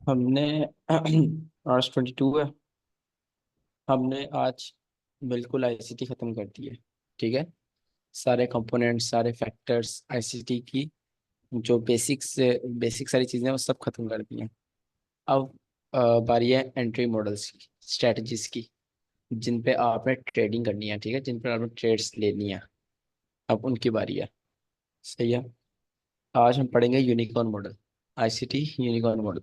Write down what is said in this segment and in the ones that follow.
हमने आज 22 है। हमने आज बिल्कुल आईसीटी ख़त्म कर दी है। ठीक है। सारे कंपोनेंट्स, सारे फैक्टर्स आईसीटी की जो बेसिक्स बेसिक सारी चीज़ें हैं वो सब खत्म कर दी हैं। अब बारी है एंट्री मॉडल्स की, स्ट्रेटजीज की, जिन पे आपने ट्रेडिंग करनी है। ठीक है, जिन पर आपने ट्रेड्स लेनी है। अब उनकी बारी है। सही है। आज हम पढ़ेंगे unicorn model, ICT unicorn model.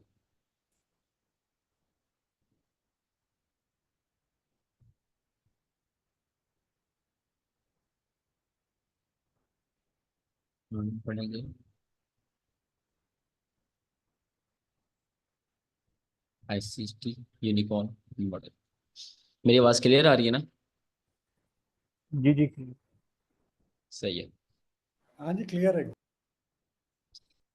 हम पढ़ेंगे आईसीटी यूनिकॉर्न मॉडल। मेरी आवाज़ क्लियर आ रही है ना? जी जी। सही है। हाँ जी, क्लियर है।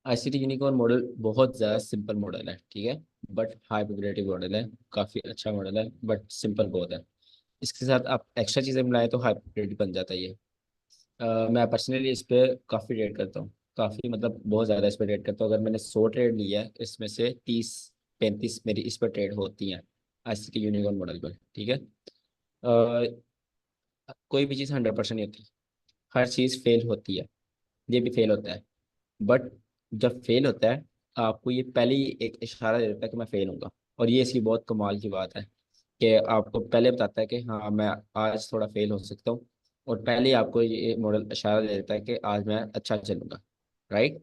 आईसीटी यूनिकॉर्न मॉडल बहुत ज़्यादा सिंपल मॉडल है। ठीक है, बट हाई प्रोबेबिलिटी मॉडल है। काफ़ी अच्छा मॉडल है बट सिंपल बहुत है। इसके साथ आप एक्स्ट्रा चीज़ें मिलाएं तो हाई प्रोबेबिलिटी बन जाता है ये। मैं पर्सनली इस पे काफ़ी ट्रेड करता हूँ। काफ़ी मतलब बहुत ज़्यादा इस पे ट्रेड करता हूँ। अगर मैंने 100 ट्रेड लिया है, इसमें से 30-35 मेरी इस पर ट्रेड होती हैं, आईसीटी यूनिकॉर्न मॉडल पर। ठीक है। कोई भी चीज़ 100% नहीं होती। हर चीज़ फेल होती है। ये भी फेल होता है। बट जब फेल होता है, आपको ये पहले ही एक इशारा दे देता है कि मैं फेल होऊंगा। और ये इसकी बहुत कमाल की बात है कि आपको पहले बताता है कि हाँ, मैं आज थोड़ा फेल हो सकता हूँ। और पहले ही आपको ये मॉडल इशारा दे देता है कि आज मैं अच्छा चलूंगा। राइट।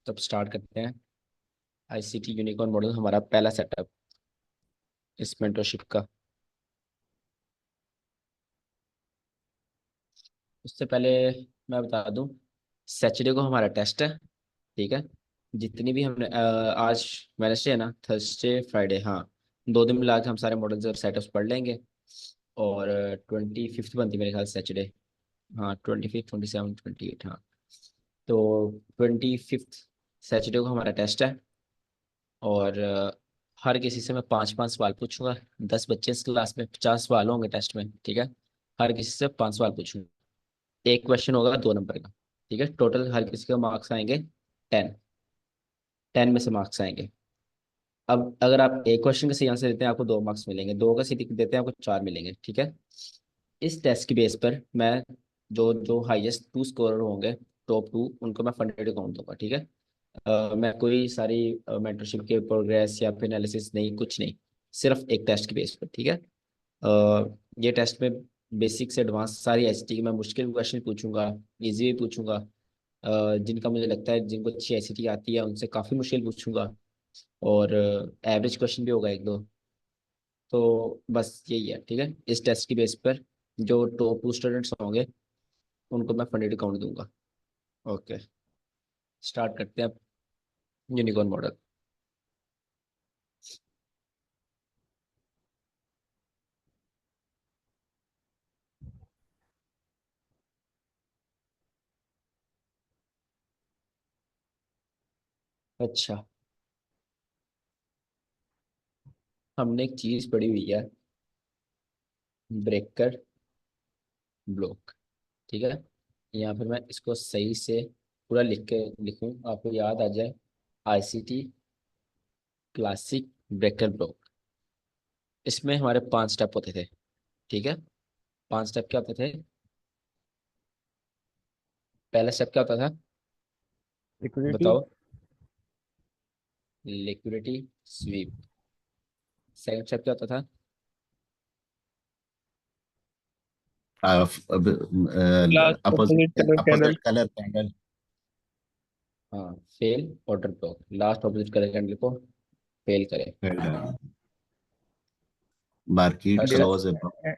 तो अब स्टार्ट करते हैं। आईसीटी यूनिकॉर्न मॉडल हमारा पहला सेटअप इस मेंटरशिप का। उससे पहले मैं बता दूं, सैटरडे को हमारा टेस्ट है। ठीक है। जितनी भी हमने आज वेडनेसडे है ना, थर्सडे फ्राइडे, हाँ, 2 दिन मिला के हम सारे मॉडल्स और सेटअप्स पढ़ लेंगे। और 25 बनती है मेरे ख्याल सैटरडे। हाँ, 25, 27, 28, हाँ। तो 25 सैटरडे को हमारा टेस्ट है। और हर किसी से मैं 5-5 सवाल पूछूंगा। 10 बच्चे इस क्लास में, 50 सवाल होंगे टेस्ट में। ठीक है। हर किसी से 5 सवाल पूछूंगा। एक क्वेश्चन होगा 2 नंबर का। ठीक है। टोटल हर किसी के मार्क्स आएंगे 10। 10 में से मार्क्स आएंगे। अब अगर आप एक क्वेश्चन का सही आंसर देते हैं, आपको 2 मार्क्स मिलेंगे। दो का सही देते हैं, आपको 4 मिलेंगे। ठीक है। इस टेस्ट की बेस पर मैं जो जो हाईएस्ट 2 स्कोरर होंगे, टॉप 2, उनको मैं फंडेड अकाउंट दूंगा। ठीक है। मैं कोई सारी मेंटरशिप के प्रोग्रेस या फिर एनालिसिस नहीं, कुछ नहीं। सिर्फ एक टेस्ट की बेस पर। ठीक है। ये टेस्ट में बेसिक से एडवांस सारी एचटी की मैं मुश्किल क्वेश्चन पूछूंगा, इजी भी पूछूंगा। जिनका मुझे लगता है जिनको अच्छी आईसीटी आती है उनसे काफ़ी मुश्किल पूछूंगा। और एवरेज क्वेश्चन भी होगा 1-2। तो बस यही है। ठीक है। इस टेस्ट की बेस पर जो टॉप 2 स्टूडेंट्स होंगे उनको मैं फंडेड अकाउंट दूंगा। ओके। स्टार्ट करते हैं अब यूनिकॉर्न मॉडल। अच्छा, हमने एक चीज़ पढ़ी हुई है, ब्रेकर ब्लॉक। ठीक है। यहाँ पर मैं इसको सही से पूरा लिख के लिखूं, आपको याद आ जाए। ICT classic breaker block. इसमें हमारे 5 स्टेप होते थे। ठीक है। 5 स्टेप क्या होते थे? पहला स्टेप क्या होता था? लिक्विडिटी। बताओ। Liquidity SVEEP. सेकंड स्टेप क्या होता था? Last opposite opposite colour candle. Opposite colour candle. हाँ, fail order block. Last opposite colour candle को फेल करे। Market third India. Step. Close above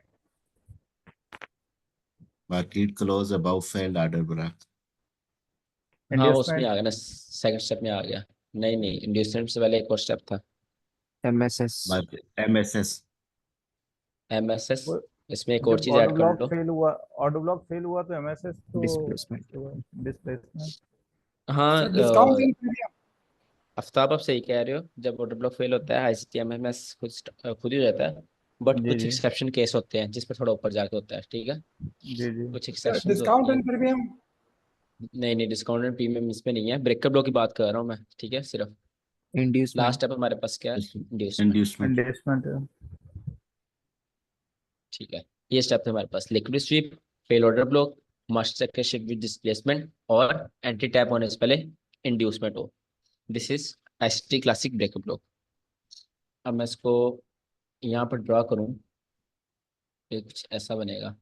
market close above failed order block। हाँ, वो उसमें industrial. आ गया ना, सेकंड स्टेप में आ गया। नहीं नहीं, इंड्यूसमेंट से पहले एक और स्टेप था। एमएसएस। Market MSS. एमएसएस। इसमें एक और जब चीज ऑर्डर ऐड कर ब्लॉक लो। फेल हुआ, ऑर्डर ब्लॉक फेल हुआ तो एमएसएस तो डिस्प्लेसमेंट। डिस्प्लेसमेंट। हाँ, sir discount in premium. Aftab आप सही कह रहे हो। जब ऑर्डर ब्लॉक फेल होता है, आईसीटीएमएस खुद ही हो जाता है। बट जी कुछ जी एक्सेप्शन केस होते हैं जिस पर थोड़ा ऊपर जाके होता है। ठीक है। जी जी। कुछ सर एक्सेप्शंस होती डिस्काउंट हैं। इन प्रीमियम। नहीं नहीं, डिस्काउंटेड प्रीमियम इस पे नहीं है। ब्रेकअप ब्लॉक की बात कर रहा हूँ मैं। ठीक है, सिर्फ Inducement. लास्ट स्टेप हमारे पास क्या है? इंड्यूसमेंट। Inducement. इंडस्टमेंट ठीक है, ये स्टेप है हमारे पास। Liquid sweep, fail order block, master shift with displacement और एंटी टैप होने से पहले इंड्यूसमेंट हो। This is ST classic breakup block. अब मैं इसको यहाँ पर ड्रॉ करूँ, ये कुछ ऐसा बनेगा।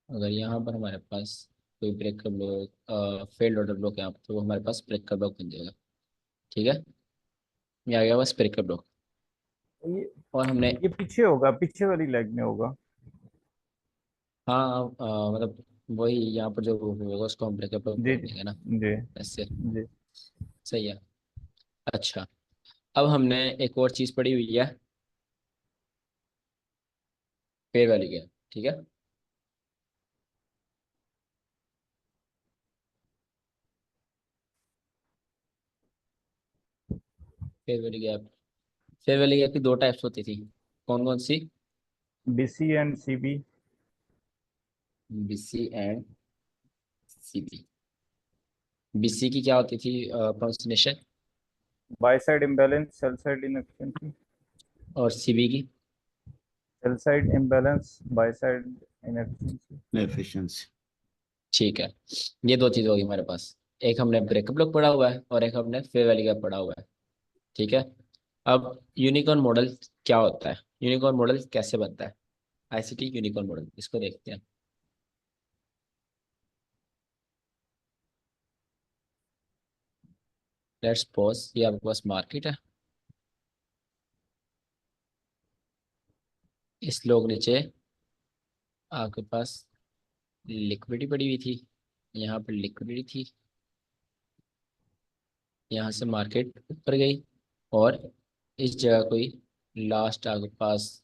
अगर यहाँ पर हमारे पास कोई breakup block, failed order block यहाँ पर, तो वो हमारे पास ब्रेकअप ब्लॉक बन जाएगा। ठीक है, ये आ गया बस ब्रेकअप ब्लॉक। ये और हमने ये पीछे होगा, पीछे वाली लेग में होगा। हाँ मतलब वही यहाँ पर जो होगा उसको हम ब्रेकअप ब्लॉक जी बोल जी देंगे ना, जी ऐसे। जी। सही है। अच्छा, अब हमने एक और चीज़ पढ़ी हुई है, फेयर वैल्यू गैप। ठीक है, fair value gap. Fair value gap की दो टाइप्स होती थी, कौन कौन सी? BC and CB. BC and CB. BC की क्या होती थी pronunciation? Buy side imbalance, sell side inefficiency. और सीबी की? Sell side imbalance, buy side inefficiency. Efficiency. ठीक है, ये दो चीज़ होगी हमारे पास। एक हमने ब्रेकअप ब्लॉक पढ़ा हुआ है और एक हमने फेयर वैल्यू गैप पढ़ा हुआ है। ठीक है, अब यूनिकॉर्न मॉडल क्या होता है, यूनिकॉर्न मॉडल कैसे बनता है? आईसीटी यूनिकॉर्न मॉडल, इसको देखते हैं। लेट्स पॉज, ये आपके पास मार्केट है, इस लोग नीचे आपके पास लिक्विडिटी पड़ी हुई थी, यहाँ पर लिक्विडिटी थी, यहाँ से मार्केट ऊपर गई और इस जगह कोई लास्ट आपके पास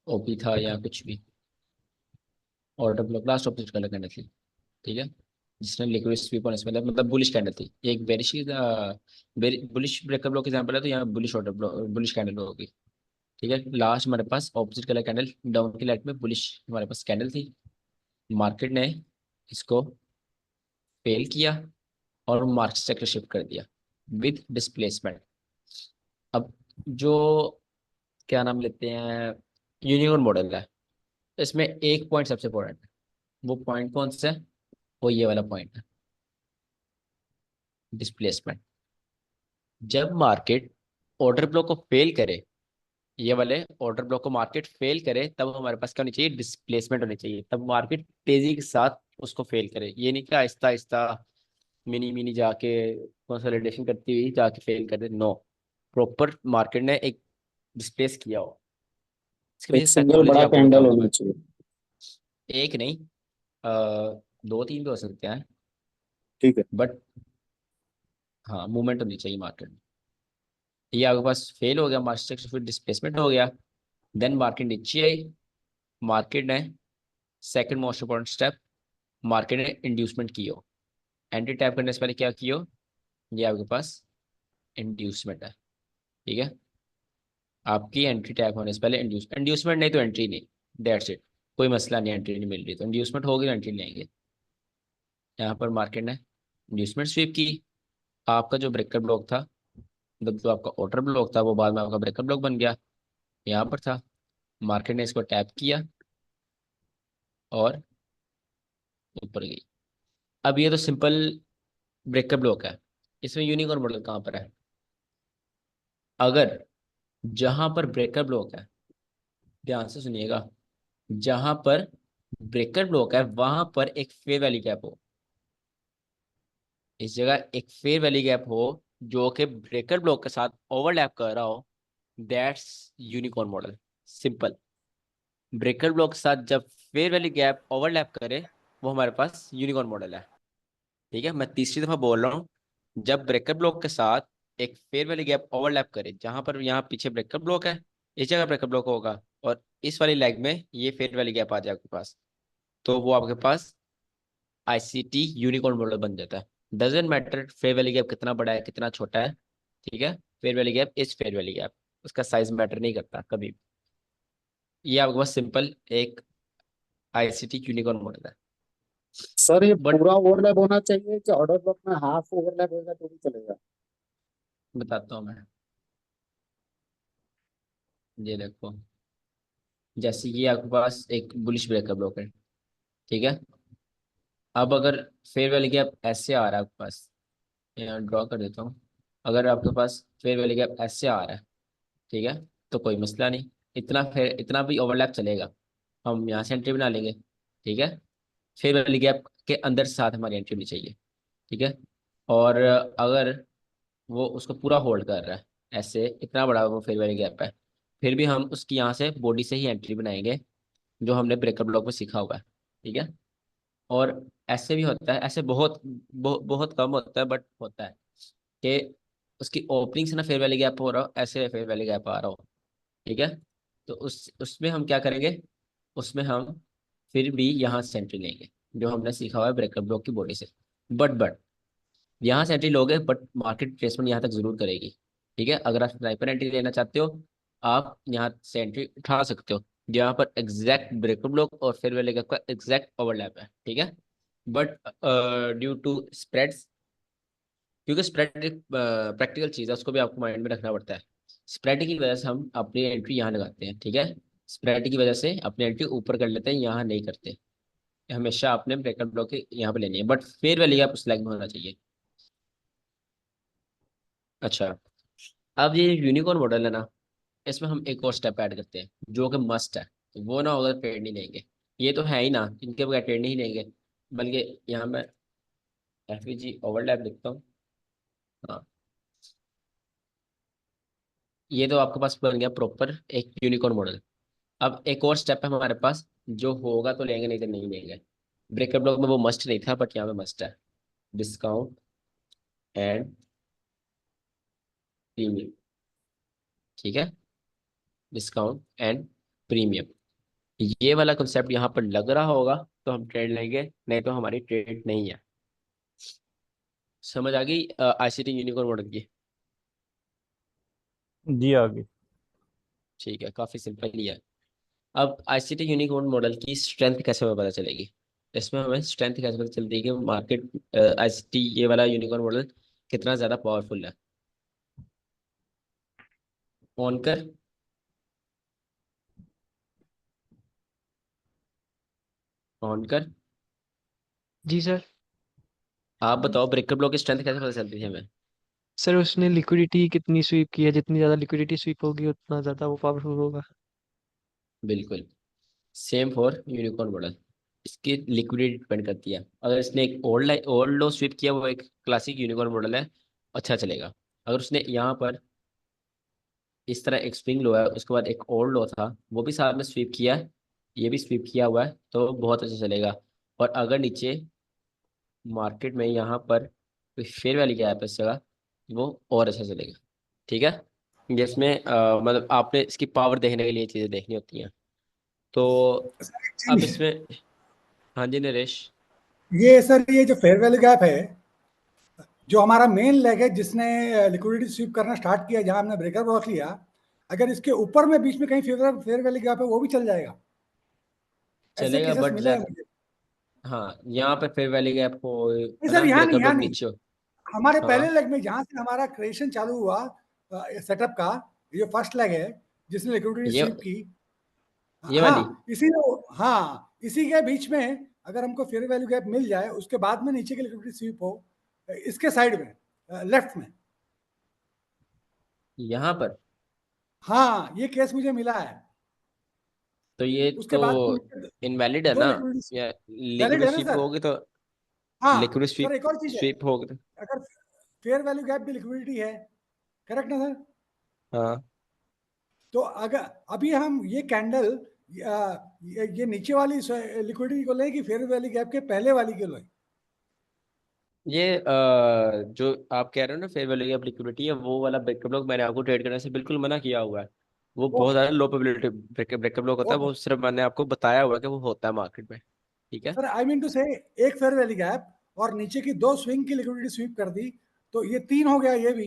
ओपी था या कुछ भी, order block last opposite colour candle थी। ठीक है, जिसने लिक्विड स्वीप होने से मतलब बुलिश कैंडल थी, एक bearish bullish breakup block example है, तो यहाँ bullish order block bullish candle होगी। ठीक है, लास्ट हमारे पास ऑपोजिट कलर कैंडल डाउन की लाइट में बुलिश हमारे पास कैंडल थी, मार्केट ने इसको फेल किया और मार्केट सेक्टर शिफ्ट कर दिया विद डिस्प्लेसमेंट। अब जो क्या नाम लेते हैं, यूनिकॉर्न मॉडल है, इसमें एक पॉइंट सबसे इंपॉर्टेंट है। वो पॉइंट कौन सा है? वो ये वाला पॉइंट है, डिस्प्लेसमेंट। जब मार्केट ऑर्डर ब्लॉक को फेल करे, ये वाले ऑर्डर ब्लॉक को मार्केट फेल करे, तब हमारे पास क्या होनी चाहिए? डिस्प्लेसमेंट होनी चाहिए। तब मार्केट तेजी के साथ उसको फेल करे, ये नहीं कि आहिस्ता आहिस्ता मिनी मिनी जाके कंसोलिडेशन करती हुई जाके फेल कर दे। नो, प्रॉपर मार्केट ने एक डिस्प्लेस किया हो। इसके एक पीछे सिंगल साइकोलॉजी बड़ा आपको कैंडल बताऊंगा। होना चाहिए। एक नहीं, अ, दो तीन भी हो सकते हैं, ठीक है। बट हाँ मूवमेंट होनी चाहिए मार्केट में। ये आपके पास फेल हो गया, मार्केट फिर डिस्प्लेसमेंट हो गया, देन मार्केट नीचे आई। मार्केट ने second most important step, market ने इंड्यूसमेंट की हो। एंटी टैप करने से पहले क्या की हो? ये आपके पास इंड्यूसमेंट है। ठीक है, आपकी एंट्री टैप होने से पहले इंड्यूसमेंट नहीं तो एंट्री नहीं, दैट्स इट। कोई मसला नहीं, एंट्री नहीं मिल रही तो इंड्यूसमेंट होगी, एंट्री नहीं आएंगे। यहाँ पर मार्केट ने इंड्यूसमेंट स्वीप की, आपका जो ब्रेकर ब्लॉक था, मतलब जो आपका ऑर्डर ब्लॉक था, वो बाद में आपका ब्रेकर ब्लॉक बन गया, यहाँ पर था। मार्केट ने इसको टैप किया और ऊपर गई। अब ये तो सिंपल ब्रेकर ब्लॉक है, इसमें यूनिकॉर्न मॉडल कहाँ पर है? अगर जहां पर ब्रेकर ब्लॉक है, ध्यान से सुनिएगा, जहां पर ब्रेकर ब्लॉक है वहां पर एक फेयर वैली गैप हो, इस जगह एक फेयर वैली गैप हो जो कि ब्रेकर ब्लॉक के साथ ओवरलैप कर रहा हो, that's unicorn model. Simple, breaker block के साथ जब फेयर वैली गैप ओवरलैप करे, वो हमारे पास यूनिकॉर्न मॉडल है। ठीक है, मैं तीसरी दफा बोल रहा हूँ, जब ब्रेकर ब्लॉक के साथ एक फेयर वैली गैप ओवरलैप करे, जहां पर यहाँ पीछे ब्रेकर ब्लॉक है, इस जगह ब्रेकर ब्लॉक होगा और इस वाली लेग में ये फेयर वैली गैप आ जाए आपके पास, तो वो आपके पास आईसीटी यूनिकॉर्न मॉडल बन जाता है। Doesn't matter fair valley gap कितना बड़ा है कितना छोटा है। ठीक है, fair valley gap is fair valley gap, उसका साइज मैटर नहीं करता कभी भी। ये आपके पास सिंपल एक आईसीटी यूनिकॉर्न मॉडल है। सर ये बट पूरा ओवरलैप होना चाहिए कि ऑर्डर ब्लॉक में हाफ ओवरलैप होगा तो भी चलेगा? बताता हूँ मैं, ये देखो, जैसे ये आपके पास एक बुलिश ब्रेकअप ब्लॉक है, ठीक है। अब अगर फेयर वैल्यू गैप ऐसे आ रहा है आपके पास, यहाँ ड्रॉ कर देता हूँ, अगर आपके पास फेयर वैल्यू गैप ऐसे आ रहा है, ठीक है, तो कोई मसला नहीं, इतना भी ओवरलैप चलेगा, हम यहाँ से एंट्री बना लेंगे, ठीक है। फेयर वैल्यू गैप के अंदर साथ हमारी एंट्री भी चाहिए, ठीक है। और अगर वो उसको पूरा होल्ड कर रहा है, ऐसे इतना बड़ा वो फेयर वैल्यू गैप है, फिर भी हम उसकी यहाँ से बॉडी से ही एंट्री बनाएंगे, जो हमने ब्रेकअप ब्लॉक में सीखा हुआ है, ठीक है। और ऐसे भी होता है, ऐसे बहुत कम होता है, बट होता है कि उसकी ओपनिंग से ना फेयर वैल्यू गैप हो रहा हो, ऐसे फेयर वैल्यू गैप आ रहा हो, ठीक है। तो उसमें हम क्या करेंगे, उसमें हम फिर भी यहाँ से एंट्री लेंगे, जो हमने सीखा हुआ है ब्रेकअप ब्लॉक की बॉडी से। बट यहाँ से एंट्री लोगे, बट मार्केट प्लेसमेंट यहाँ तक जरूर करेगी, ठीक है। अगर आप स्नाइपर एंट्री लेना चाहते हो, आप यहाँ से एंट्री उठा सकते हो, जहाँ पर एग्जैक्ट ब्रेकअप ब्लॉक और फेयर वैल्यू गैप का एग्जैक्ट ओवरलैप है, ठीक है। बट ड्यू टू स्प्रेड्स, क्योंकि स्प्रेड एक प्रैक्टिकल चीज़ है, उसको भी आपको माइंड में रखना पड़ता है। स्प्रेड की वजह से हम अपनी एंट्री यहाँ लगाते हैं, ठीक है। स्प्रेड की वजह से अपनी एंट्री ऊपर कर लेते हैं, यहाँ नहीं करते। हमेशा अपने ब्रेकअप ब्लॉक के यहाँ पे लेनी है, बट फेयर वैल्यू गैप उस लाइन में होना चाहिए। अच्छा, अब ये यूनिकॉर्न मॉडल है ना, इसमें हम एक और स्टेप ऐड करते हैं, जो कि मस्ट है। वो ना अगर ट्रेड नहीं लेंगे, ये तो है ही ना, इनके बगैर ट्रेड नहीं लेंगे। बल्कि यहाँ मैं एफवीजी ओवरलैप लिखता हूँ। हाँ, ये तो आपके पास बन गया प्रॉपर एक यूनिकॉर्न मॉडल। अब एक और स्टेप है हमारे पास, जो होगा तो लेंगे, नहीं तो नहीं लेंगे। ब्रेकअप ब्लॉक में वो मस्ट नहीं था, बट यहाँ पे मस्ट है, डिस्काउंट एंड प्रीमियम, ठीक है। डिस्काउंट एंड प्रीमियम, ये वाला कंसेप्ट यहाँ पर लग रहा होगा तो हम ट्रेड लेंगे, नहीं तो हमारी ट्रेड नहीं है। समझ आ गई आईसीटी यूनिकॉर्न मॉडल की? जी आगे। ठीक है, काफी सिंपल ही है। अब आईसीटी यूनिकॉर्न मॉडल की स्ट्रेंथ कैसे हमें पता चलेगी, इसमें हमें स्ट्रेंथ कैसे पता चलती है कि मार्केट आईसीटी ये वाला यूनिकॉर्न मॉडल कितना ज्यादा पावरफुल है। ऑन कर। ऑन कर। जी सर। आप बताओ ब्रेकअप ब्लॉक की स्ट्रेंथ कैसे पता चलती है हमें? सर उसने लिक्विडिटी कितनी स्वीप की है, जितनी ज़्यादा लिक्विडिटी स्वीप होगी उतना ज़्यादा वो पावरफुल होगा। बिल्कुल, सेम फॉर यूनिकॉर्न मॉडल, इसकी लिक्विडिटी डिपेंड करती है। अगर इसने एक ओल्ड लो स्वीप किया, वो एक क्लासिक यूनिकॉर्न मॉडल है, अच्छा चलेगा। अगर उसने यहाँ पर इस तरह एक स्विंग लो है, उसके बाद एक ओल्ड लो था, वो भी साथ में स्वीप किया है, ये भी स्वीप किया हुआ है, तो बहुत अच्छा चलेगा। और अगर नीचे मार्केट में यहाँ पर कोई फेयर वैल्यू गैप है इस जगह, वो और अच्छा चलेगा, ठीक है। जिसमें मतलब आपने इसकी पावर देखने के लिए चीज़ें देखनी होती हैं। तो अब जी, इसमें, हाँ जी नरेश। ये सर ये जो फेयर वैल्यू गैप है, जो हमारा मेन लेग है जिसने लिक्विडिटी स्वीप करना स्टार्ट किया, जहां हमने ब्रेकर ब्लॉक लिया, अगर इसके ऊपर में बीच में कहीं फेयर वैल्यू गैप है वो भी चल जाएगा? ऐसे चलेगा केसेस बट मिले हैं ज्यादा, मुझे। हाँ, यहाँ पे फेयर वैल्यू गैप हो, नहीं है सर, ना, यहाँ नहीं, ब्रेकअप यहाँ लोग नहीं। नीचे हो। हमारे पहले हाँ, लेग में जहां से हमारा क्रिएशन चालू हुआ सेटअप का, ये फर्स्ट लेग है जिसने लिक्विडिटी ये स्वीप की। ये वाली, हाँ हाँ, इसी के बीच में अगर हमको फेयर वैल्यू गैप मिल जाए, उसके बाद में नीचे की लिक्विडिटी स्वीप हो, इसके साइड में लेफ्ट में। यहाँ पर, हाँ, ये केस मुझे मिला है। तो ये उसके तो बाद में नीचे इनवैलिड है दो ना, लिक्विडिटी या वैलिड लिक्विड है ना स्वीप सर? होगी तो, हाँ लिक्विड सर, स्वीप एक और चीज है, स्वीप होगी तो, अगर फेयर वैल्यू गैप भी लिक्विडिटी है, करेक्ट ना सर? हाँ, तो अगर अभी हम ये कैंडल, ये नीचे वाली लिक्विडिटी को लें कि फेयर वैल्यू गैप के पहले वाली को लें? ये जो आप कह रहे हो ना फेयर वैल्यू गैप लिक्विडिटी है, वो वाला ब्रेकअप ब्लॉक मैंने आपको ट्रेड करने से बिल्कुल मना किया हुआ है। वो बहुत ओके, ज़्यादा लो प्रोबेबिलिटी ब्रेकअप ब्लॉक होता है, ओके वो सिर्फ मैंने आपको बताया हुआ है कि वो होता है मार्केट में, ठीक है। सर, आई मीन टू से एक फेयर वैल्यू गैप और नीचे की दो स्विंग की लिक्विडिटी स्वीप कर दी, तो ये तीन हो गया ये भी।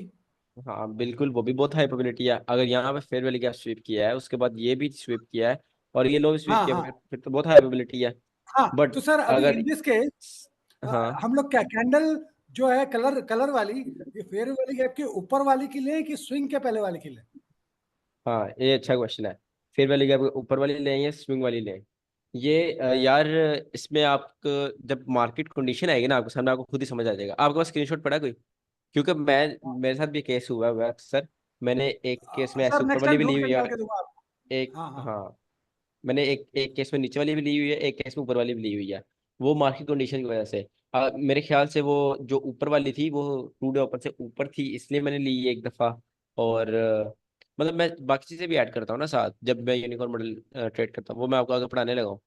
हाँ बिल्कुल, वो भी बहुत हाई प्रोबेबिलिटी है। अगर यहाँ पे फेयर वैल्यू गैप स्वीप किया है, उसके बाद ये भी स्वीप किया है, और ये लो भी स्वीप हाँ किया, हाँ फिर तो बहुत हाई प्रोबेबिलिटी है। हाँ। बट तो सर अभी अगर इन दिस केस हाँ हम लोग क्या कैंडल जो है कलर कलर वाली, ये फेयर वाली गैप के ऊपर वाली की लें कि स्विंग के पहले वाली की लें? हाँ, ये अच्छा क्वेश्चन है। फेयर वैल्यू गैप ऊपर वाली लें या स्विंग वाली लें? ये यार, इसमें आप जब मार्केट कंडीशन आएगी ना आपके सामने, आपको खुद ही समझ आ जाएगा। आपके पास स्क्रीनशॉट पड़ा कोई? क्योंकि मेरे साथ भी केस हुआ हुआ है अक्सर। मैंने एक केस में ऐसे सर ऊपर नेक्स्ट वाली टाइम भी ली नोट हुई करके है, डाल के दूंगा आपको। एक हाँ हाँ हाँ, मैंने एक केस में नीचे वाली भी ली हुई है, एक केस में ऊपर वाली भी ली हुई है। वो मार्केट कंडीशन की वजह से मेरे ख्याल से वो जो ऊपर वाली थी वो टू डे ओपन से ऊपर थी, इसलिए मैंने ली है एक दफा। और मतलब मैं बाकी चीजें भी ऐड करता हूँ ना साथ, जब मैं यूनिकॉर्न मॉडल ट्रेड करता हूँ, वो मैं आपको आगे पढ़ाने लगा हूँ।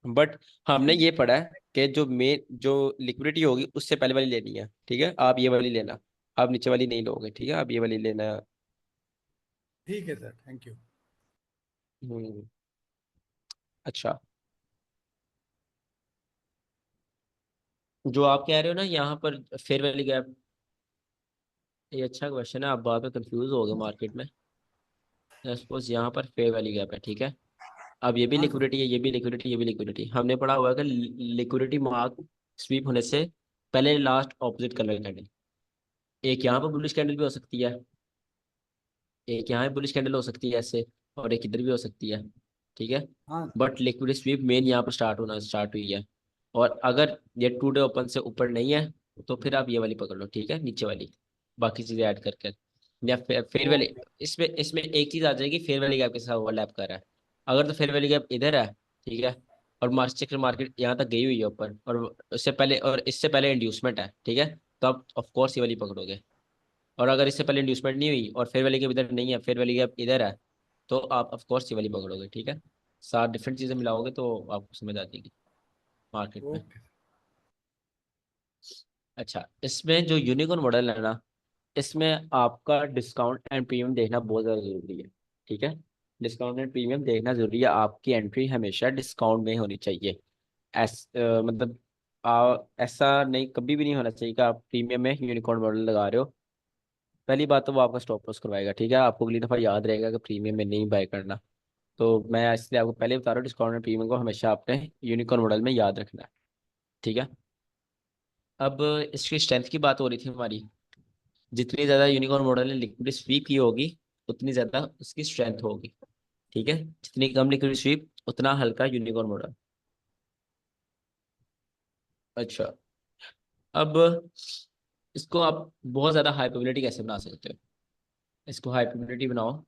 बट हमने ये पढ़ा है कि जो लिक्विडिटी होगी उससे पहले वाली लेनी है, ठीक है? आप ये वाली लेना, आप नीचे वाली नहीं लोगे, ठीक है? आप ये वाली लेना। ठीक है सर, थैंक यू। हम्म, अच्छा। जो आप कह रहे हो ना यहाँ पर फेयर वैल्यू गैप, ये अच्छा क्वेश्चन है। आप बाद में कंफ्यूज हो गए मार्केट में। सपोज यहाँ पर फेयर वैल्यू गैप है, ठीक है? अब ये भी हाँ सर। लिक्विडिटी है, ये भी लिक्विडिटी, ये भी लिक्विडिटी। हमने पढ़ा हुआ है कि लिक्विडिटी मार्क स्वीप होने से पहले लास्ट ऑपोजिट कलर कैंडल, एक यहाँ पर बुलिश कैंडल भी हो सकती है, एक यहाँ बुलिश कैंडल हो सकती है ऐसे, और एक इधर भी हो सकती है, ठीक है? हाँ बट लिक्विड स्वीप मेन यहाँ पर स्टार्ट हुई है। और अगर ये टू डे ओपन से ऊपर नहीं है तो फिर आप ये वाली पकड़ लो, ठीक है? नीचे वाली, बाकी चीजें ऐड करके। या फेयर वैली, ओके। इसमें इसमें एक चीज आ जाएगी, फेयर वैली गैप के साथ ओवरलैप कर रहा है। अगर तो फेयर वैली गैप इधर है, ठीक है, और मार्केट मार्केट यहाँ तक गई हुई है ऊपर, और इससे पहले इंड्यूसमेंट है, ठीक है, तो आप ऑफ कोर्स ये वाली पकड़ोगे। और अगर इससे पहले इंड्यूसमेंट नहीं हुई और फेयर वैली गैप इधर नहीं है, फेयर वैली गैप इधर है, तो आप ऑफ कोर्स ये वाली पकड़ोगे, ठीक है? सात डिफरेंट चीजें मिलाओगे तो आपको समझ आ जाएगी मार्केट में। ओके। अच्छा, इसमें जो यूनिकॉर्न मॉडल है ना, इसमें आपका डिस्काउंट एंड प्रीमियम देखना बहुत ज़्यादा जरूरी है, ठीक है? डिस्काउंट एंड प्रीमियम देखना जरूरी है। आपकी एंट्री हमेशा डिस्काउंट में होनी चाहिए। मतलब ऐसा नहीं, कभी भी नहीं होना चाहिए कि आप प्रीमियम में यूनिकॉर्न मॉडल लगा रहे हो। पहली बात तो वो आपका स्टॉप लॉस करवाएगा, ठीक है? आपको अगली दफा याद रहेगा कि प्रीमियम में नहीं बाय करना। तो मैं इसलिए आपको पहले बता रहा हूँ, डिस्काउंट एंड प्रीमियम को हमेशा आपने यूनिकॉर्न मॉडल में याद रखना है, ठीक है? अब इसकी स्ट्रेंथ की बात हो रही थी हमारी। जितनी ज्यादा यूनिकॉर्न मॉडल ने लिक्विड स्वीप की होगी, उतनी ज्यादा उसकी स्ट्रेंथ होगी, ठीक है? जितनी कम लिक्विड स्वीप, उतना हल्का यूनिकॉर्न मॉडल। अच्छा, अब इसको आप बहुत ज्यादा हाई प्रोबेबिलिटी कैसे बना सकते हो? इसको हाई प्रोबेबिलिटी बनाओ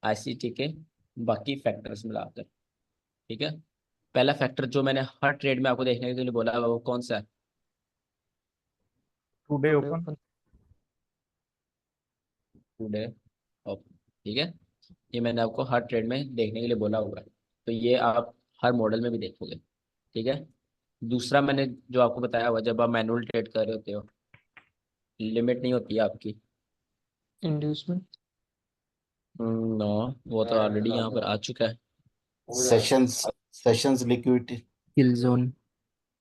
आईसीटी के बाकी फैक्टर्स मिलाकर, ठीक है? पहला फैक्टर जो मैंने हर ट्रेड में आपको देखने के लिए बोला है, वो कौन सा है? Today today open. Open. Today open, ठीक है? ये मैंने आपको हर ट्रेड में देखने के लिए बोला हुआ है, तो ये आप हर मॉडल में भी देखोगे, ठीक है? दूसरा मैंने जो आपको बताया हुआ, जब आप मैनुअल ट्रेड कर रहे होते हो, लिमिट नहीं होती है आपकी। इंड्यूसमेंट। नो, वो तो ऑलरेडी यहाँ पर आ चुका है। Sessions liquidity. Kill zone.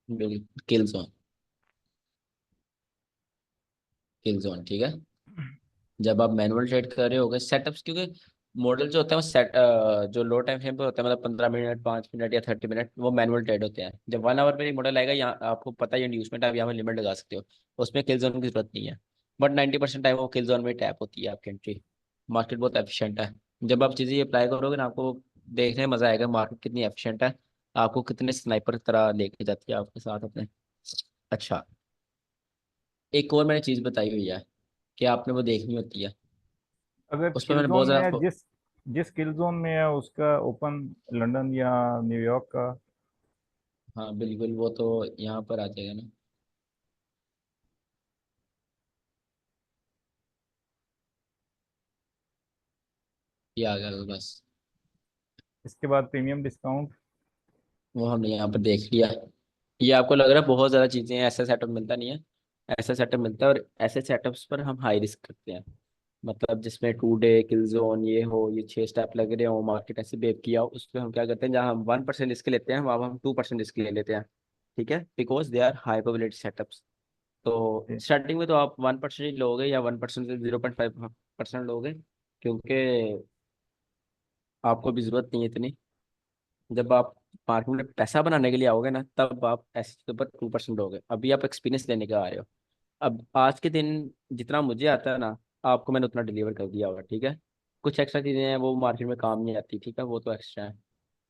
बिल्कुल, किल जोन, किल जोन, ठीक है? जब आप मैनुअल ट्रेड कर रहे होगे सेटअप्स, क्योंकि मॉडल जो होते हैं वो जो लो टाइम फ्रेम पे होते हैं, मतलब 15 मिनट, 5 मिनट या 30 मिनट, वो मैनुअल ट्रेड होते हैं। जब 1 आवर पे मॉडल आएगा, यहाँ आपको पता है इंड्यूसमेंट, आप यहाँ पे लिमिट लगा सकते हो, उसमें किल जोन की जरूरत नहीं है। बट 90% टाइम वो किल जोन में टैप होती है आपकी एंट्री। मार्केट बहुत एफिशिएंट है। जब आप चीज़ें अप्लाई करोगे ना, आपको देखने में मजा आएगा मार्केट कितनी एफिशिएंट है, आपको कितने स्नाइपर की तरह लेके जाती है आपके साथ अपने। अच्छा, एक और मैंने चीज़ बताई हुई है कि आपने वो देखनी होती है, अगर उस पर किल मैंने जोन बहुत में है, ज़्यादा जिस जिस किल जोन में है उसका ओपन लंदन या न्यूयॉर्क का। हाँ बिल्कुल, वो तो यहाँ पर आ जाएगा ना। ये आ गया बस। इसके बाद प्रीमियम डिस्काउंट। वो हमने यहाँ पर देख लिया। ये आपको लग रहा है बहुत ज़्यादा चीज़ें हैं, ऐसा सेटअप मिलता नहीं है। ऐसा सेटअप मिलता है, और ऐसे सेटअप्स पर हम हाई रिस्क करते हैं। मतलब जिसमें टू डे किल जोन ये हो, ये 6 स्टेप लग रहे हो, मार्केट ऐसे बेव किया हो, उस पर हम क्या करते हैं, जहाँ हम 1% रिस्क लेते हैं वहाँ हम 2% रिस्क ले लेते हैं, ठीक है? Because they are high probability setups. तो स्टार्टिंग में तो आप 1% ही लोगे, या 1% से 0.5% लोगे, क्योंकि आपको भी जरूरत नहीं है इतनी। जब आप मार्केट में पैसा बनाने के लिए आओगे ना, तब आप एस के ऊपर 2% दोगे। अभी आप एक्सपीरियंस लेने के आ रहे हो। अब आज के दिन जितना मुझे आता है ना, आपको मैंने उतना डिलीवर कर दिया होगा, ठीक है। कुछ एक्स्ट्रा चीज़ें हैं वो मार्केट में काम नहीं आती, ठीक है, वो तो एक्स्ट्रा है।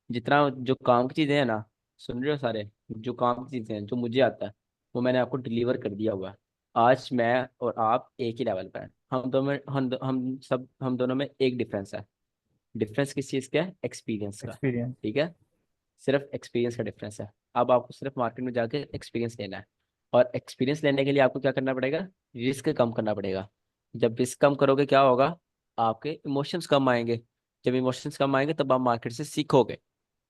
जितना जो काम की चीज़ें हैं ना, सुन रहे हो सारे, जो काम की चीज़ें हैं जो मुझे आता है वो मैंने आपको डिलीवर कर दिया हुआ है। आज मैं और आप एक ही लेवल पर हैं। हम दोनों में एक डिफरेंस है। डिफरेंस किस चीज़ का है? एक्सपीरियंस का। एक्सपीरियंस। ठीक है, सिर्फ एक्सपीरियंस का डिफरेंस है। अब आपको सिर्फ मार्केट में जाके एक्सपीरियंस लेना है, और एक्सपीरियंस लेने के लिए आपको क्या करना पड़ेगा? रिस्क कम करना पड़ेगा। जब रिस्क कम करोगे क्या होगा? आपके इमोशंस कम आएंगे। जब इमोशंस कम आएंगे तब आप मार्केट से सीखोगे।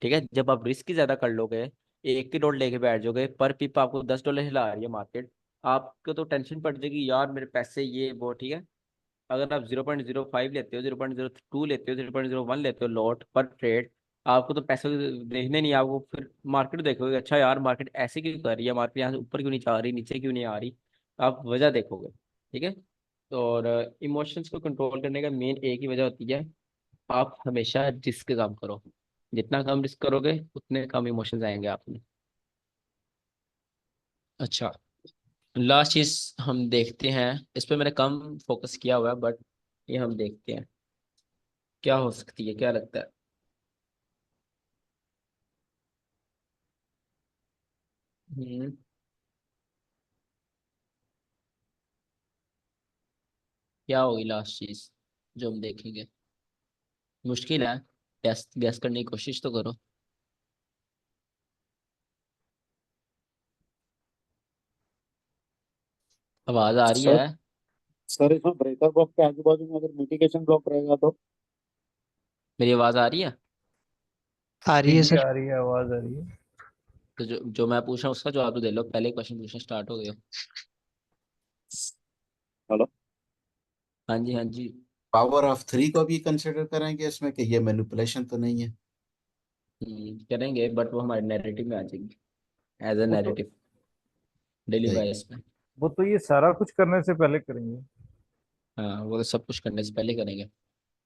ठीक है, जब आप रिस्क ज़्यादा कर लोगे, एक ही डॉट लेके बैठ जाओगे, पर पिप आपको $10 हिला रही है मार्केट, आपको तो टेंशन पड़ जाएगी, यार मेरे पैसे ये वो, ठीक है। अगर आप 0.05 लेते हो, 0.02 लेते हो, 0.01 लेते हो लॉट पर ट्रेड, आपको तो पैसे देखने नहीं, आपको फिर मार्केट देखोगे, अच्छा यार मार्केट ऐसे क्यों कर रही है, मार्केट यहाँ से ऊपर क्यों नहीं जा रही, नीचे क्यों नहीं आ रही, आप वजह देखोगे। ठीक है, और इमोशंस को कंट्रोल करने का मेन एक ही वजह होती है, आप हमेशा रिस्क कम करो। जितना कम रिस्क करोगे उतने कम इमोशंस आएंगे आप में। अच्छा, लास्ट चीज हम देखते हैं, इस पे मैंने कम फोकस किया हुआ है, बट ये हम देखते हैं क्या हो सकती है, क्या लगता है? हम्म, क्या होगी लास्ट चीज जो हम देखेंगे? मुश्किल है, गैस गैस करने की कोशिश तो करो। आवाज आ रही सर है? सर इसमें ब्रेकर ब्लॉक के आजू बाजू में अगर मिटिगेशन ब्लॉक रहेगा तो? मेरी आवाज आ रही है? आ जी रही है जी, सर। आ रही है, आवाज आ रही है। तो जो मैं पूछ रहा हूँ उसका जवाब तो दे लो, पहले क्वेश्चन पूछना स्टार्ट हो गया। हेलो। हाँ जी, हाँ जी। पावर ऑफ 3 को भी कंसिडर करेंगे इसमें कि ये मैनिपुलेशन तो नहीं है? करेंगे, बट वो हमारे नैरेटिव में आ जाएगी, एज अ वो तो नैरेटिव डेली सही। बेसिस में। वो तो ये सारा कुछ करने से पहले करेंगे। हाँ, वो तो सब कुछ करने से पहले करेंगे।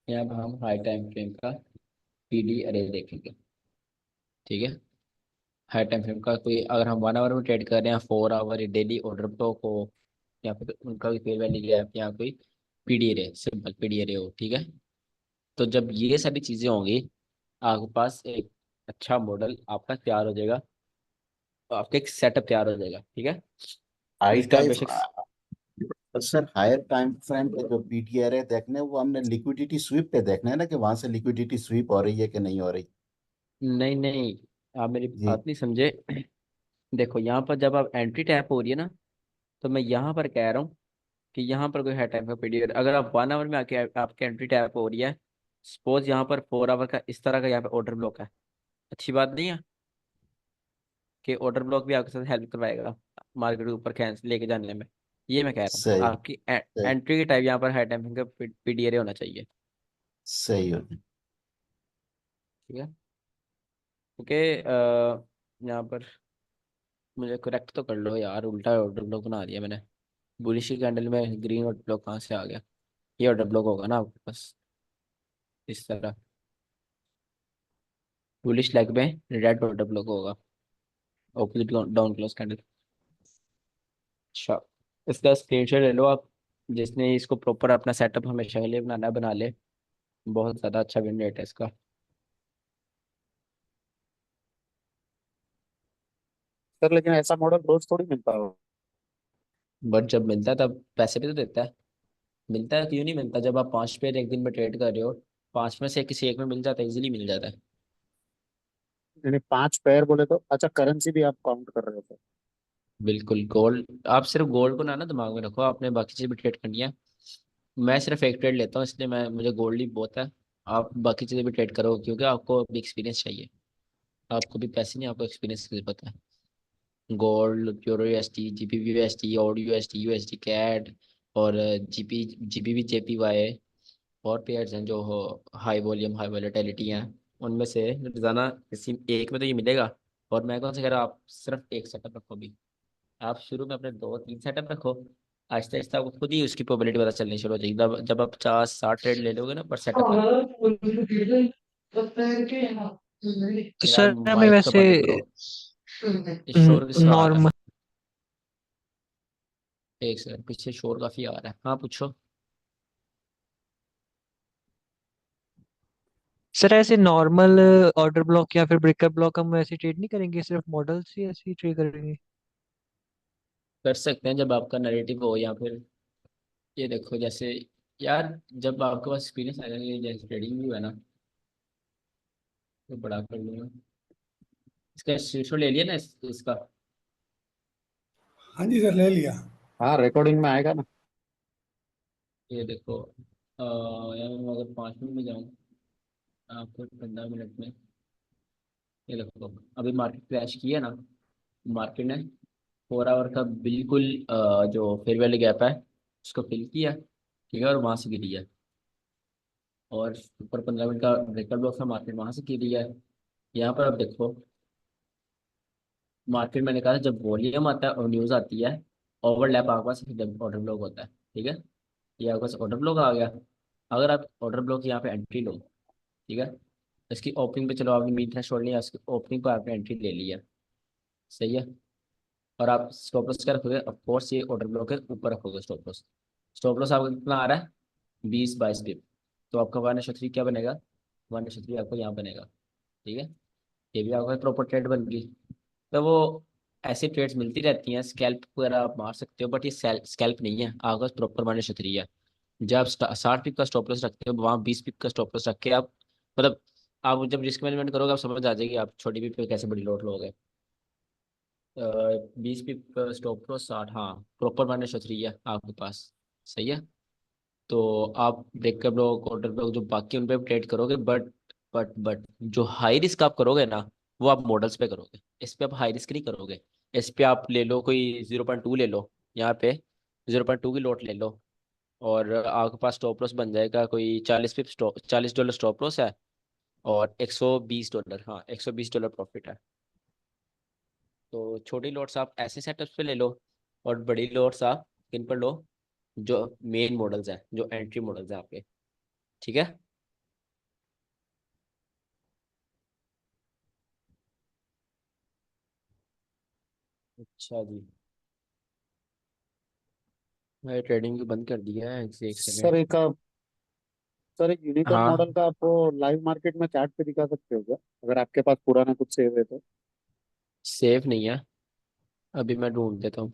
यहाँ पर हम हाई टाइम फ्रेम का पीडी अरे देखेंगे। ठीक है, हाई टाइम फ्रेम का कोई, अगर हम 1 आवर में ट्रेड कर रहे हैं, 4 आवर डेली ऑर्डर फ्लो को, या फिर उनका भी फेयर वैल्यू गैप, या कोई पीडी अरे, सिंपल पीडी अरे हो, ठीक है। तो जब ये सारी चीजें होंगी, आपके पास एक अच्छा मॉडल आपका तैयार हो जाएगा, तो आपका एक सेटअप तैयार हो जाएगा, ठीक है। हाई जिसका time. Basic, sir higher time frame पे जो पीटीआर है देखने हैं, वो हमने लिक्विडिटी स्वीप पे देखना है ना, कि वहां से लिक्विडिटी स्वीप हो रही है कि नहीं हो रही? नहीं नहीं, आप मेरी जी। बात नहीं समझे। देखो यहाँ पर जब आप एंट्री टैप हो रही है ना, तो मैं यहाँ पर कह रहा हूँ कि यहाँ पर कोई है टाइम का पीरियड, अगर आप 1 आवर में आके आपके एंट्री टैप हो रही है, सपोज यहाँ पर 4 आवर का इस तरह का यहाँ पे ऑर्डर ब्लॉक है, अच्छी बात नहीं है कि ऑर्डर ब्लॉक भी आपके साथ हेल्प करवाएगा मार्केट के ऊपर कैंसिल लेके जाने में। ये मैं कह रहा हूँ, सही। आपकी सही। एंट्री के टाइम यहाँ पर हाई टाइम का पीडीआर होना चाहिए। सही हो गया। ठीक है, क्योंकि यहाँ पर मुझे करेक्ट तो कर लो यार, उल्टा ऑर्डर ब्लॉक बना दिया मैंने। बुलिश की कैंडल में ग्रीन ऑर्डर ब्लॉक कहाँ से आ गया? ये ऑर्डर ब्लॉक होगा ना आपके पास, इस तरह बुलिश लेग में रेड ऑर्डर ब्लॉक होगा, ऑपोजिट डाउन क्लोज कैंडल। अच्छा, इसका स्क्रीनशॉट ले लो आप। जिसने इसको प्रॉपर अपना सेटअप हमेशा के लिए बनाना है, बना ले। बहुत ज़्यादा अच्छा विन रेट है इसका। सर लेकिन ऐसा मॉडल रोज थोड़ी मिलता है। बट जब मिलता है तब पैसे भी तो देता है। मिलता है क्यों नहीं मिलता? जब आप 5 पेयर एक दिन में ट्रेड कर रहे हो, 5 में से किसी एक में मिल जाता है, इजीली मिल जाता है। यानी 5 पैर बोले तो अच्छा करेंसी भी आप काउंट कर रहे हो सर? बिल्कुल, गोल्ड आप सिर्फ गोल्ड को ना दिमाग में रखो, आपने बाकी चीज़ भी ट्रेड करनी है। मैं सिर्फ एक ट्रेड लेता हूँ, इसलिए मुझे गोल्ड ही बहुत है। आप बाकी चीज़ें भी ट्रेड करो, क्योंकि आपको अभी एक्सपीरियंस चाहिए। आपको भी पैसे नहीं, आपको एक्सपीरियंस की जरूरत है। Gold, euro USD, GBP USD, AUD USD, USD CAD, और जीपी जीबीवी जेपीवाई, और पेयर्स हैं जो हो हाई वॉल्यूम हाई वॉलेटिलिटी हैं। उनमें से रोजाना किसी एक में तो ये मिलेगा। और मैं कौन सा कह रहा हूँ, आप सिर्फ एक सेटअप रखो भी। आप शुरू में अपने 2-3 सेटअप रखो, आहिस्ता आहिस्ता आपको खुद ही उसकी प्रोबेबिलिटी पता चलनी शुरू हो जाएगी। जब आप 50-60 ट्रेड ले लोगे ना पर सेटअप में, तो यार सर हमें माइक तो वैसे बंद करो, इस शोर किसका आ रहा है? नॉर्मल एक सेकंड, पीछे शोर काफी आ रहा है। हाँ पूछो। सर ऐसे नॉर्मल ऑर्डर ब्लॉक या फिर ब्रेकर ब्लॉक हम ऐसे ट्रेड नहीं करेंगे, सिर्फ मॉडल्स ही ऐसे ही ट्रेड करेंगे? कर सकते हैं जब आपका नैरेटिव हो, या फिर ये देखो जैसे, यार जब आपके पास एक्सपीरियंस आएगा कि जैसे ट्रेडिंग भी हुआ है ना, तो बड़ा कर लूंगा। इसका स्क्रीनशॉट ले लिया ना इसका। हाँ जी सर, ले लिया। हाँ रिकॉर्डिंग में आएगा ना। ये देखो, यार मैं अगर 5 मिनट में जाऊँ, आपको 15 मिनट में, ये देखो अभी मार्केट क्रैश किया ना, मार्केट ने 4 आवर का बिल्कुल जो फेयर वैल्यू गैप है उसको फिल किया, ठीक है, और वहां से गिरी है। और ऊपर 15 मिनट का ब्रेकर ब्लॉक था, मार्केट वहां से गिरी है। यहाँ पर अब देखो, मार्केट मैंने कहा था जब वॉल्यूम आता है और न्यूज आती है, ओवरलैप आपके पास ऑर्डर ब्लॉक होता है, ठीक है। ये आपके पास ऑर्डर ब्लॉक आ गया। अगर आप ऑर्डर ब्लॉक यहाँ पे एंट्री लो, ठीक है, इसकी ओपनिंग पे चलो, आपने मीन थ्रेशोल्ड लिया, उसकी ओपनिंग पे आपने एंट्री ले लिया, सही है। और आप स्टॉप लॉस क्या रखोगे? ऑफ कोर्स ये ऑर्डर ब्लॉक है, ऊपर रखोगे स्टॉप लॉस। स्टॉप लॉस आपका कितना आ रहा है? 20-22 पिप। तो आपका 1/3 क्या बनेगा? 1/3 आपको यहाँ बनेगा, ठीक है। ये भी आपका प्रॉपर ट्रेड बन गई। तो वो ऐसी ट्रेड्स मिलती रहती हैं, स्कैल्प वगैरह आप मार सकते हो, बट ये स्कैल्प नहीं है, आपके पास प्रॉपर 1/3 है। जब 60 पिप का स्टॉप लॉस रखते हो, वहाँ 20 पिप का स्टॉप लॉस रख के आप, मतलब आप जब रिस्क मैनेजमेंट करोगे, आप समझ आ जाएगी आप छोटी पिप पे कैसे बड़ी लॉट लोगे। 20 पिप स्टॉप लॉस 60, हाँ प्रॉपर 1/3 है आपके पास, सही है। तो आप ब्रेकर ब्लॉक, ऑर्डर ब्लॉक जो बाकी उन पे ट्रेड करोगे, बट जो हाई रिस्क आप करोगे ना, वो आप मॉडल्स पे करोगे। इस पे आप हाई रिस्क नहीं करोगे। इस पे आप ले लो कोई 0.2 ले लो, यहाँ पे 0.2 की लॉट ले लो, और आपके पास स्टॉप लॉस बन जाएगा कोई 40 पिप, स्टॉप $40 स्टॉप लॉस है, और $120, हाँ $120 प्रॉफिट है। तो छोटी लॉट्स आप ऐसे सेटअप्स पे ले लो, और बड़ी लॉट्स आप किन पर लो? जो मेन मॉडल्स हैं, जो एंट्री मॉडल्स हैं आपके, ठीक है। अच्छा जी, मैं ट्रेडिंग भी बंद कर दिया है, एक सर सेकंड। सर एक यूनिकॉर्न हाँ, मॉडल का आप लाइव मार्केट में चार्ट पे दिखा सकते हो क्या, अगर आपके पास पुराना कुछ सेव है तो? सेफ नहीं है, अभी मैं ढूंढ देता हूँ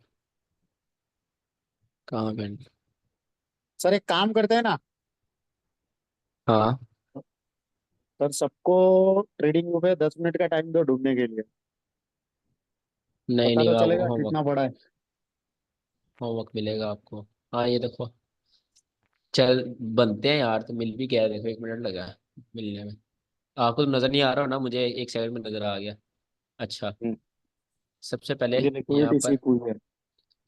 कहाँ पे। सर एक काम करते हैं ना, हाँ, सर सबको ट्रेडिंग पे 10 मिनट का टाइम दो ढूंढने के लिए। नहीं पता नहीं, तो आपको चलेगा होमवर्क, कितना बड़ा है। होमवर्क मिलेगा आपको। हाँ ये देखो, चल बनते हैं यार, तो मिल भी गया है, देखो 1 मिनट लगा है मिलने में। आपको तो नज़र नहीं आ रहा हो ना, मुझे 1 सेकंड में नज़र आ गया। अच्छा, हम्म, सबसे पहले ये यहाँ लिक्विडिटी पर स्वीप हुई है।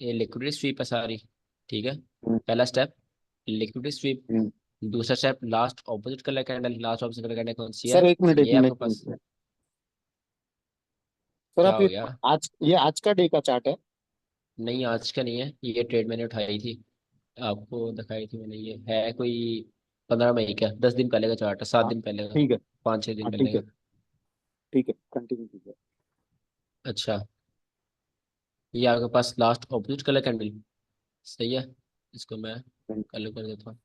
ये लिक्विडिटी स्वीप है सारी, ठीक है। हम्म, पहला स्टेप लिक्विडिटी स्वीप। हम्म। दूसरा step last opposite colour candle, last opposite colour candle कौन सी है? सर एक मिनट एक ये मिनट आपके एक पास मिनट सर क्या आप हो गया? ये आज का डे का चार्ट है? नहीं आज का नहीं है, ये ट्रेड मैंने उठाई थी, आपको दिखाई थी मैंने। ये है कोई 15 मई का, 10 दिन पहले का चार्ट है, 7 दिन पहले का, ठीक है। 5-6 दिन हाँ पहले ठीक है का। ठीक है, कंटिन्यू कीजिए। अच्छा, ये आपके पास लास्ट ऑपोजिट कलर कैंडल, सही है। इसको मैं कलर कर देता हूँ।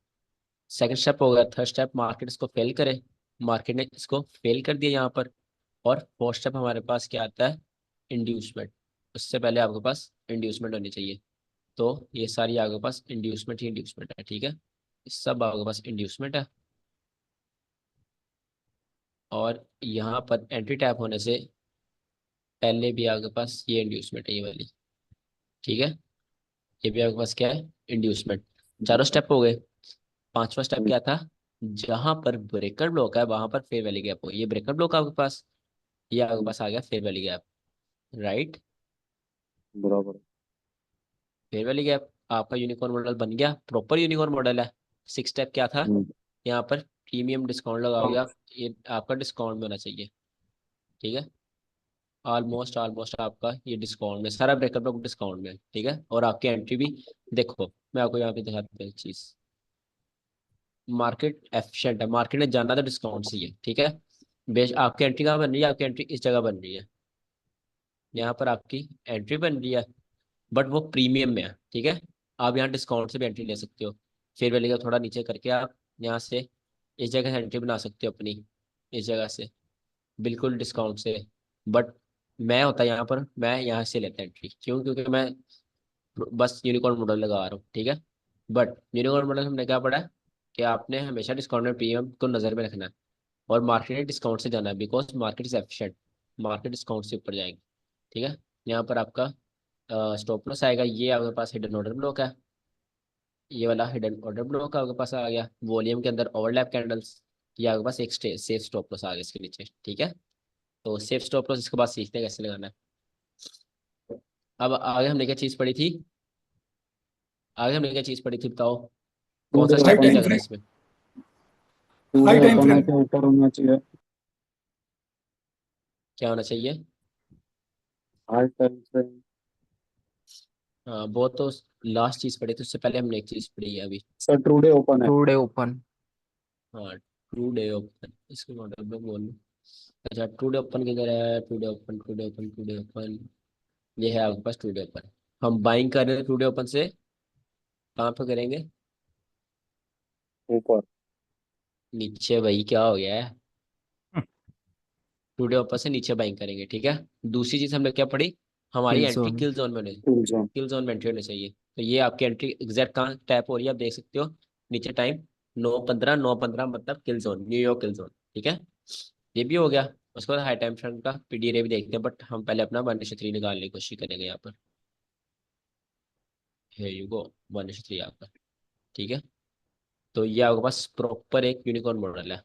सेकंड स्टेप हो गया। थर्ड स्टेप, मार्केट इसको फेल करे, मार्केट ने इसको फेल कर दिया यहाँ पर। और फोर्थ स्टेप हमारे पास क्या आता है? इंड्यूसमेंट। उससे पहले आपके पास इंड्यूसमेंट होनी चाहिए। तो ये सारी आपके पास इंड्यूसमेंट ही इंड्यूसमेंट है, ठीक है, सब आपके पास इंड्यूसमेंट है। और यहाँ पर एंट्री टैप होने से पहले भी आपके पास ये इंड्यूसमेंट है, ये वाली, ठीक है। ये भी आपके पास क्या है? इंड्यूसमेंट। चारों स्टेप हो गए। पांचवा स्टेप क्या था? जहां पर ब्रेकर ब्लॉक है वहां पर फेयर वैल्यू गैप हो, ये ब्रेकर ब्लॉक आपके पास, ये आपके पास आ गया फेयर वैल्यू गैप, राइट। बराबर। फेयर वैल्यू गैप आपका यूनिकॉर्न मॉडल बन गया, प्रॉपर यूनिकॉर्न मॉडल है। सिक्स स्टेप क्या था? हम्म, यहाँ पर प्रीमियम डिस्काउंट लगा गया, ये आपका डिस्काउंट में होना चाहिए, ठीक है। ऑलमोस्ट ऑलमोस्ट आपका ये डिस्काउंट में, सारा ब्रेकर ब्लॉक डिस्काउंट में, ठीक है। और आपकी एंट्री भी देखो, मैं आपको यहाँ पे दिखाता हूँ एक चीज। मार्केट एफिशिएंट है, मार्केट ने जाना था डिस्काउंट से, ये ठीक है। बेश आपकी एंट्री कहाँ बन रही है? आपकी एंट्री इस जगह बन रही है, यहाँ पर आपकी एंट्री बन रही है, बट वो प्रीमियम में है, ठीक है। आप यहाँ डिस्काउंट से भी एंट्री ले सकते हो। फेयर वैल्यू का थोड़ा नीचे करके आप यहाँ से इस जगह से एंट्री बना सकते हो अपनी, इस जगह से बिल्कुल डिस्काउंट से। बट मैं होता यहाँ पर, मैं यहाँ से लेता एंट्री, क्यों? क्योंकि मैं बस यूनिकॉर्न मॉडल लगा रहा हूँ, ठीक है। बट यूनिकॉर्न मॉडल हमने क्या पढ़ा है कि आपने हमेशा डिस्काउंट में प्रीमियम को नज़र में रखना है, और मार्केट ने डिस्काउंट से जाना है, because market is efficient, market discount से ऊपर जाएगी, ठीक है। यहाँ पर आपका स्टॉप लॉस आएगा, ये आपके पास हिडन ऑर्डर ब्लॉक है, ये वाला हिडन ऑर्डर ब्लॉक आपके पास आ गया वॉल्यूम के अंदर, ओवरलैप कैंडल्स, ये आपके पास एक सेफ स्टॉप लॉस आ गया इसके नीचे, ठीक है। तो सेफ स्टॉप लॉस इसके बाद सीखते हैं कैसे लगाना है। अब आगे हमने क्या चीज़ पढ़ी थी? आगे हमने क्या चीज़ पढ़ी थी बताओ? कौन सा today high strategy open time लगना है फ्रेम, इसमें? हाई टुडे टाइम ओपन है फ्रेम। के ऊपर होना चाहिए। क्या होना चाहिए? High time frame. हाँ वो तो लास्ट चीज़ पढ़ी थी, उससे पहले हमने एक चीज़ पढ़ी है अभी। सर टुडे ओपन है। Today open. हाँ ट्रू डे ओपन, इसको मॉडल में बोल। अच्छा टू डे ओपन किधर है? Today open, today open, today open, ये है आपके पास टू डे ओपन। हम बाइंग कर रहे हैं टू डे ओपन से, कहाँ पे करेंगे? ऊपर। नीचे, भाई क्या हो गया है? टू डे ओपन से नीचे बाइंग करेंगे, ठीक है। दूसरी चीज़ हमने क्या पढ़ी? हमारी किल एंट्री जोन। किल जोन में होनी, टूल जोन। किल जोन में एंट्री होनी चाहिए। तो ये आपकी एंट्री एग्जैक्ट कहाँ टैप हो रही है आप देख सकते हो, नीचे टाइम 9:15, 9:15 मतलब किल जोन, न्यूयॉर्क किल जोन, ठीक है। ये भी हो गया। उसके बाद हाई टाइम फ्रेंड का पीडीआर भी देखते हैं, बट हम पहले अपना 1:3 निकालने की कोशिश करेंगे यहाँ पर। है यू गो 1:3 आपका, ठीक है। तो ये आपके पास प्रॉपर एक यूनिकॉर्न मॉडल है,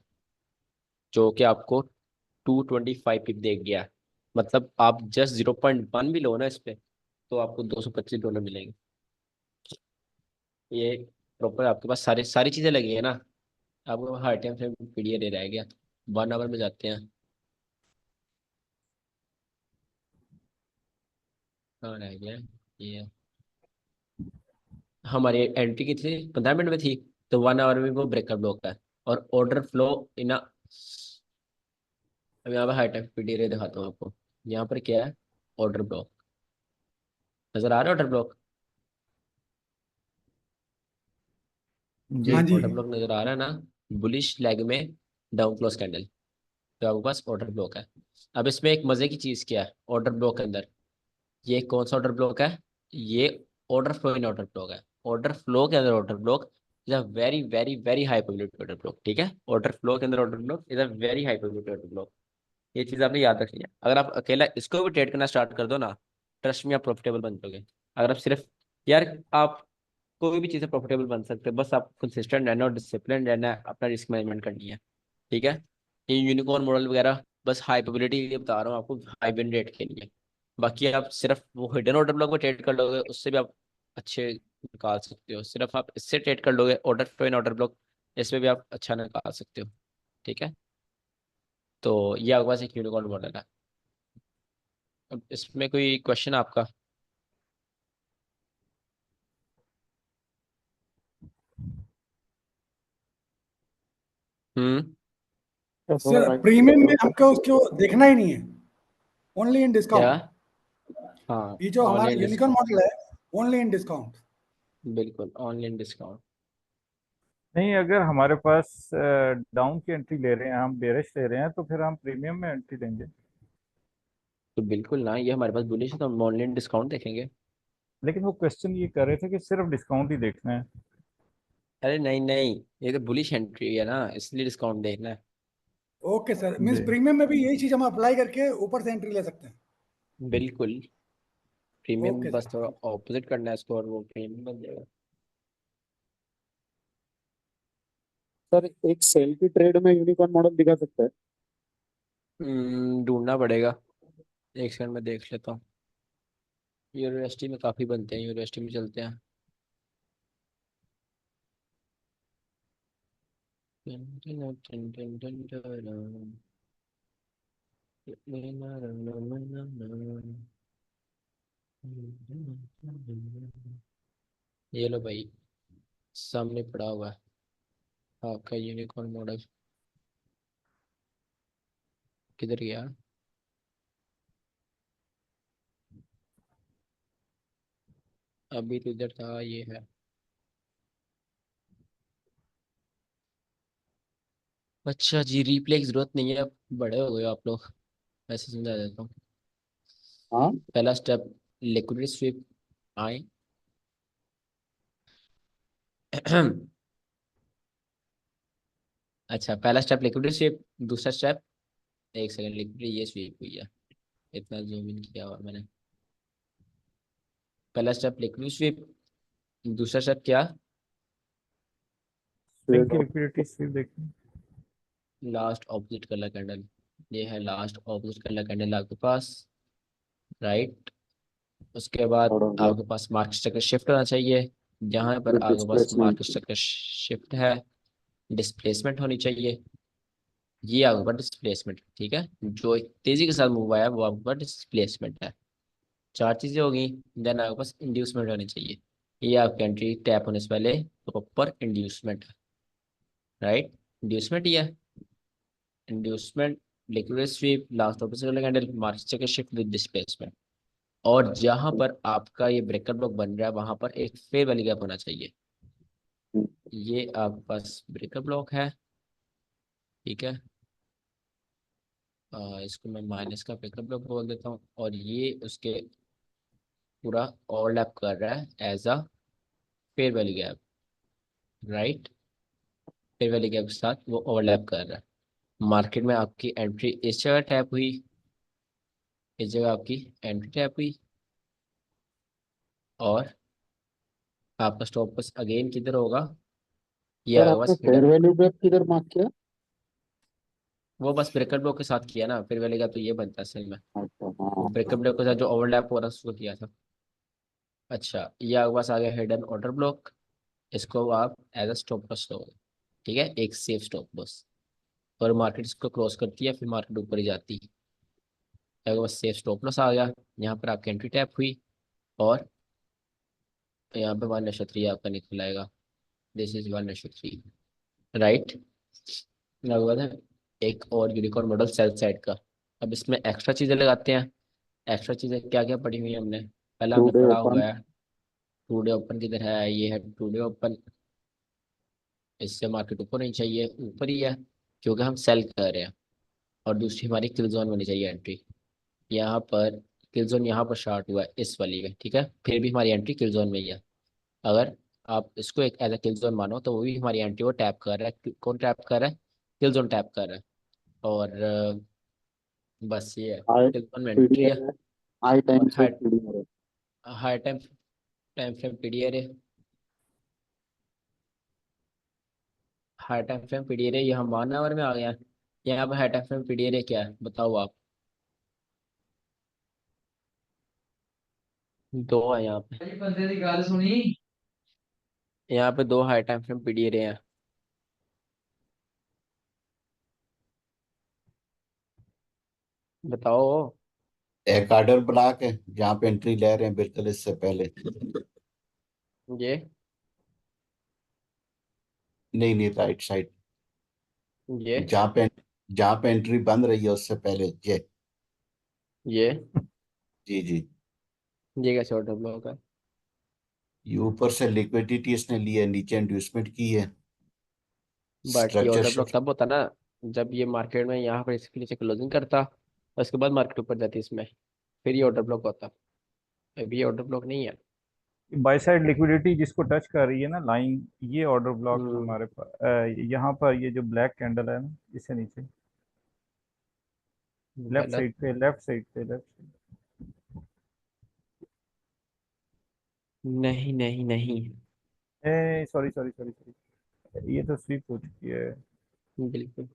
जो कि आपको 225 देख गया। मतलब आप जस्ट 0.1 भी लो ना इस पे, तो आपको $225 मिलेंगे। ये प्रॉपर आपके पास सारी सारी चीज़ें लगी है ना। आपको हर टाइम फ्रेम पीडीएफ दे रह गया। 1 आवर में जाते हैं, कहाँ रह गया ये? हमारी एंट्री की थी 15 मिनट में थी, तो 1 आवर में वो ब्रेकर ब्लॉक है। और ऑर्डर फ्लो इन अब यहाँ पर हाई टाइम पीडीएफ दिखाता हूँ आपको। यहाँ पर क्या है? ऑर्डर ब्लॉक नजर आ रहा है? ऑर्डर ब्लॉक, जी। हाँ जी। ऑर्डर ब्लॉक नजर आ रहा है ना? बुलिश लेग में डाउन क्लोज कैंडल, तो आपके पास ऑर्डर ब्लॉक है। अब इसमें एक मजे की चीज क्या है ऑर्डर ब्लॉक के अंदर? ये कौन सा ऑर्डर ब्लॉक है? ये order flow in order block है। ऑर्डर फ्लो के अंदर order block is a very very very high probability order block, ठीक है। ऑर्डर फ्लो के अंदर order block is a very high probability order block. ये चीज आपने याद रखनी है। अगर आप अकेला इसको भी ट्रेड करना स्टार्ट कर दो ना, ट्रस्ट में आप प्रॉफिटेबल बन जाओगे। अगर आप सिर्फ, यार आप कोई भी चीज़ प्रॉफिटेबल बन सकते हैं, बस आप कंसिस्टेंट रहना और डिसिप्लिन रहना है, अपना रिस्क मैनेजमेंट करनी है, ठीक है। ये यूनिकॉर्न मॉडल वगैरह बस हाई प्रोबेबिलिटी के लिए बता रहा हूँ आपको, हाई विन रेट के लिए। बाकी आप सिर्फ वो हिडन ऑर्डर ब्लॉक में ट्रेड कर लोगे, उससे भी आप अच्छे निकाल सकते हो। सिर्फ आप इससे ट्रेड कर लोगे, order flow in order block, इसमें भी आप अच्छा निकाल सकते हो, ठीक है। तो ये आपके पास एक यूनिकॉर्न मॉडल है। अब इसमें कोई क्वेश्चन आपका? हम्म। तो थोड़ा सर राइट प्रीमियम करते में ऊपर। हमको उसको देखना ही नहीं है, ओनली इन क्या? डिस्काउंट। हाँ ये जो ऑनलाइन हमारा यूनिकॉर्न डिस्काउंट, मॉडल है, ओनली इन डिस्काउंट। बिल्कुल ऑनलाइन डिस्काउंट। नहीं, अगर हमारे पास डाउन की एंट्री ले रहे हैं, हम बेरिश ले रहे हैं, तो फिर हम प्रीमियम में एंट्री लेंगे। तो बिल्कुल ना, ये हमारे पास बुलिश है तो हम ऑनलाइन डिस्काउंट देखेंगे। लेकिन वो क्वेश्चन ये कर रहे थे कि सिर्फ डिस्काउंट ही देखना है। अरे नहीं नहीं, ये तो बुलिश एंट्री है ना, इसलिए डिस्काउंट देखना है। ओके सर, मीन्स जी। प्रीमियम में भी यही चीज हम अप्लाई करके ऊपर से एंट्री ले सकते हैं। बिल्कुल, प्रीमियम ओके बस सर। थोड़ा ऑपोजिट करना है इसको और वो प्रीमियम बन जाएगा। सर एक सेल की ट्रेड में यूनिकॉर्न मॉडल दिखा सकता है। ढूंढना पड़ेगा, एक सेकंड में देख लेता हूँ। यूनिवर्सिटी में काफ़ी बनते हैं, यूनिवर्सिटी में चलते हैं। ये लो भाई, सामने पड़ा हुआ है आपका यूनिकॉर्न मॉडल। किधर गया? अभी तो इधर था, ये है। अच्छा जी, रिप्ले की जरूरत नहीं है, अब बड़े हो गए हो आप लोग, ऐसे समझा देता हूँ। हाँ पहला स्टेप, लिक्विडिटी स्वीप आए। अच्छा, पहला स्टेप लिक्विडिटी स्वीप, दूसरा स्टेप, एक सेकंड, लिक्विडिटी ये स्वीप हुई है, इतना जूम इन किया हुआ मैंने। पहला स्टेप लिक्विडिटी स्वीप, दूसरा स्टेप क्या? बैंक की लिक्विडिटी स्वीप देखिए। लास्ट ऑपोजिट कलर कैंडल, ये है लास्ट ऑपोजिट कलर कैंडल आपके पास, राइट। उसके बाद और आपके पास मार्केट स्ट्रक्चर शिफ्ट होना चाहिए, जहां पर आपके पास डिस्प्लेसमेंट। मार्केट स्ट्रक्चर शिफ्ट है, डिस्प्लेसमेंट होनी चाहिए, ये आपके पास डिस्प्लेसमेंट, ठीक है। जो तेजी के साथ मूव आया वो आपके पास डिस्प्लेसमेंट है। चार चीजें होगी। देन आपके पास इंड्यूसमेंट होनी चाहिए, ये आपकी एंट्री टैप होने से पहले प्रॉपर इंड्यूसमेंट है, राइट। इंड्यूसमेंट ये है, inducement, liquid sweep, last opposite candle, market structure shift with displacement. और जहां पर आपका ये ब्रेकर ब्लॉक बन रहा है वहां पर एक फेयर वैल्यू गैप होना चाहिए। ये आपके पास ब्रेकर ब्लॉक है, ठीक है। इसको मैं माइनस का ब्रेकर ब्लॉक बोल देता हूँ, और ये उसके पूरा ओवरलैप कर रहा है as a fair value gap, right. Fair value gap के साथ वो ओवरलैप कर रहा है। मार्केट में आपकी एंट्री इस जगह टैप हुई, इस जगह आपकी एंट्री टैप हुई, और आपका स्टॉप लॉस अगेन किधर होगा? ये सर आपके आपने पास फेयर हिडन, वैल्यू गैप किधर मार्क किया? वो बस ब्रेकर ब्लॉक के साथ किया ना, फेयर वैल्यू गैप तो ये बनता है सही में, अच्छा वो हाँ। ब्रेकर ब्लॉक के साथ जो ओवरलैप हो रहा है उसको किया था। अच्छा, ये आपके पास आ गया हिडन ऑर्डर ब्लॉक, इसको आप एज अ स्टॉप लॉस लोगे, ठीक है, एक सेफ स्टॉप लॉस। और मार्केट इसको क्रॉस करती है, फिर मार्केट ऊपर ही जाती है, आपके पास सेफ स्टॉप लॉस आ गया। यहाँ पर आपकी एंट्री टैप हुई, और यहाँ पे 1/3 आपका निकल आएगा, दिस इज 1/3, राइट। उसके बाद है एक और यूनिकॉर्न मॉडल सेल साइड का। अब इसमें एक्स्ट्रा चीजें लगाते हैं। एक्स्ट्रा चीजें क्या क्या पढ़ी हुई है हमने? पहला टू हमने डे पढ़ा ओपन। हुआ है टू डे ओपन, किधर है? ये है टू डे ओपन। इससे मार्केट ऊपर नहीं चाहिए, ऊपर ही है, क्योंकि हम सेल कर रहे हैं। और दूसरी हमारी किल जोन होनी चाहिए एंट्री, यहाँ पर किल जोन यहाँ पर स्टार्ट हुआ है इस वाली में, ठीक है, फिर भी हमारी एंट्री किल जोन में ही है। अगर आप इसको एक एज अ किल जोन मानो तो वो भी हमारी एंट्री को टैप कर रहा है। कौन टैप कर रहा है? किल जोन टैप कर रहा है। और बस ये है, हाई किल जोन में एंट्री है। पीडीआर है, हाई टाइम और से हाई पीडीआर है। High time time frame PDR है, हाई टाइम फ्रेम पीडीआर है, ये हम 1 आवर में आ गया। यहाँ पर हाई टाइम फ्रेम पीडीआर है, क्या है बताओ आप? दो है यहाँ पे, बंदे की गल सुनी। यहाँ पे दो हाई टाइम फ्रेम पीडीआर हैं, बताओ। एक आर्डर ब्लॉक है जहाँ पे एंट्री ले रहे हैं बिल्कुल इससे पहले। ये नहीं नहीं, राइट साइड, ये जहाँ पे एंट्री बन रही है उससे पहले ये। ये जी जी। ये कैसे ऑर्डर ब्लॉक है? ये ऊपर से लिक्विडिटी इसने ली है, नीचे इंड्यूसमेंट की है, बट ये स्ट्रक्चर ऑर्डर ब्लॉक शिफ्ट। तब होता ना जब ये मार्केट में यहाँ पर इसके नीचे क्लोजिंग करता, उसके बाद मार्केट ऊपर जाती इसमें, फिर ये ऑर्डर ब्लॉक होता। अभी ये ऑर्डर ब्लॉक नहीं है। बाई साइड लिक्विडिटी जिसको टच कर रही है ना लाइन, ये ऑर्डर ब्लॉक हम्म, हमारे पास यहाँ पर, ये जो ब्लैक कैंडल है ना इससे नीचे, लेफ्ट गलत। साइड पे, लेफ्ट साइड पे, लेफ्ट साइड। नहीं नहीं नहीं, ए सॉरी सॉरी सॉरी सॉरी, ये तो स्वीप हो चुकी है। बिल्कुल।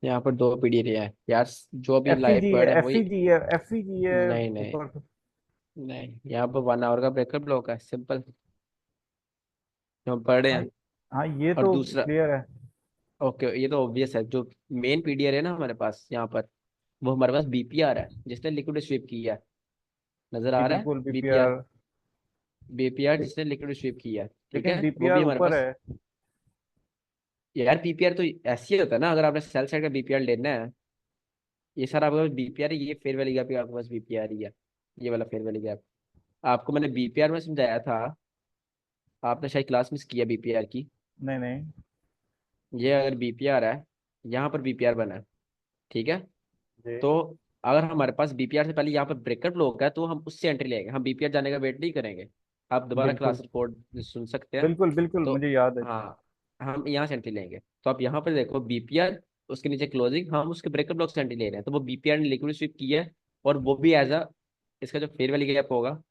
यहाँ पर दो पीडी है यार, जो भी एफ ई लाइव जी है, बर्ड है एफ वही। ई जी है, एफ ई जी है नहीं नहीं ऊपर। नहीं, यहाँ पर 1 आवर का ब्रेकर ब्लॉक है, सिंपल, हम पढ़ रहे हाँ हैं। हाँ, ये और तो दूसरा, क्लियर है। ओके, ये तो ऑब्वियस है, जो मेन पीडीआर है ना हमारे पास यहाँ पर, वो हमारे पास बीपीआर है, जिसने लिक्विड स्वीप किया है, नजर जी आ रहा है बिल्कुल बीपीआर। बीपीआर। बीपीआर जिसने लिक्विड स्वीप किया है, ठीक लेकिन है, वो भी बीपीआर हमारे ऊपर पास। है। यार बीपीआर तो ऐसे ही होता है ना, अगर आपने सेल साइड का बीपीआर लेना है, ये सर आपके पास बीपीआर है, ये फेयर वैली गैप, आपके पास बीपीआर ही है, ये वाला फेयर वैली गैप। आपको मैंने बीपीआर में समझाया था, आपने शायद क्लास मिस किया बीपीआर की। नहीं नहीं। ये अगर बीपीआर है, यहाँ पर बीपीआर बना है, ठीक है। जी तो अगर हमारे पास बीपीआर से पहले यहाँ पर ब्रेकर ब्लॉक है तो हम उससे एंट्री लेंगे, हम बीपीआर जाने का वेट नहीं करेंगे। आप दोबारा बिल्कुल क्लास रिकॉर्ड सुन सकते हैं। बिल्कुल बिल्कुल, तो मुझे याद है। हाँ, हम यहाँ से एंट्री लेंगे, तो आप यहाँ पर देखो बीपीआर, उसके नीचे क्लोजिंग, हम उसके ब्रेकर ब्लॉक से एंट्री ले रहे हैं, तो वो बीपीआर ने लिक्विड स्वीप किया है। और वो भी एज अ, इसका जो फेयर वैली गैप होगा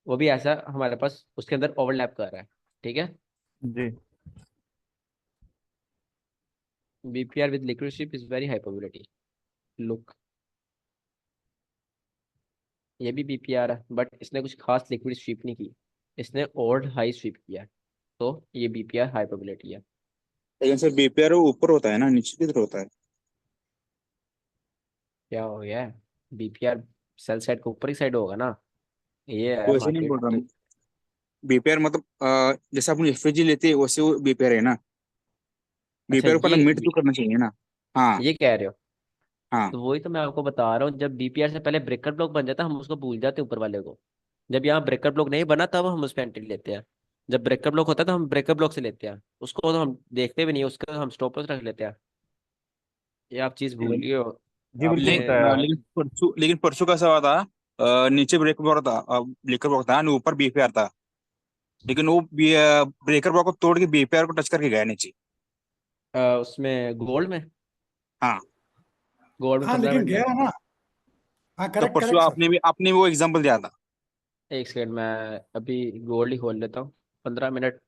वो भी ऐसा हमारे पास उसके अंदर ओवरलैप कर रहा है, ठीक है। जी BPR with liquid sweep is very high probability. Look, ये भी बीपीआर है बट इसने कुछ खास लिक्विड स्वीप नहीं की, इसने ओल्ड हाई स्वीप किया है, तो ये बीपीआर हाई प्रोबेबिलिटी है। लेकिन सर बीपीआर ऊपर होता है ना, नीचे की तरफ होता है। क्या हो गया, बीपीआर सेल साइड के ऊपर ही साइड होगा ना, ये है वैसे नहीं बोल रहा मार्केट। मैं। बीपीआर मतलब जैसे अपन एफएजी लेते हैं वैसे वो बीपीआर है ना। अच्छा बीपीआर को ये पहले मीट तो करना चाहिए ना। हाँ ये कह रहे हो, हाँ। तो वही तो मैं आपको बता रहा हूँ, जब बीपीआर से पहले ब्रेकर ब्लॉक बन जाता है हम उसको भूल जाते हैं ऊपर वाले को। जब यहाँ ब्रेकर ब्लॉक नहीं बना तब हम उस पर एंट्री लेते हैं, जब ब्रेकर ब्लॉक होता है तो हम ब्रेकर ब्लॉक से लेते हैं उसको, तो हम देखते भी नहीं, उसका हम स्टॉप लॉस रख लेते हैं। ये आप चीज भूल गए हो। जी आपने बिल्कुल बताया। लेकिन परसों कैसा हुआ था। नीचे ब्रेकर ब्लॉक था, ब्रेकर ब्लॉक था और ऊपर बीपीआर था। लेकिन वो ब्रेकर ब्लॉक को तोड़ के बीपीआर को टच करके गया नीचे। उसमें गोल्ड में, हाँ। गोल्ड में हाँ 15 लेकिन मिनट में। गया ना। हाँ तो करेक्ट परसों करेक्ट सर। आपने वो एग्जांपल दिया था। एक सेकंड, मैं अभी गोल्ड ही खोल लेता हूँ। 15 मिनट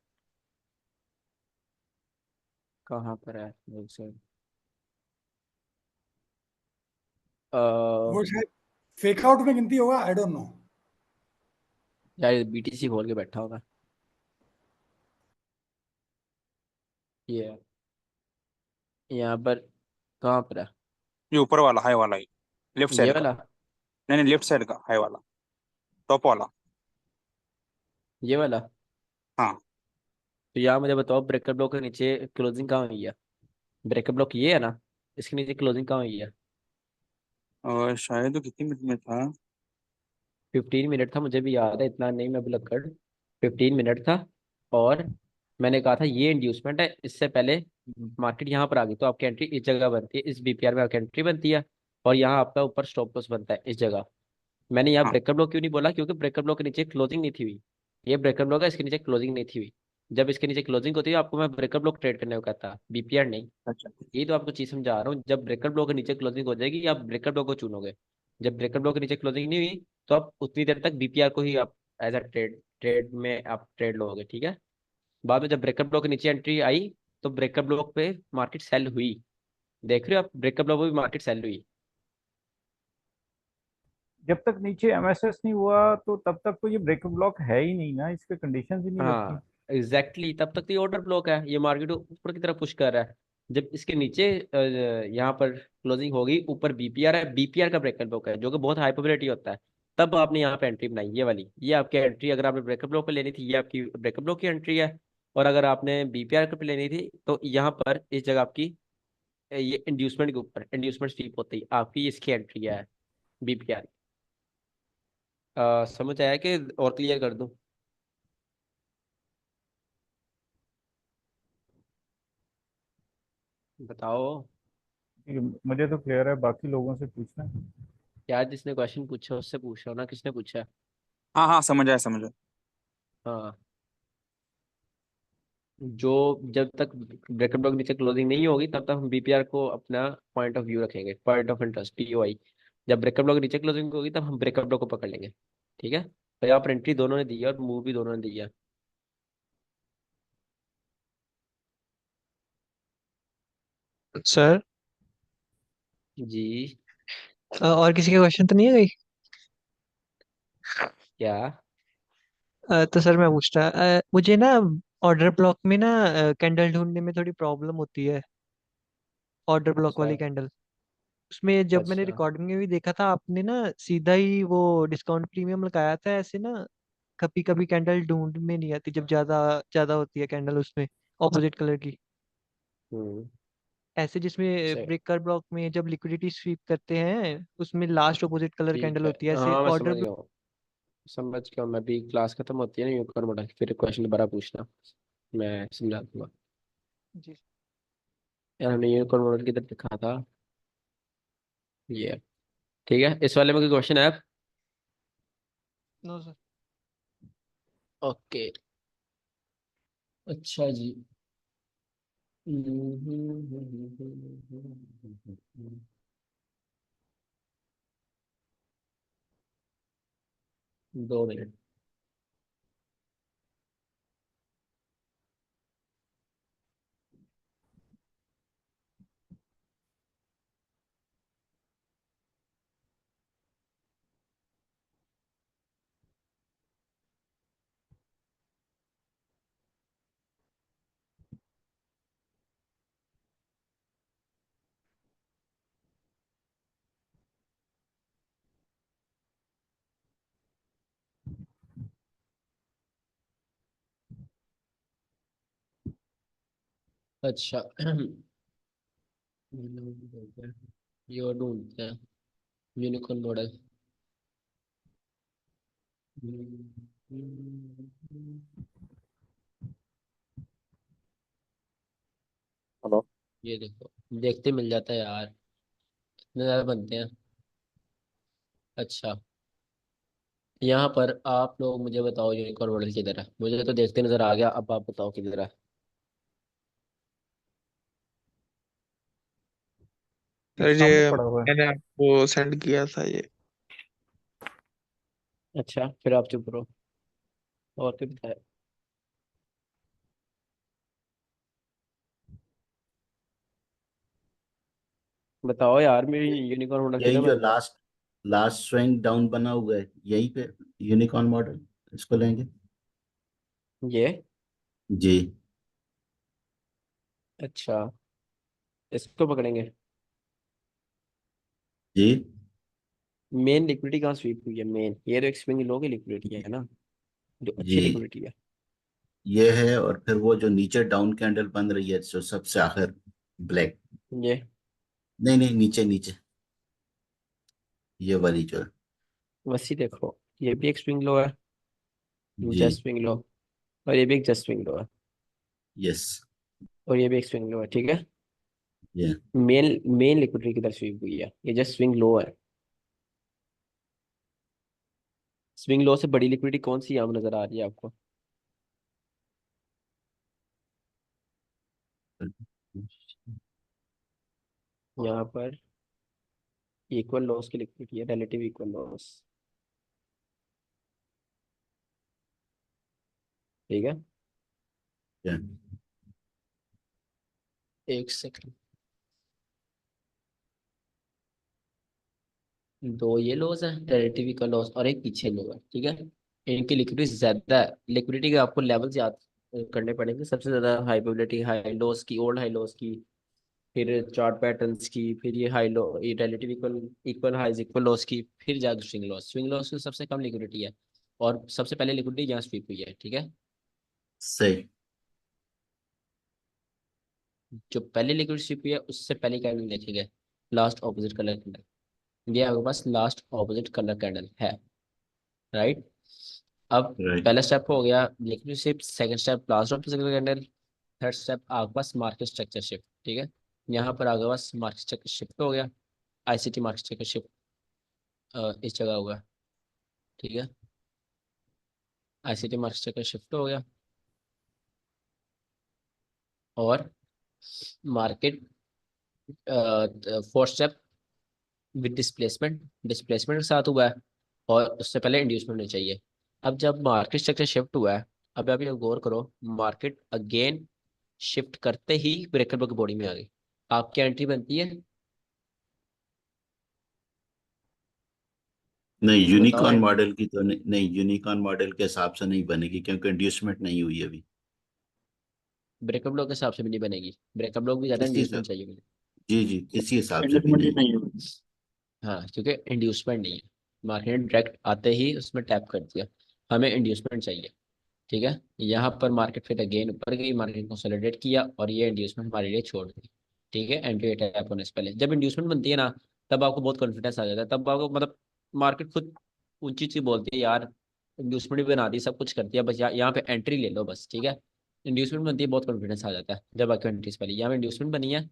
कहाँ पर है, एक सेकंड। वो शायद फेक आउट में गिनती होगा, आई डोंट नो। यार बीटीसी खोल के बैठा होगा, ये है। यहाँ पर कहाँ पर है, ये ऊपर वाला हाई वाला ही, लेफ्ट ये साइड का। वाला, नहीं नहीं, लेफ्ट साइड का हाई वाला, टॉप वाला। ये वाला। हाँ। तो यहाँ मुझे बताओ ब्रेकर ब्लॉक के नीचे क्लोजिंग कहाँ हुई है, ब्रेकर ब्लॉक ये है ना, इसके नीचे क्लोजिंग कहाँ हुई है। और शायद वो कितनी मिनट में था। 15 मिनट था, मुझे भी याद है, इतना नहीं मैं भुलक्कड़। 15 मिनट था। और मैंने कहा था ये इंड्यूसमेंट है, इससे पहले मार्केट यहाँ पर आ गई तो आपकी एंट्री इस जगह बनती है, इस बीपीआर में आपकी एंट्री बनती है। और यहाँ आपका ऊपर स्टॉप लॉस बनता है इस जगह। मैंने यहाँ हाँ। ब्रेकर ब्लॉक क्यों नहीं बोला, क्योंकि ब्रेकर ब्लॉक के नीचे क्लोजिंग नहीं थी हुई। ये ब्रेकर ब्लॉक है, इसके नीचे क्लोजिंग नहीं थी हुई। जब इसके नीचे क्लोजिंग होती है आपको मैं ब्रेकर ब्लॉक ट्रेड करने को कहता, बीपीआर नहीं। अच्छा। यही तो आपको चीज समझा रहा हूँ, जब ब्रेकर ब्लॉक के नीचे क्लोजिंग हो जाएगी आप ब्रेकर ब्लॉक को चुनोगे। जब ब्रेकर ब्लॉक के नीचे क्लोजिंग नहीं हुई तो आप उतनी देर तक बीपीआर को ही आप एज अ ट्रेड ट्रेड में आप ट्रेड लोगे, ठीक है। बाद में जब ब्रेकर ब्लॉक के नीचे एंट्री आई तो ब्रेकर ब्लॉक पे मार्केट सेल हुई, देख रहे हो आप, ब्रेकर ब्लॉक पे भी मार्केट सेल हुई। जब तक नीचे एमएसएस नहीं हुआ तो तब तक तो ये ब्रेक ब्लॉक है ही नहीं ना, इस पे कंडीशंस ही नहीं लगती। हाँ एग्जैक्टली exactly, तब तक तो ये ऑर्डर ब्लॉक है, ये मार्केट ऊपर की तरफ पुश कर रहा है। जब इसके नीचे यहाँ पर क्लोजिंग होगी, ऊपर बीपीआर है, बीपीआर का ब्रेकर ब्लॉक है जो कि बहुत हाई प्रोबेबिलिटी होता है, तब आपने यहाँ पे एंट्री बनाई, ये वाली, ये आपकी एंट्री अगर आपने ब्रेकर ब्लॉक पे लेनी थी ये आपकी ब्रेकर ब्लॉक की एंट्री है। और अगर आपने बीपीआर पे लेनी थी तो यहाँ पर इस जगह आपकी ये इंड्यूसमेंट के ऊपर इंड्यूसमेंट स्वीप होती है आपकी, इसकी एंट्री है बीपीआर। समझ आया कि और क्लियर कर दूं। बताओ। ठीक है, मुझे तो क्लियर है, बाकी लोगों से पूछना। यार जिसने क्वेश्चन पूछा उससे पूछ रहा हूँ ना, किसने पूछा। हाँ हाँ, समझ आया समझ आया। हाँ, जो जब तक ब्रेकअप ब्लॉक नीचे क्लोजिंग नहीं होगी तब तक हम बीपीआर को अपना पॉइंट ऑफ व्यू रखेंगे, पॉइंट ऑफ इंटरेस्ट पीओआई। जब ब्रेकअप ब्लॉक नीचे क्लोजिंग होगी तब हम ब्रेकअप ब्लॉक को पकड़ लेंगे, ठीक है। तो यहाँ पर एंट्री दोनों ने दी है और मूव भी दोनों ने दी है। सर जी। और किसी का क्वेश्चन तो नहीं है? क्या। तो सर मैं पूछता, मुझे ना ऑर्डर ब्लॉक में ना कैंडल ढूंढने में थोड़ी प्रॉब्लम होती है, ऑर्डर ब्लॉक अच्छा वाली कैंडल। उसमें जब मैंने अच्छा। रिकॉर्डिंग में भी देखा था आपने ना सीधा ही वो डिस्काउंट प्रीमियम लगाया था ऐसे ना, कभी कभी कैंडल ढूंढ में नहीं आती जब ज्यादा ज्यादा होती है कैंडल उसमें, ऑपोजिट कलर की। हम्म। ऐसे जिसमें सही। ब्रेकर ब्लॉक में जब लिक्विडिटी स्वीप करते हैं उसमें लास्ट अपोजिट कलर ठीक कैंडल है, होती है, ऐसे हाँ मैं ऑर्डर समझ गया हूँ, समझ गया हूँ। मैं भी, क्लास खत्म होती है ना यूनिकॉर्न मॉडल, फिर क्वेश्चन दोबारा पूछना, मैं समझा दूंगा। जी यार हमने यूनिकॉर्न मॉडल किधर लिखा था, ये। ठीक है, इस वाले में कोई क्वेश्चन है? No sir. ओके, अच्छा जी। दो मिनट। अच्छा ये ढूंढते हैं यूनिकॉर्न मॉडल। हेलो। ये देखो, देखते मिल जाता है यार, इतने ज्यादा बनते हैं। अच्छा, यहाँ पर आप लोग मुझे बताओ यूनिकॉर्न मॉडल किधर है, मुझे तो देखते नजर आ गया, अब आप बताओ किधर है। ये सर सामने ये पड़ा हुआ है। मैंने आपको सेंड किया था ये। अच्छा, फिर आप चुप रहो, और क्या बताया। बताओ यार, मेरी यूनिकॉर्न मॉडल यही किधर जो बनता है। लास्ट लास्ट स्विंग डाउन बना हुआ है यही पे यूनिकॉर्न मॉडल, इसको लेंगे। ये, जी अच्छा, इसको पकड़ेंगे। जी मेन लिक्विडिटी कहाँ स्वीप हुई है, मेन ये तो एक स्विंग लो की लिक्विडिटी है ना, जो अच्छी जी, लिक्विडिटी है। ये है। और फिर वो जो नीचे डाउन कैंडल बन रही है जो सबसे आखिर, ब्लैक। ये नहीं नहीं, नीचे नीचे, ये वाली जो है। वैसी देखो, ये भी एक स्विंग लो है, जी, जस्ट स्विंग लो, और ये भी एक जस्ट स्विंग लो है, यस, और ये भी एक स्विंग लो है, ठीक है। ये मेन मेन लिक्विडिटी किधर स्वीप हुई है, ये जस्ट स्विंग लो है। स्विंग लो से बड़ी लिक्विडिटी कौन सी यहाँ नजर आ रही है आपको? यहाँ पर इक्वल लॉस की लिक्विडिटी है, रिलेटिव इक्वल लॉस, ठीक है। ये एक सेकंड, दो ये लॉस है रिलेटिव इक्वल लॉस, और एक पीछे लो है, ठीक है। इनकी लिक्विडिटी ज्यादा है, लिक्विडिटी के आपको लेवल्स याद करने पड़ेंगे, सबसे ज्यादा हाई प्रोबेबिलिटी हाई लॉस की, ओल्ड हाई लॉस की, फिर चार्ट पैटर्न्स की, फिर ये हाई लो, ये relative equal equal highs equal lows की, फिर जाकर स्विंग लॉस की सबसे कम लिक्विडिटी है, और सबसे पहले लिक्विडिटी यहाँ स्वीप हुई है, ठीक है। सही। जो पहले लिक्विडिटी स्वीप हुई है उससे पहले कैंडल देखेंगे, लास्ट ऑपोजिट कलर कैंडल, ये आपके पास लास्ट ऑपोजिट कलर कैंडल है, राइट। अब राइट। पहला स्टेप हो गया liquidity shift, second step last opposite colour candle, third step आपके पास मार्केट स्ट्रक्चर शिफ्ट, ठीक है। यहाँ पर आपके पास मार्केट स्ट्रक्चर शिफ्ट हो गया, आईसीटी मार्केट स्ट्रक्चर शिफ्ट इस जगह हुआ, ठीक है। आईसीटी मार्केट स्ट्रक्चर शिफ्ट हो गया, और market fourth step with displacement, displacement के साथ हुआ है, और उससे पहले इंड्यूसमेंट होनी चाहिए। अब जब मार्केट स्ट्रक्चर शिफ्ट हुआ है, अब आप ये गौर करो, मार्केट अगेन शिफ्ट करते ही ब्रेकर की बॉडी में आ गई, आपकी एंट्री बनती है। नहीं, बताओ, यूनिकॉर्न मॉडल की तो नहीं, नहीं यूनिकॉर्न मॉडल के हिसाब से नहीं बनेगी क्योंकि इंड्यूसमेंट नहीं हुई अभी। ब्रेकर ब्लॉक के हिसाब से भी नहीं बनेगी, ब्रेकर ब्लॉक भी ज्यादा किसी हिसाब, इंड्यूसमेंट चाहिए मुझे। जी जी, किसी हिसाब से भी इंडस्ट्री नहीं। नहीं हुई। हाँ, क्योंकि इंड्यूसमेंट नहीं है, मार्केट ने डायरेक्ट आते ही उसमें टैप कर दिया, हमें इंड्यूसमेंट चाहिए, ठीक है। यहाँ पर मार्केट फिर अगेन ऊपर गई, मार्केट को कंसोलिडेट किया, और ये इंड्यूसमेंट हमारे लिए छोड़ दी, ठीक है, एंट्री टैप होने से पहले। जब इंड्यूसमेंट बनती है ना, तब आपको बहुत कॉन्फिडेंस आ जाता है, तब आपको मतलब मार्केट खुद ऊंची ऊंची बोलती है यार इंड्यूसमेंट भी बना दी, सब कुछ कर दिया, बस यहाँ पे एंट्री ले लो बस, ठीक है। इंड्यूसमेंट बनती है, बहुत कॉन्फिडेंस आ जाता है जब आपकी एंट्री से पहले। यहाँ पे इंड्यूसमेंट बनी है,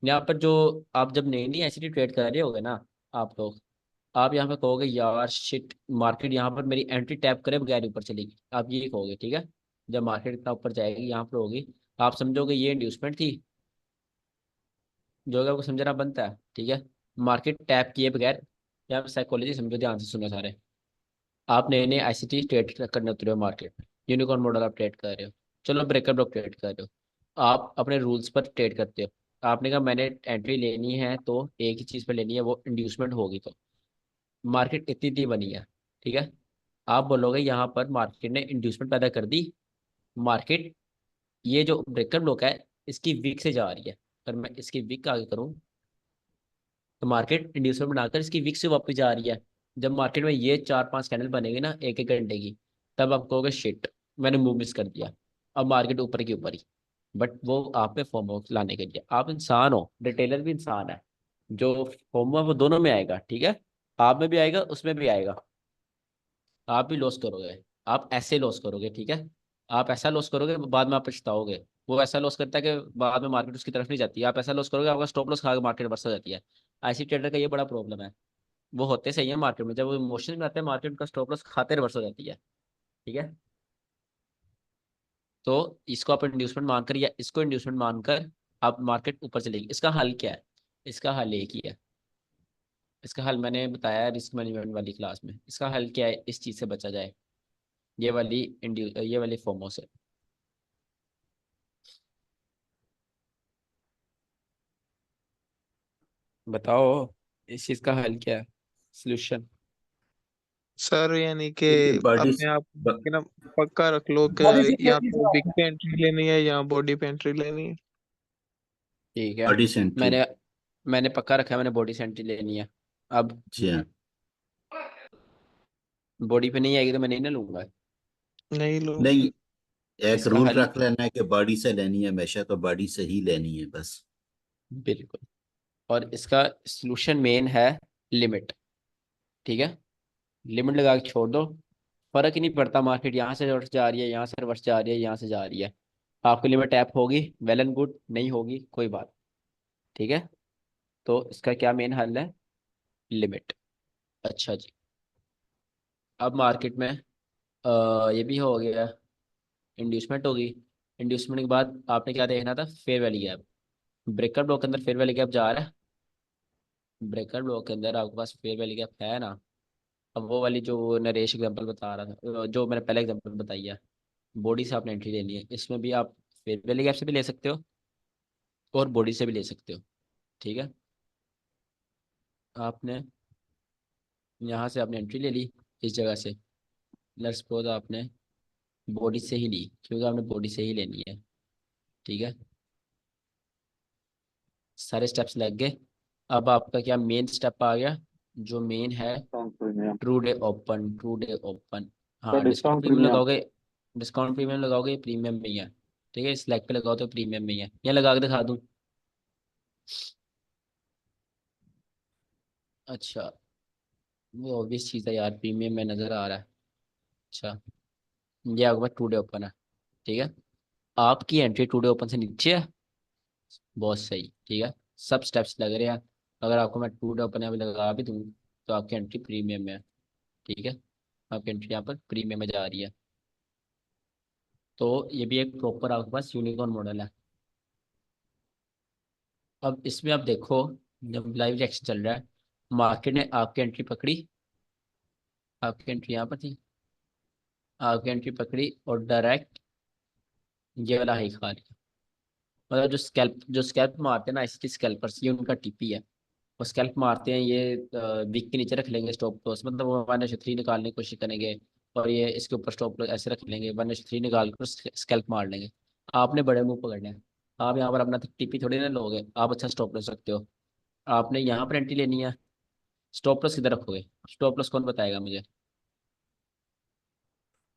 यहाँ पर जो आप जब नई नई ऐसी ट्रेड कर रहे होगे ना आप लोग, आप यहाँ पे कहोगे यार शिट, मार्केट यहाँ पर मेरी एंट्री टैप करे बगैर ऊपर चलेगी, आप ये कहोगे, ठीक है। जब मार्केट इतना ऊपर जाएगी यहाँ पर होगी, आप समझोगे ये इंड्यूसमेंट थी, जो कि आपको समझना बनता है, ठीक है। मार्केट टैप किए बगैर, या साइकोलॉजी समझो, ध्यान से सुनो सारे। आप नए नए आईसीटी ट्रेड करने उतरे हो मार्केट में, यूनिकॉर्न मॉडल आप ट्रेड कर रहे हो, चलो ब्रेकर ब्लॉक ट्रेड कर रहे हो, आप अपने रूल्स पर ट्रेड करते हो। आपने कहा मैंने एंट्री लेनी है तो एक ही चीज़ पर लेनी है, वो इंड्यूसमेंट होगी, तो मार्केट इतनी इतनी बनी है, ठीक है। आप बोलोगे यहाँ पर मार्केट ने इंड्यूसमेंट पैदा कर दी, मार्केट ये जो ब्रेकर ब्लॉक है इसकी वीक से जा रही है, अगर मैं इसकी वीक आगे करूँ तो मार्केट इंड्यूसमेंट बनाकर इसकी वीक से वापस जा रही है। जब मार्केट में ये 4-5 कैंडल बनेगी ना एक एक घंटे की, तब आप कहोगे शिट, मैंने मूव मिस कर दिया, अब मार्केट ऊपर की ऊपर ही। बट वो आप में फोमो लाने के लिए, आप इंसान हो, रिटेलर भी इंसान है, जो फोमो है वो दोनों में आएगा, ठीक है। आप में भी आएगा, उसमें भी आएगा, आप भी लॉस करोगे, आप ऐसे लॉस करोगे, ठीक है। आप ऐसा लॉस करोगे बाद में आप पछताओगे। वो ऐसा लॉस करता है कि बाद में मार्केट उसकी तरफ नहीं जाती, आप ऐसा लॉस करोगे आपका स्टॉप लॉस खा के मार्केट वर्स हो जाती है। ऐसी ट्रेडर का ये बड़ा प्रॉब्लम है, वो होते सही है मार्केट में, जब वो इमोशन में आते हैं मार्केट का स्टॉप लॉस खाते रिवर्स हो जाती है, ठीक है। तो इसको आप इंड्यूसमेंट मानकर या इसको इंड्यूसमेंट मानकर आप मार्केट ऊपर चलेगी। इसका हल क्या है? इसका हल एक ही है, इसका हल मैंने बताया रिस्क मैनेजमेंट वाली क्लास में। इसका हल क्या है, इस चीज से बचा जाए, ये वाली फॉर्मों से। बताओ इस चीज का हल क्या है, सोल्यूशन। सर यानी कि देखिए बॉडी अपने आप कि ना पक्का रख लो कि बॉडी से यहाँ एंट्री पे विक पे एंट्री लेनी है या बॉडी पे एंट्री लेनी है। ठीक है, बॉडी सेंट्री। मैंने मैंने पक्का रखा है, मैंने बॉडी सेंट्री लेनी है। अब जी हाँ। बॉडी पे नहीं आएगी तो मैं नहीं ना लूंगा। नहीं लो। नहीं, एक इसका रूल हल रख लेना है कि बॉडी से लेनी है हमेशा, तो बॉडी से ही लेनी है बस। बिल्कुल, और इसका सोल्यूशन मेन है लिमिट, ठीक है। लिमिट लगा के छोड़ दो, फर्क ही नहीं पड़ता मार्केट यहाँ से रिवर्स जा रही है, यहाँ से रिवर्स जा रही है, यहाँ से जा रही है। आपकी लिमिट टैप होगी वेल एंड गुड, नहीं होगी कोई बात, ठीक है। तो इसका क्या मेन हल है, लिमिट। अच्छा जी, अब मार्केट में ये भी हो गया, इंड्यूसमेंट होगी। इंड्यूसमेंट के बाद आपने क्या देखना था, fair value gap. Breaker block के अंदर फेयर वैल्यू गैप जा रहा है, ब्रेकर ब्लॉक के अंदर आपके पास फेयर वैल्यू गैप है ना। अब वो वाली जो नरेश एग्जांपल बता रहा था, जो मैंने पहले एग्जांपल बताई है, बॉडी से आपने एंट्री लेनी है, इसमें भी आप फेयर वैल्यू गैप से भी ले सकते हो और बॉडी से भी ले सकते हो, ठीक है। आपने यहाँ से आपने एंट्री ले ली इस जगह से, लेट्स सपोज आपने बॉडी से ही ली, क्योंकि आपने बॉडी से ही लेनी है, ठीक है। सारे स्टेप्स लग गए। अब आपका क्या मेन स्टेप आ गया, जो मेन है discount premium. True day open, true day open. तो हाँ, डिस्काउंट डिस्काउंट प्रीमियम प्रीमियम। लगाओगे, डिस्काउंट प्रीमियम लगाओगे, प्रीमियम में ही है, ठीक है। सिलेक्ट पे लगाओ तो प्रीमियम में ही है, यहाँ लगा के दिखा दूँ। अच्छा, वो ऑब्वियस चीज़ है यार, प्रीमियम में नज़र आ रहा है। अच्छा, ये आपके पास टू डे ओपन है, ठीक है। आपकी एंट्री टू डे ओपन से नीचे है, बहुत सही, ठीक है। सब स्टेप्स लग रहे हैं। अगर आपको मैं टू डे ओपन यहाँ पे लगा भी दूँ तो आपकी एंट्री प्रीमियम में है, ठीक है। आपकी एंट्री यहाँ पर प्रीमियम में जा रही है। तो ये भी एक प्रॉपर आपके पास यूनिकॉर्न मॉडल है। अब इसमें आप देखो, जब लाइव रिएक्शन चल रहा है, मार्केट ने आपकी एंट्री पकड़ी, आपकी एंट्री यहाँ पर थी, आपकी एंट्री पकड़ी और डायरेक्ट ये वाला हाई खा लिया। मतलब जो स्कैल्प मारते हैं ना, ऐसी स्कैल्पर्स, ये उनका टीपी है। वो स्कैल्प मारते हैं, ये वीक के नीचे रख लेंगे स्टॉप लॉस, मतलब वो 1/3 निकालने की कोशिश करेंगे, और ये इसके ऊपर स्टॉप लॉस ऐसे रख लेंगे, 1/3 निकाल कर स्कैल्प मार लेंगे। आपने बड़े मुंह पकड़ने हैं, आप यहाँ पर अपना टीपी थोड़ी ना लोगे, आप अच्छा स्टॉप लॉस रखते हो। आपने यहाँ पर एंट्री लेनी है, स्टॉप लॉस किधर रखोगे? स्टॉप लॉस कौन बताएगा मुझे?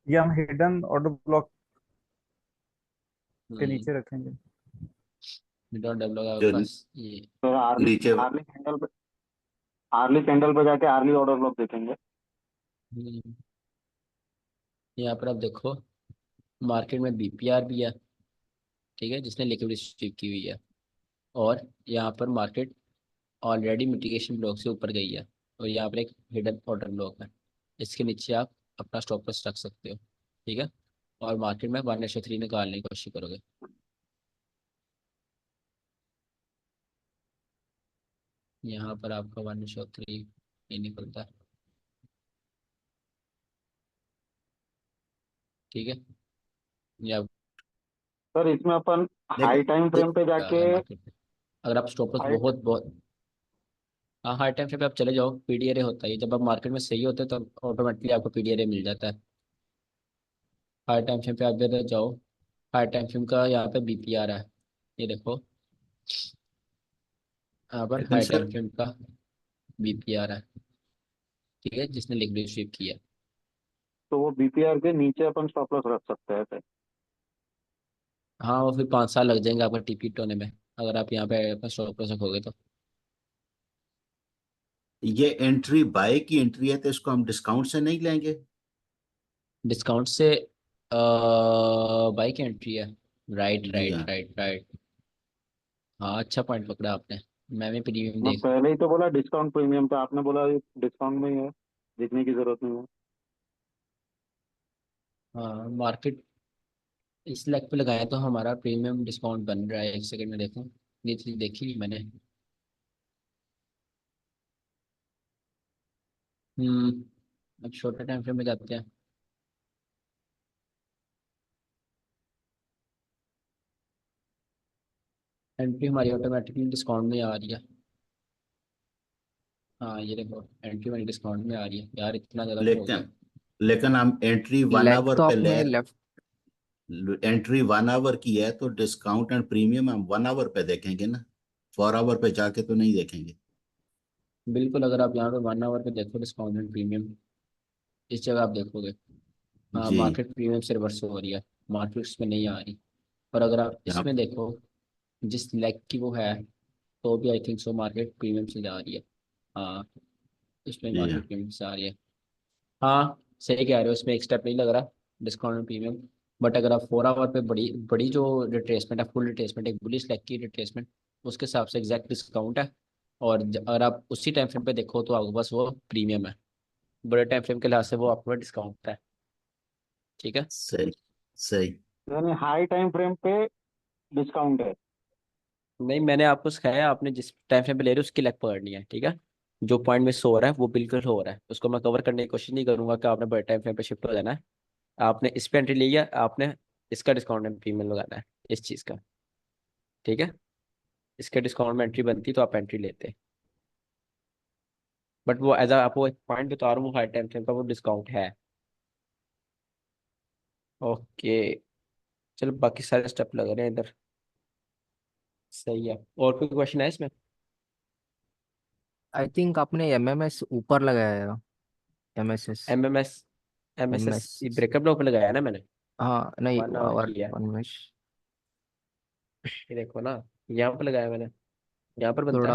ये हम हिडन ऑर्डर ब्लॉक के हम्म, नीचे रखेंगे। मिड ऑर्डर ब्लॉक आपके जो पास ये फिर आर्ली नीचे आर्ली कैंडल पे आर्ली कैंडल पे जाके आर्ली ऑर्डर ब्लॉक देखेंगे। हम्म, यहाँ पर आप देखो मार्केट में बीपीआर भी है, ठीक है, जिसने लिक्विडिटी स्वीप की हुई है। और यहाँ पर मार्केट ऑलरेडी मिटिगेशन ब्लॉक से ऊपर गई है, और यहाँ पर एक हिडन ऑर्डर ब्लॉक है, इसके नीचे आप अपना स्टॉप लॉस रख सकते हो, ठीक है। और मार्केट में 1/3 निकालने की कोशिश करोगे। यहाँ पर आपका 1/3 नहीं निकलता, ठीक है। या सर इसमें अपन देखो हाई टाइम फ्रेम पे आ जाके गया मार्केट में, अगर आप स्टॉप लॉस हाई बहुत बहुत, हाँ, हाई टाइम पे आप चले जाओ, पीडीआरए होता है, जब आप मार्केट में सही होते हैं तो ऑटोमेटिकली आपको पीडीआरए मिल जाता है। हाई टाइम फ्रेम पे आप इधर जाओ, हाई टाइम फ्रेम का यहाँ पे बीपीआर है, ये देखो, यहाँ पर लेकिन हाई सर टाइम फ्रेम का बीपीआर है, ठीक है, जिसने लिक्विड स्वीप किया। तो वो बीपीआर के नीचे अपन स्टॉप लॉस रख सकते हैं। हाँ, वो फिर 5 साल लग जाएंगे आपका टीपी होने में, अगर आप यहाँ पे अपना स्टॉप लॉस रखोगे तो। ये एंट्री बाय की एंट्री है तो इसको हम डिस्काउंट से नहीं लेंगे। डिस्काउंट से बाई की एंट्री है, राइट जी राइट हाँ। Right right. हाँ, अच्छा पॉइंट पकड़ा आपने, मैं भी प्रीमियम मैं देख। पहले ही तो बोला डिस्काउंट प्रीमियम, तो आपने बोला डिस्काउंट में ही है, देखने की जरूरत नहीं है। हाँ, मार्केट इस लेग पे लगाया तो हमारा प्रीमियम डिस्काउंट बन रहा है, एक सेकंड में देखो, ये चीज देखी नहीं मैंने। अब छोटे टाइम फ्रेम में जाते हैं। एंट्री हमारी ऑटोमेटिकली डिस्काउंट में आ रही है। हाँ, ये देखो, एंट्री हमारी डिस्काउंट में आ रही है यार, इतना ज़्यादा तो हो गया। लेकिन लेकिन हम एंट्री वन लेग आवर तो पे ले, आपने लेफ्ट। एंट्री 1 आवर की है तो डिस्काउंट एंड प्रीमियम हम 1 आवर पे देखेंगे ना, 4 आवर पे जाके तो नहीं देखेंगे। बिल्कुल, अगर आप यहाँ पे 1 आवर पे देखो डिस्काउंट एंड प्रीमियम, इस जगह आप देखोगे, हाँ, जी मार्केट प्रीमियम से रिवर्स हो रही है, मार्केट इसमें नहीं आ रही। और अगर आप यहाँ। इसमें देखो, जिस लेग की वो है, तो भी I think so market premium से जा रही है। हाँ, इसमें जी हाँ। मार्केट प्रीमियम से आ रही है। हाँ, सही कह रहे हो, इसमें एक स्टेप नहीं लग रहा डिस्काउंट एंड प्रीमियम। बट अगर आप 4 आवर पे बड़ी बड़ी जो रिट्रेसमेंट है, फुल रिट्रेसमेंट, एक बुलिश लेग की रिट्रेसमेंट, उसके हिसाब से एग्जैक्ट डिस्काउंट है। और अगर आप उसी टाइम फ्रेम पे देखो तो आपके पास वो प्रीमियम है, बड़े टाइम फ्रेम के लिहाज से वो आपको डिस्काउंट है, ठीक है। सही सही। यानी हाई टाइम फ्रेम पे डिस्काउंट है। नहीं, मैंने आपको सिखाया, आपने जिस टाइम फ्रेम पे ले रहे हो उसकी लेग पकड़नी है, ठीक है। जो पॉइंट में सो रहा है वो बिल्कुल हो रहा है, उसको मैं कवर करने की कोशिश नहीं करूंगा कि आपने बड़े टाइम फ्रेम पे शिफ्ट हो जाना है। आपने इस पे एंट्री ली है, आपने इसका डिस्काउंट एंड प्रीमियम लगाना है, इस चीज़ का, ठीक है। इसके डिस्काउंट में एंट्री बनती तो आप एंट्री लेते, बट वो एज आपको एक पॉइंट बता रहा हूँ, हाई टाइम फ्रेम का वो डिस्काउंट है। ओके, चलो, बाकी सारे स्टेप लग रहे हैं इधर, सही है। और कोई क्वेश्चन है इसमें? आई थिंक आपने एमएमएस ऊपर लगाया है। MSS. MMS, MSS MS. Breakup block पे लगाया है ना मैंने, हाँ नहीं 1 आवर और की है, एमएस ये देखो ना, यहाँ पे लगाया मैंने, यहाँ पर बनता थोड़ा।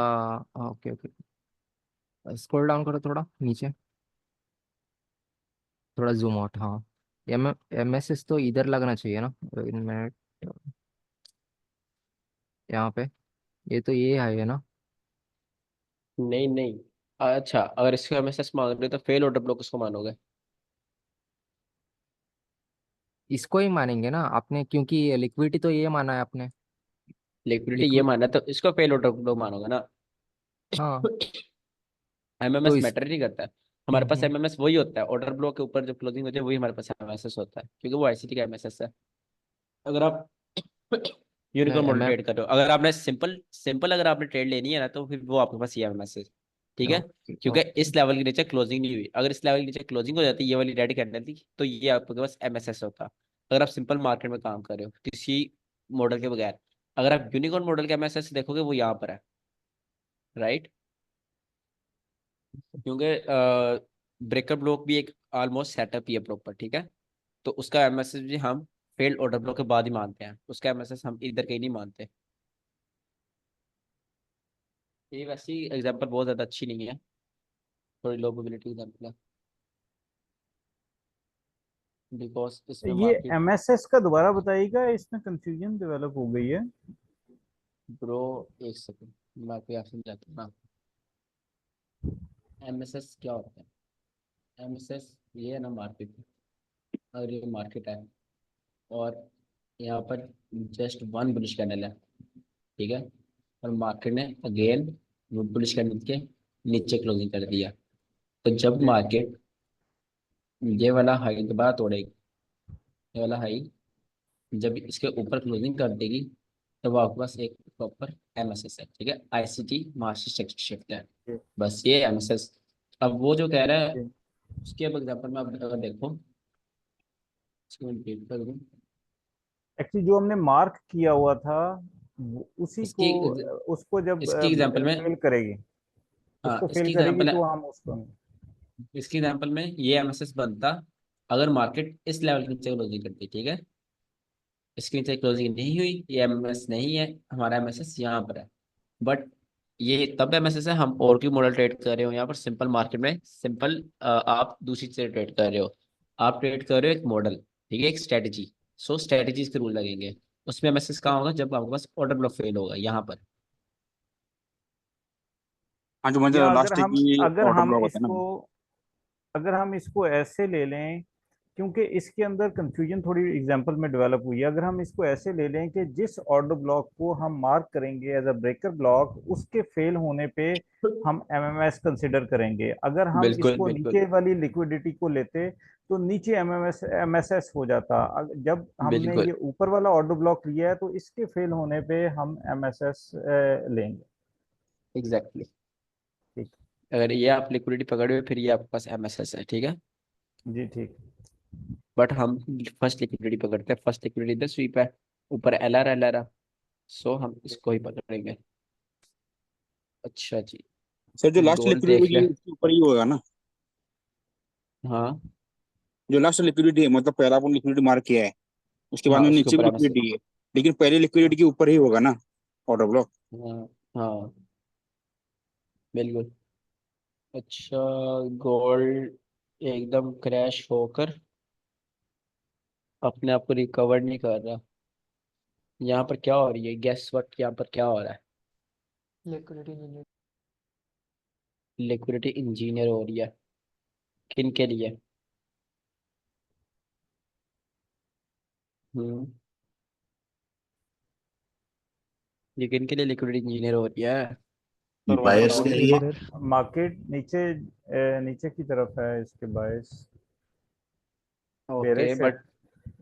है। Okay okay. स्क्रॉल डाउन करो थोड़ा नीचे, थोड़ा जूम आउट। हाँ एमएसएस तो इधर लगना चाहिए ना, इनमें यहाँ पे। ये तो ये है ना। नहीं नहीं, अच्छा, अगर इसको एमएसएस मान रहे हो तो फेल ऑर्डर ब्लॉक उसको मानोगे। इसको ही मानेंगे ना आपने, क्योंकि लिक्विडिटी तो ये माना है आपने। लिक्विडिटी ये लिक्विड। माना तो इसको फेल ऑर्डर ब्लॉक मानोगे ना। हाँ तो एमएमएस इस। मैटर नहीं करता है, हमारे पास हम्म। एमएमएस वही होता है, ऑर्डर ब्लॉक के ऊपर जो क्लोजिंग होती है वही हमारे पास एमएसएस होता है, क्योंकि वो आईसीटी का एमएसएस है। अगर आप नहीं यूनिकॉर्न मॉडल एमएम। ट्रेड कर रहे हो, अगर आपने सिंपल सिंपल अगर आपने ट्रेड लेनी है ना, तो फिर वो आपके पास ये एमएसएस, ठीक है। ओके क्योंकि ओके। इस लेवल के नीचे क्लोजिंग नहीं हुई, अगर इस लेवल के नीचे क्लोजिंग हो जाती ये वाली रेड कैंडल थी, तो ये आपके पास एमएसएस होता। अगर आप सिंपल मार्केट में काम कर रहे हो किसी मॉडल के बगैर, अगर आप यूनिकॉर्न मॉडल के एमएसएस देखोगे वो यहाँ पर है, राइट। क्योंकि ब्रेकअप ब्लॉक भी एक ऑलमोस्ट सेटअप ही है प्रॉपर, ठीक है। तो उसका एमएसएस भी हम फेल्ड ऑर्डर ब्लॉक के बाद ही मानते हैं, उसका एमएसएस हम इधर कहीं नहीं मानते। ये वैसे एग्जांपल बहुत ज़्यादा अच्छी नहीं है, थोड़ी लो प्रोबेबिलिटी एग्जांपल है, बिकॉज इसमें ये मार्केट। एमएसएस का दोबारा बताइएगा, इसमें कंफ्यूजन डेवलप हो गई है। ब्रो एक सेकंड, मैं आपको यहाँ समझाता हूँ ना। एमएसएस क्या होता है? एमएसएस ये है ना मार्केट, अगर ये मार्केट है और यहाँ पर जस्ट वन बुलिश कैंडल है, ठीक है, और मार्केट ने अगेन बुलिश कैंडल के नीचे क्लोजिंग कर दिया, तो जब मार्केट ये वाला हाई दोबारा तोड़ेगी, ये वाला हाई जब इसके ऊपर क्लोजिंग कर देगी, तो वो आपके पास एक प्रॉपर एमएसएस है, ठीक है, आईसीटी मास्टर स्ट्रक्चर शिफ्ट है, बस ये एमएसएस। अब वो जो कह रहा है उसके अब एग्जाम्पल में आप अगर देखो, इसको मैं repeat कर दूं। एक्चुअली जो हमने मार्क किया हुआ था उसी इसकी को, उसको जब इसकी एग्जाम्पल में, फेल करेगी, हाँ उसको फेल इसकी करेगी एग्जाम्पल तो है, हम उसको। इसकी एग्जाम्पल में ये एमएसएस बनता अगर मार्केट इस लेवल के नीचे क्लोजिंग करती, ठीक है, इसके नीचे क्लोजिंग नहीं हुई, ये एमएस नहीं है, हमारा एमएसएस यहाँ पर है, बट ये तब एमएसएस है हम और की मॉडल ट्रेड कर रहे हो, यहाँ पर सिंपल मार्केट में सिंपल आप दूसरी चीज ट्रेड कर रहे हो, आप ट्रेड कर रहे हो एक मॉडल, ठीक है, एक स्ट्रेटजी, सो स्ट्रेटजीज के रूल लगेंगे, उसमें एमएसएस कहाँ होगा? जब आपके पास ऑर्डर ब्लॉक फेल होगा यहाँ पर। हाँ जो मुझे या लास्ट की ऑर्डर ब्लॉक होता है ना। अगर हम इसको ऐसे ले लें, क्योंकि इसके अंदर कंफ्यूजन थोड़ी एग्जांपल में डेवलप हुई है, अगर हम इसको ऐसे ले लें कि जिस ऑर्डर ब्लॉक को हम मार्क करेंगे एज अ ब्रेकर ब्लॉक, उसके फेल होने पे हम एमएमएस कंसिडर करेंगे। अगर हम बिल्कुल इसको बिल्कुल नीचे वाली लिक्विडिटी को लेते तो नीचे एमएसएस हो जाता। जब हमने बिल्कुल ये ऊपर वाला ऑर्डर ब्लॉक लिया है तो इसके फेल होने पे हम एमएसएस लेंगे। एग्जैक्टली। ठीक। अगर ये आप लिक्विडिटी पकड़े हुए फिर ये आपके पास एमएसएस है, ठीक है, जी ठीक। बट हम फर्स्ट लिक्विडिटी पकड़ते हैं, फर्स्ट लिक्विडिटी इधर स्वीप है, ऊपर एलआर है, सो हम इसको ही पकड़ेंगे। अच्छा जी, सर जो लास्ट गोल्ड देख लिक्विडिटी ले। उसके ऊपर ही होगा ना? हाँ जो लास्ट लिक्विडिटी है मतलब पहला अपन लिक्विडिटी मार्क किया है, उसके बाद हाँ में उसके नीचे भी ऊपर एमएसएस। लिक्विडिटी है, लेकिन पहले लिक्विडिटी के ऊपर ही होगा ना ऑर्डर ब्लॉक। हाँ हाँ बिल्कुल। अच्छा, गोल्ड एकदम क्रैश होकर अपने आप को रिकवर नहीं कर रहा, यहाँ पर क्या हो रही है? गेस व्हाट, यहाँ पर क्या हो रहा है? लिक्विडिटी इंजीनियर हो रही है, किन के लिए? हम्म, ये किन के लिए लिक्विडिटी इंजीनियर हो रही है? बायर्स के मार्केट के लिए। अंदर। मार्केट नीचे, नीचे की तरफ है इसके बायस, ओके, बेरिश है। बट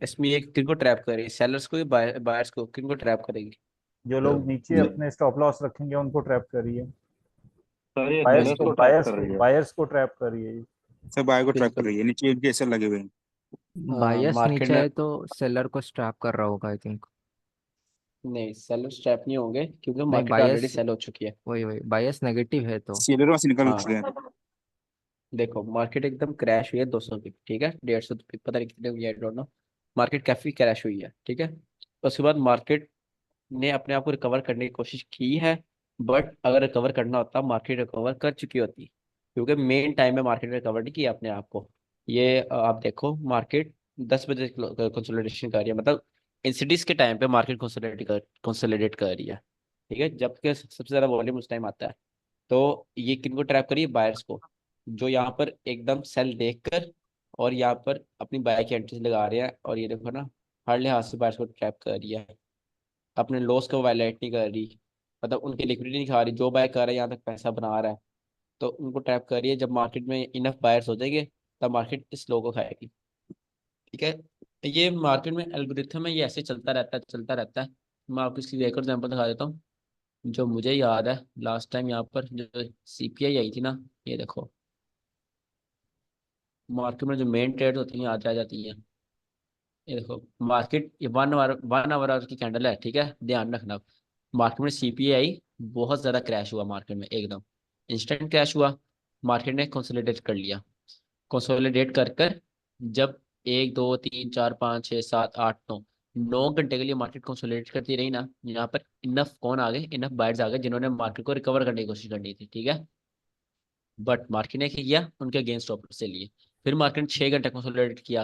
इसमें ये किनको ट्रैप करेगी? सेलर्स को या बायर्स को? किनको ट्रैप करेगी? जो लोग नीचे अपने स्टॉप लॉस रखेंगे उनको ट्रैप करिए। सर ये बायर्स सेलर्स को को ट्रैप बायर्स कर रही है। बायर्स को ट्रैप करिए। सर बाय को ट्रैक कर बिल्कुल। रही है, नीचे एक जैसे लगे हुए हैं। बायस मार्केट नीचे में है तो सेलर को स्ट्रैप कर रहा होगा आई थिंक। नहीं, सेलर्स ट्रैप नहीं होंगे क्योंकि नहीं मार्केट ऑलरेडी बायस, सेल हो चुकी है। वही वही बायस नेगेटिव है तो। सेलर वहां से निकल हाँ चुके हैं। देखो, मार्केट एकदम क्रैश हुई है 200 की, ठीक है, 150 की, पता नहीं कितने हुई है, आई डोंट नो, मार्केट काफी क्रैश हुई है, ठीक है, उसके बाद मार्केट ने अपने आप को रिकवर करने की कोशिश की है, बट अगर रिकवर करना होता मार्केट रिकवर कर चुकी होती, क्योंकि मेन टाइम में मार्केट रिकवर नहीं किया अपने आप को। ये आप देखो, मार्केट 10 बजे कंसोलिडेशन कर रही है, मतलब इंसिडीज के टाइम पे मार्केट कंसोलिडेट कर रही है, ठीक है, जबकि सबसे ज्यादा वॉल्यूम उस टाइम आता है, तो ये किनको ट्रैप करिए? बायर्स को, जो यहाँ पर एकदम सेल देखकर और यहाँ पर अपनी बाय की एंट्री लगा रहे हैं, और ये देखो ना, हर लिहाज से बायर्स को ट्रैप कर रही है, अपने लॉस को वायलेट नहीं कर रही, मतलब उनकी लिक्विडिटी नहीं खा रही, जो बाय कर रहा है यहाँ तक पैसा बना रहा है, तो उनको ट्रैप कर रही है। जब मार्केट में इनफ बायर्स हो जाएंगे तब मार्केट इस लो को खाएगी, ठीक है, ये मार्केट में एल्गोरिथम है, ये ऐसे चलता रहता है, चलता रहता है। मैं आपको इसकी एक और एग्जाम्पल दिखा देता हूँ, जो मुझे याद है लास्ट टाइम यहाँ पर जो सीपीआई आई थी ना, ये देखो, मार्केट में जो मेन ट्रेड होती हैं आज आ जाती हैं, ये देखो, मार्केट ये 1 आवर की कैंडल है, ठीक है, ध्यान रखना, मार्केट में सीपीआई बहुत ज्यादा क्रैश हुआ, मार्केट में एकदम इंस्टेंट क्रैश हुआ, मार्केट ने कंसोलिडेट कर लिया, कंसोलिडेट कर कर जब 1 2 3 4 5 6 7 8 9 9 घंटे के लिए मार्केट कंसोलिडेट करती रही ना, यहाँ पर इनफ कौन आ गए, इनफ बायर्स आ गए जिन्होंने मार्केट को रिकवर करने की कोशिश करनी थी, ठीक है। बट मार्केट ने क्या किया, उनके अगेंस्ट स्टॉप लॉस से लिए। फिर मार्केट ने 6 घंटे कंसोलिडेट किया,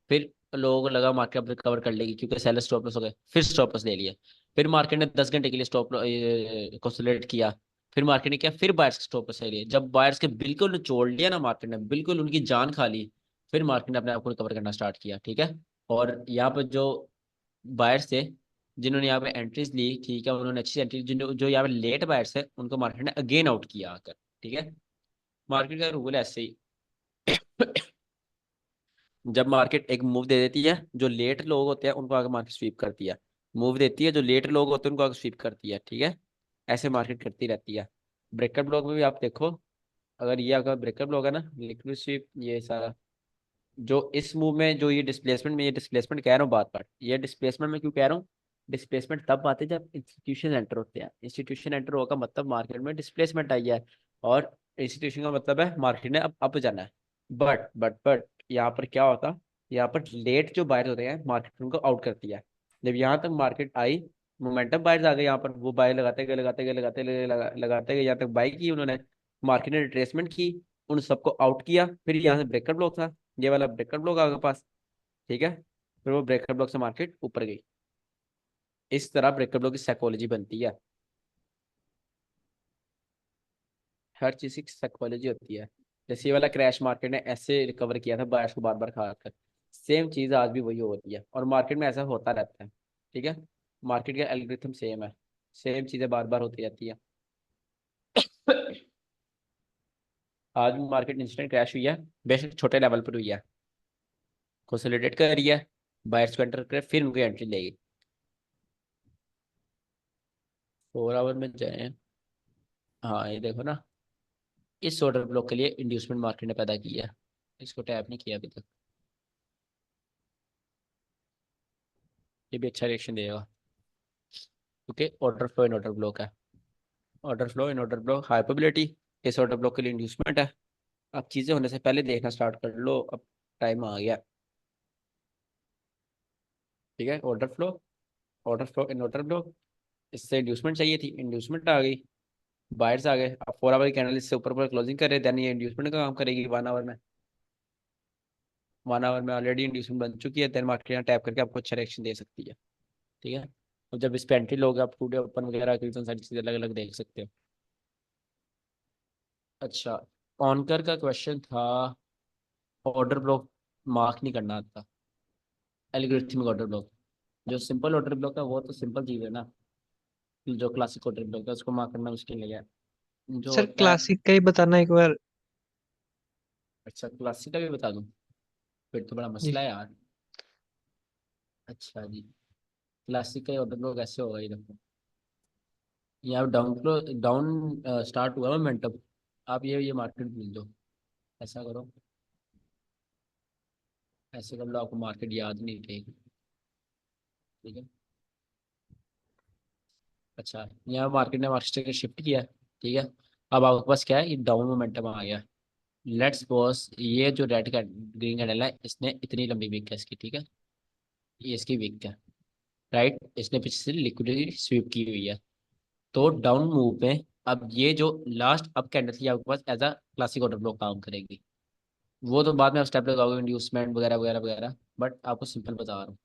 फिर लोगों को लगा मार्केट अब रिकवर कर लेगी क्योंकि सेलर स्टॉप लॉस हो गए, फिर स्टॉप लॉस ले लिया। फिर मार्केट ने 10 घंटे के लिए स्टॉप कंसोलिडेट किया, फिर मार्केट ने क्या, फिर बायर्स के स्टॉप लॉस ले लिए। जब बायर्स के बिल्कुल निचोड़ लिया ना मार्केट ने, बिल्कुल उनकी जान खा ली, फिर मार्केट ने अपने आप को रिकवर करना स्टार्ट किया, ठीक है। और यहाँ पर जो बायर्स थे जिन्होंने यहाँ पे एंट्रीज ली, ठीक है, उन्होंने अच्छी एंट्री, जिन जो यहाँ पे लेट बायर्स है उनको मार्केट ने अगेन आउट किया आकर, ठीक है। मार्केट का रूल है ऐसे ही। जब मार्केट एक मूव दे देती है, जो लेट लोग होते हैं उनको आगे मार्केट स्वीप करती है। मूव देती है, जो लेट लोग होते हैं उनको आगे स्वीप करती है, ठीक है। ऐसे मार्केट करती रहती है। ब्रेकर ब्लॉक में भी आप देखो, अगर ये अगर ब्रेकर ब्लॉक है ना, लिक्विड स्वीप, ये सारा जो इस मूव में जो ये डिस्प्लेसमेंट में, ये डिस्प्लेसमेंट कह रहा हूँ बात बात, ये डिस्प्लेसमेंट में क्यों कह रहा हूँ, डिस्प्लेसमेंट तब आते हैं जब इंस्टीट्यूशन एंटर होते हैं। इंस्टीट्यूशन एंटर होगा मतलब मार्केट में डिस्प्लेसमेंट आई है, और इंस्टीट्यूशन का मतलब है मार्केट ने अब अप जाना है। बट यहाँ पर क्या होता, यहाँ पर लेट जो बायर्स होते हैं मार्केट उनको आउट करती है। जब यहाँ तक मार्केट आई, मोमेंटम बायर्स आ गए, यहाँ पर वो बाय लगाते गए लगाते गए लगाते गए लगाते गए, यहाँ तक बाई की उन्होंने, मार्केट ने रिट्रेसमेंट की, उन सबको आउट किया। फिर यहाँ से ब्रेकर ब्लॉक था, ये वाला ब्रेकर ब्लॉक आपके पास, ठीक है। फिर वो ब्रेकर ब्लॉक से मार्केट ऊपर गई। इस तरह ब्रेकर ब्लॉक की साइकोलॉजी बनती है। हर चीज की साइकोलॉजी होती है। जैसे ये वाला क्रैश मार्केट ने ऐसे रिकवर किया था बायर्स को बार बार खा कर, सेम चीज आज भी वही होती है, और मार्केट में ऐसा होता रहता है, ठीक है। मार्केट का एल्गोरिथम सेम है, सेम चीजें बार बार होती रहती है। आज भी मार्केट इंस्टेंट क्रैश हुई है, बेशक छोटे लेवल पर हुई है, कंसोलिडेट कर रही है, बायर्स को एंटर कर फिर उनकी एंट्री लेगी। 4 आवर में जाए, हाँ ये देखो ना, इस ऑर्डर ब्लॉक के लिए इंड्यूसमेंट मार्केट ने पैदा किया है, इसको टैप नहीं किया अभी तक, ये भी अच्छा रिएक्शन देगा क्योंकि order flow in order block है। Order flow in order block high probability, इस ऑर्डर ब्लॉक के लिए इंड्यूसमेंट है। अब चीज़ें होने से पहले देखना स्टार्ट कर लो, अब टाइम आ गया, ठीक है। Order flow in order block, इससे इंड्यूसमेंट चाहिए थी, इंड्यूसमेंट आ गई, बायर्स आ गए। अब 4 आवर कैंडल इससे ऊपर ऊपर क्लोजिंग कर रहे, देन ये इंड्यूसमेंट का काम करेगी 1 आवर में। 1 आवर में ऑलरेडी इंड्यूसमेंट बन चुकी है, देन मार्केट यहाँ टैप करके आपको अच्छा रिएक्शन दे सकती है, ठीक है। और जब इस पे एंट्री लोगे आप टूडे ओपन वगैरह की सारी चीज़ें अलग अलग देख सकते हो। अच्छा, ऑनकर का क्वेश्चन था, ऑर्डर ब्लॉक मार्क नहीं करना आता, एल्गोरिथमिक ऑर्डर ब्लॉक। जो सिंपल ऑर्डर ब्लॉक है वो तो सिंपल चीज़ है ना, जो क्लासिक ऑर्डर ब्लॉक है उसको मार्क करना मुश्किल नहीं है, जो सर होता है। क्लासिक का ही बताना एक बार। अच्छा, क्लासिक का भी बता दूं, फिर तो बड़ा जी। मसला है यार। अच्छा जी, क्लासिक का ऑर्डर ब्लॉक ऐसे होगा, ये देखो, यहाँ डाउन फ्लो, डाउन स्टार्ट हुआ मोमेंटम, आप ये मार्केट भूल दो, ऐसा करो, ऐसे कर लो, आपको मार्केट याद नहीं रहेगी, ठीक है। अच्छा, यहाँ मार्केट ने मार्केट से शिफ्ट किया, ठीक है। अब आपके पास क्या है, ये डाउन मोमेंटम आ गया। लेट्स सपोज ये जो रेड का ग्रीन कैंडल है, इसने इतनी लंबी वीक है इसकी, ठीक है, ये इसकी वीक है, राइट। इसने पीछे से लिक्विडिटी स्वीप की हुई है, तो डाउन मूव में अब ये जो लास्ट अप कैंडल थी आपके पास as a classic order block काम करेगी। वो तो बाद में आप स्टेप लगाओगे इंड्यूसमेंट वगैरह वगैरह वगैरह, बट आपको सिंपल बता रहा हूँ,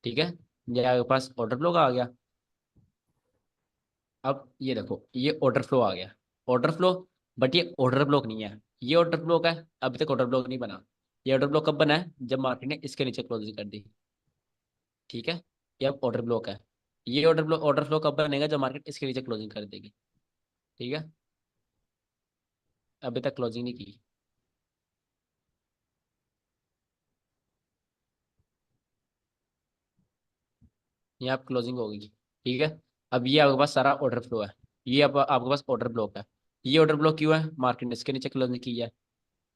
ठीक है। ये आपके पास ऑर्डर ब्लॉक आ गया। अब ये देखो, ये ऑर्डर फ्लो आ गया, ऑर्डर फ्लो, बट ये ऑर्डर ब्लॉक नहीं है, ये ऑर्डर ब्लॉक है, अभी तक ऑर्डर ब्लॉक नहीं बना। ये ऑर्डर ब्लॉक कब बना है, जब मार्केट ने इसके नीचे क्लोजिंग कर दी, ठीक है। ये अब ऑर्डर ब्लॉक है, ये ऑर्डर फ्लो कब बनेगा, जब मार्केट इसके नीचे क्लोजिंग कर देगी, ठीक है। अभी तक क्लोजिंग नहीं की, ये आप क्लोजिंग होगी, ठीक है। अब ये आपके पास सारा ऑर्डर फ्लो है, ये अब आपके पास ऑर्डर ब्लॉक है। ये ऑर्डर ब्लॉक क्यों है, मार्केट ने इसके नीचे क्लोजिंग की है,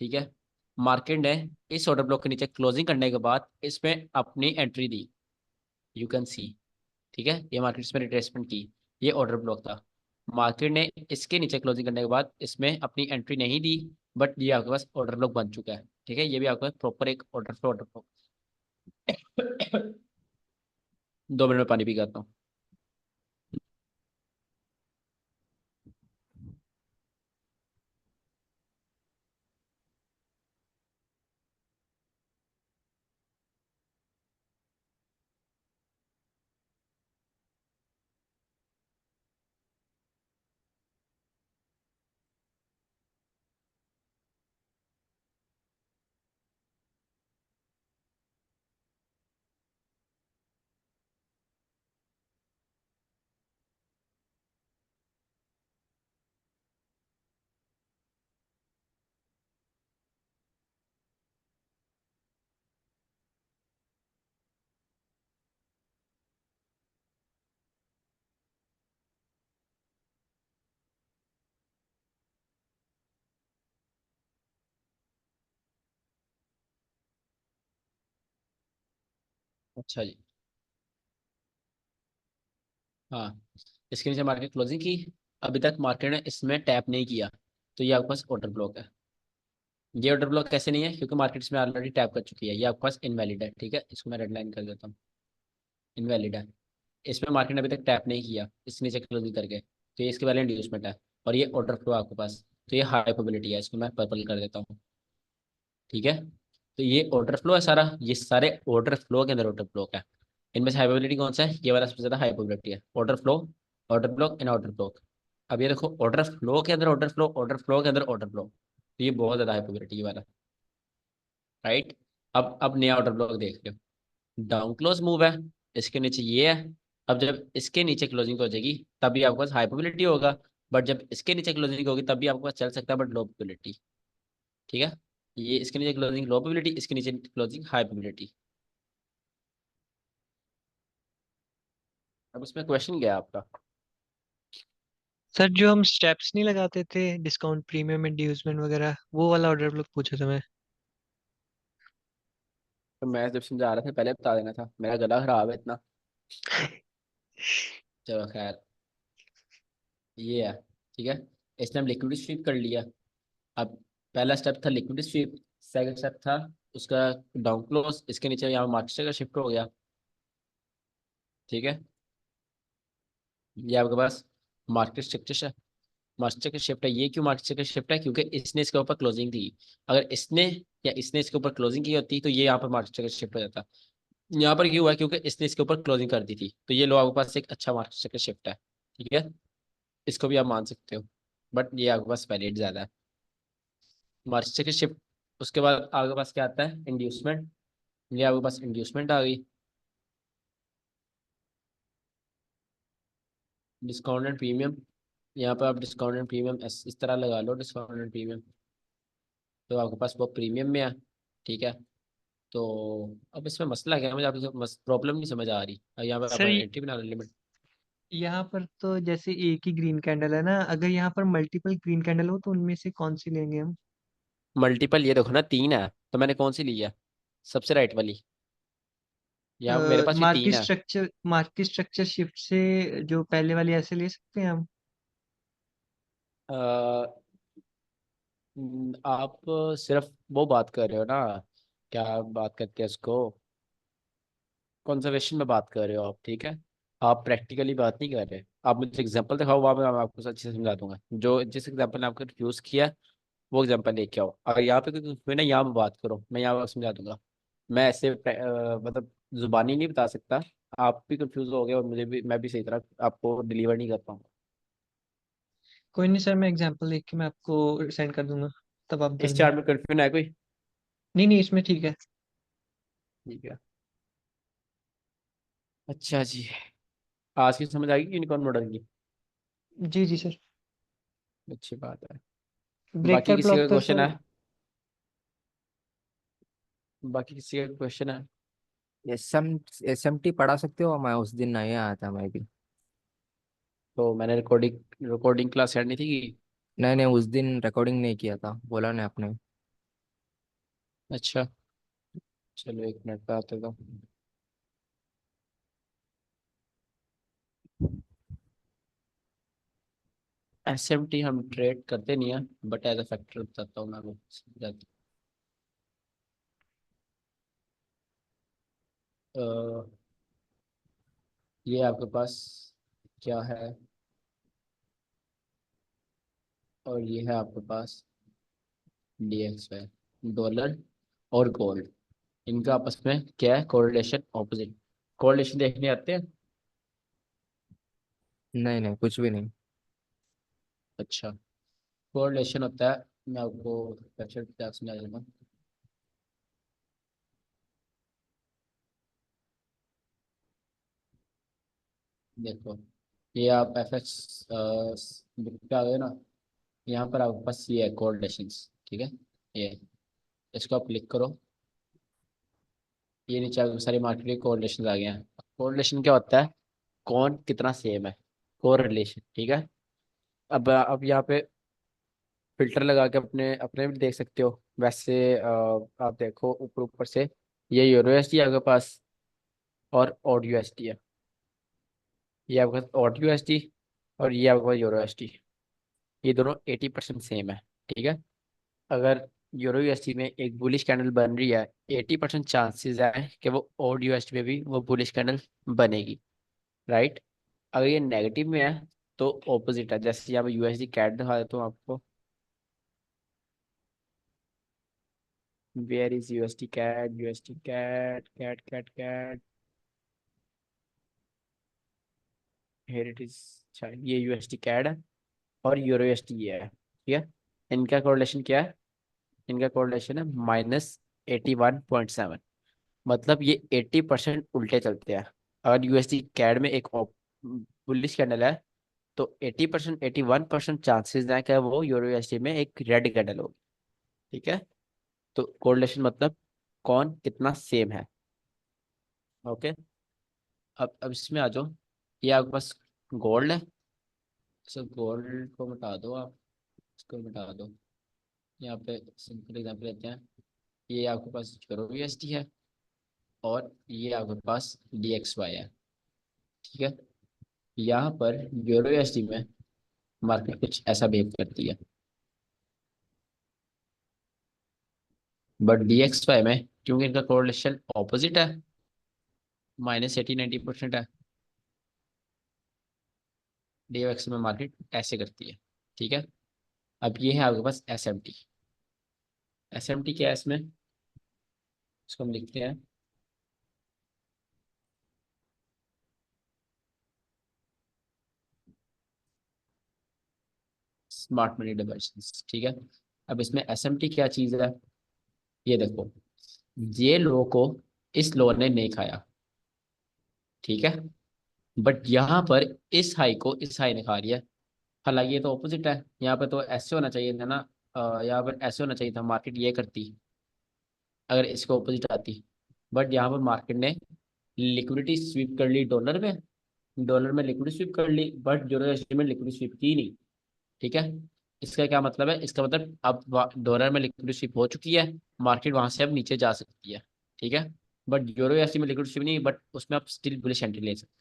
ठीक है। मार्केट ने इस ऑर्डर ब्लॉक के नीचे क्लोजिंग करने के बाद इसमें अपनी entry the, you can see, ठीक है। ये मार्केट इसमें रिट्रेसमेंट की, ये ऑर्डर ब्लॉक था। मार्केट ने इसके नीचे क्लोजिंग करने के बाद इसमें अपनी एंट्री नहीं दी, बट ये आपके पास ऑर्डर ब्लॉक बन चुका है, ठीक है। ये भी आपके पास प्रॉपर एक order flow, order flow. 2 minute में पानी पी के आता हूँ। अच्छा जी। हाँ, इसके नीचे मार्केट क्लोजिंग की, अभी तक मार्केट ने इसमें टैप नहीं किया, तो ये आपके पास ऑर्डर ब्लॉक है। ये ऑर्डर ब्लॉक कैसे नहीं है, क्योंकि मार्केट इसमें ऑलरेडी टैप कर चुकी है, ये आपके पास इनवैलिड है। ठीक है, इसको मैं रेड लाइन कर देता हूँ, इनवैलिड है। इसमें मार्केट ने अभी तक टैप नहीं किया इस नीचे क्लोजिंग करके, तो ये इसके पहले इंड्यूसमेंट है, और ये ऑर्डर फ्लो आपके पास, तो ये हाई प्रोबेबिलिटी है, इसको मैं पर्पल कर देता हूँ। ठीक है, तो ये ऑर्डर फ्लो है सारा, ये सारे ऑर्डर फ्लो के अंदर ऑर्डर ब्लॉक है। इनमें से हाई प्रोबेबिलिटी कौन सा है, ये वाला सबसे ज्यादा हाई प्रोबेबिलिटी है, order flow, order block and order block. अब ये देखो, ऑर्डर फ्लो के अंदर ऑर्डर फ्लो, ऑर्डर फ्लो के अंदर ऑर्डर फ्लो, तो ये बहुत ज्यादा हाई प्रोबेबिलिटी ये वाला। राइट, अब नया ऑर्डर ब्लॉक देख लो, डाउन क्लोज मूव है, इसके नीचे ये है। अब जब इसके नीचे क्लोजिंग हो जाएगी तभी आपके पास हाई प्रोबेबिलिटी होगा, बट जब इसके नीचे क्लोजिंग होगी तब भी आपके पास चल सकता है, बट लो प्रोबेबिलिटी। ठीक है, ये इसके नीचे क्लोजिंग लो प्रोबेबिलिटी, इसके नीचे क्लोजिंग हाई प्रोबेबिलिटी। अब उसमें क्वेश्चन क्या है आपका? सर जो हम स्टेप्स नहीं लगाते थे, डिस्काउंट, प्रीमियम, इंड्यूसमेंट वगैरह, वो वाला ऑर्डर ब्लॉक पूछा था मैं। तो मैं जब समझा रहा था पहले बता देना था, मेरा गला खराब है इतना। चलो खैर, ये है। ठीक है, इसने हम लिक्विड स्वीप कर लिया। अब पहला स्टेप था लिक्विड स्वीप, सेकंड स्टेप था उसका डाउन क्लोज, इसके नीचे यहाँ मार्केट का शिफ्ट हो गया। ठीक है, ये आपके पास मार्केट स्ट्रक्चर है, मार्केट शिफ्ट है। ये क्यों मार्केट शिफ्ट है, क्योंकि इसने इसके ऊपर क्लोजिंग दी। अगर इसने या इसने इसके ऊपर क्लोजिंग की होती तो ये यहाँ पर मार्केट शिफ्ट हो जाता। यहाँ पर क्यों हुआ, क्योंकि इसने इसके ऊपर क्लोजिंग कर दी थी, तो ये लो आपके पास एक अच्छा मार्केट शिफ्ट है। ठीक है, इसको भी आप मान सकते हो, बट ये आपके पास वैलिड ज्यादा है मार्केट शिफ्ट। उसके बाद आपके पास क्या आता है, इंड्यूसमेंट। ये आपके पास इंड्यूसमेंट आ गई, डिस्काउंट एंड प्रीमियम। यहाँ पर आप डिस्काउंट एंड प्रीमियम इस तरह लगा लो, डिस्काउंट एंड प्रीमियम, तो आपके पास वो प्रीमियम में है। ठीक है, तो अब इसमें मसला क्या है, मुझे आपको प्रॉब्लम नहीं समझ आ रही। अब यहाँ पे सर अपना एंट्री बना लिमिट। यहाँ पर तो जैसे एक ही ग्रीन कैंडल है ना, अगर यहाँ पर मल्टीपल ग्रीन कैंडल हो तो उनमें से कौन सी लेंगे हम? मल्टीपल, ये देखो ना 3 है, तो मैंने कौन सी ली है, सबसे राइट वाली। यहाँ मेरे पास भी 3 है। मार्केट स्ट्रक्चर शिफ्ट से जो पहले वाली ऐसे ले सकते हैं हम? अ, आप सिर्फ वो बात कर रहे हो ना, क्या बात करते हैं उसको, कंजर्वेशन में बात कर रहे हो आप। ठीक है, आप प्रैक्टिकली बात नहीं कर रहे। आप मुझे एग्जांपल दिखाओ, वहाँ पे मैं आपको अच्छे से समझा दूंगा। जो जिस एग्जांपल ने आपको यूज किया है, वो एग्जांपल लेके आओ। अगर यहाँ पे कोई ना, यहाँ पे बात करो, मैं यहाँ पे समझा दूंगा। मैं ऐसे मतलब जुबानी नहीं बता सकता, आप भी कंफ्यूज हो गए और मुझे भी, मैं भी सही तरह आपको डिलीवर नहीं कर पाऊंगा। कोई नहीं सर, मैं एग्जांपल देख के मैं आपको सेंड कर दूंगा, तब आप कर इस देना। चार्ट में कंफ्यूजन है कोई? नहीं नहीं, इसमें ठीक है। ठीक है, अच्छा जी। आज की समझ आ गई यूनिकॉर्न मॉडल की? जी जी सर। अच्छी बात है। बाकी ब्रेकर किसी ब्लॉक का तो क्वेश्चन सर। है? बाकी किसी का क्वेश्चन है? SMT पढ़ा सकते हो, मैं उस दिन नहीं आया था मैं भी। तो मैंने रिकॉर्डिंग रिकॉर्डिंग क्लास करनी थी कि? नहीं नहीं, उस दिन रिकॉर्डिंग नहीं किया था, बोला नहीं आपने। अच्छा, चलो 1 मिनट पे आते तो। एसएमटी हम ट्रेड करते नहीं है, बट एज अ फैक्टर बताता हूँ मैं आपको, समझाता हूँ। ये आपके पास क्या है, और ये है आपके पास DXY, डॉलर और गोल्ड। इनका आपस में क्या है, कोरिलेशन ऑपोजिट। कोरिलेशन देखने आते हैं। नहीं नहीं, कुछ भी नहीं। अच्छा, कोरिलेशन होता है, मैं आपको वेबसाइट पे समझा दूंगा। देखो, ये आप FX बुक पे आ गए ना, यहाँ पर आपके पास ये है कोरिलेशंस, ठीक है। ये, इसको आप क्लिक करो, ये नीचे आपके सारी मार्केट के कोरिलेशन आ गए हैं। कोरिलेशन क्या होता है, कौन कितना सेम है, कोरिलेशन, ठीक है। अब यहाँ पे फिल्टर लगा के अपने अपने भी देख सकते हो। वैसे आप देखो ऊपर ऊपर से, ये यूरो USD है आपके पास, और ऑड USD है। ये आपके पास ऑड USD, और ये आपके पास यूरो USD। ये दोनों 80% सेम है, ठीक है। अगर यूरो USD में एक बुलिश कैंडल बन रही है, 80% चांसेस है कि वो ऑड USD में भी वो बुलिश कैंडल बनेगी, राइट। अगर ये नेगेटिव में है तो ऑपोजिट है। जैसे यहाँ पे USD कैट दिखा देता हूँ आपको। Where is USD cat, USD cat, cat cat cat, here it is. अच्छा, ये USD कैट है, और यूरो USD ये है, ठीक है। इनका कोरिलेशन क्या है, इनका कोरिलेशन है -81.7। मतलब ये 80% उल्टे चलते हैं। अगर USD कैड में एक बुलिश कैंडल है, तो 80%, 81% चांसेस हैं कि वो यूरो USD में एक रेड कैंडल होगी, ठीक है। तो कोरिलेशन मतलब कौन कितना सेम है, ओके। अब इसमें आ जाओ, ये आपके पास गोल्ड है। सो गोल्ड को मिटा दो आप, इसको मिटा दो। यहाँ पे सिंपल एग्जाम्पल लेते हैं। ये आपके पास यूरो USD है, और ये आपके पास DXY है, ठीक है। यहाँ पर यूरो USD में मार्केट कुछ ऐसा बिहेव करती है, बट DXY में क्योंकि इनका कोरिलेशन ऑपोजिट है, -80-90% है, DXY में मार्केट ऐसे करती है, ठीक है। अब ये है आपके पास SMT। SMT क्या है इसमें, इसको हम लिखते हैं स्मार्ट मनी डिवाइसेस, ठीक है। अब इसमें SMT क्या चीज़ है, ये देखो, ये लो को इस लो ने नहीं खाया, ठीक है। बट यहाँ पर इस हाई को इस हाई ने खा लिया। हालांकि ये तो ऑपोजिट है, यहाँ पर तो ऐसे होना चाहिए था ना। यहाँ पर ऐसे होना चाहिए था, मार्केट ये करती अगर इसको ऑपोजिट आती। बट यहाँ पर मार्केट ने लिक्विडिटी स्वीप कर ली डॉलर में, डॉलर में लिक्विडिटी स्वीप कर ली, बट यूरो USD में लिक्विडिटी स्वीप की नहीं, ठीक है। इसका क्या मतलब है, इसका मतलब अब डॉलर में लिक्विडिटी स्वीप हो चुकी है, मार्केट वहां से अब नीचे जा सकती है, ठीक है। बट यूरो USD में लिक्विडिटी स्वीप नहीं, बट उसमें आप स्टिल बुलिश एंट्री ले सकते हैं।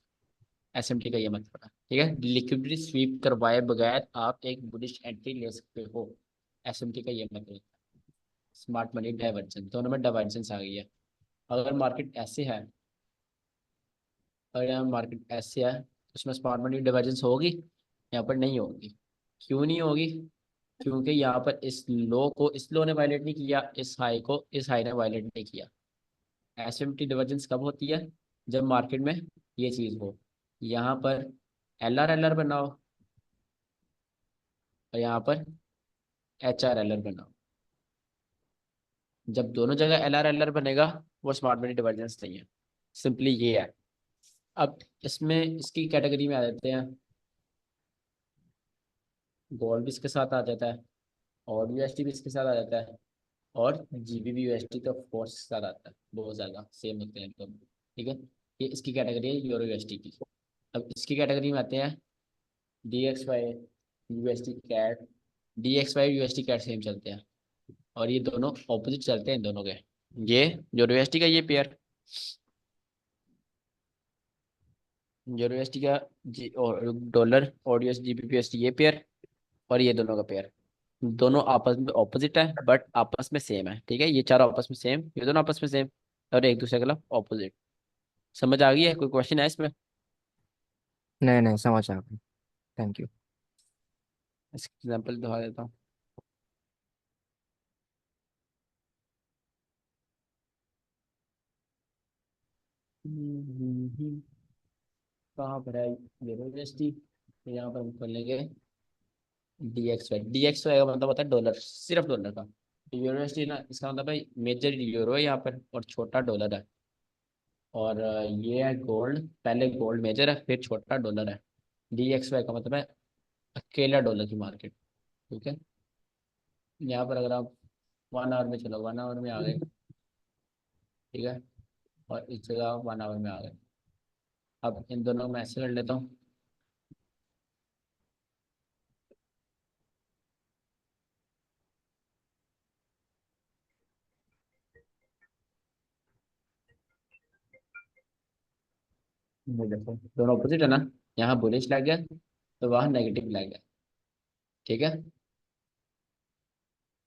SMT का ये मतलब है, ठीक है। लिक्विडिटी स्वीप करवाए बगैर आप एक बुलिश एंट्री ले सकते हो, SMT का ये मतलब है। स्मार्ट मनी डाइवर्जेंस, दोनों में डाइवर्जेंस आ गई है। अगर मार्केट ऐसे है, अगर यहाँ मार्केट ऐसे है, तो उसमें स्मार्ट मनी डाइवर्जेंस होगी, यहाँ पर नहीं होगी। क्यों नहीं होगी, क्योंकि यहाँ पर इस लो को इस लो ने वायलेट नहीं किया, इस हाई को इस हाई ने वायलेट नहीं किया। SMT डाइवर्जेंस कब होती है, जब मार्केट में ये चीज़ हो, यहाँ पर LR बनाओ, और यहाँ पर HRLR बनाओ। जब दोनों जगह LR बनेगा, वो स्मार्ट मनी डाइवर्जेंस नहीं है, सिंपली ये है। अब इसमें इसकी कैटेगरी में आ जाते हैं, गोल्ड भी इसके साथ आ जाता है, और USD भी इसके साथ आ जाता है, और GBP USD तो फोर्स के साथ आता है, बहुत ज़्यादा सेम होते हैं एकदम, ठीक है। ये इसकी कैटेगरी है यूरो USD की। अब इसकी कैटेगरी में आते हैं DXY USD cat. DXY USD cat same चलते हैं, और ये दोनों ऑपोजिट चलते हैं इन दोनों के। ये यूरो USD का ये पेयर, यूरो USD का जी, और डॉलर और GBP USD ये पेयर, और ये दोनों का पेयर, दोनों आपस में ऑपोजिट है बट आपस में सेम है, ठीक है। ये चारों आपस में सेम, ये दोनों आपस में सेम, और एक दूसरे के खिलाफ ऑपोजिट। समझ आ गई है, कोई क्वेश्चन है इसमें। नहीं नहीं, समझ आ गया। Thank you. इसका एग्जाम्पल दिखा देता हूँ। कहाँ पर है यूनिवर्सिटी? यहाँ पर हम खोलेंगे डी एक्स वाई का मतलब होता है डॉलर, सिर्फ डॉलर का। यूनिवर्सिटी ना, इसका मतलब भाई मेजर यूरो है यहाँ पर और छोटा डॉलर है। और ये है गोल्ड, पहले गोल्ड मेजर है फिर छोटा डॉलर है। DXY का मतलब है अकेला डॉलर की मार्केट। ठीक है, यहाँ पर अगर आप 1 आवर में चलो, 1 आवर में आ गए। ठीक है, और इस जगह 1 आवर में आ गए। अब इन दोनों को मैं ऐसे कर लेता हूँ। ये देखो दोनों ऑपोजिट है ना, यहाँ बुलिश लग गया तो वहाँ नेगेटिव लग गया। ठीक है,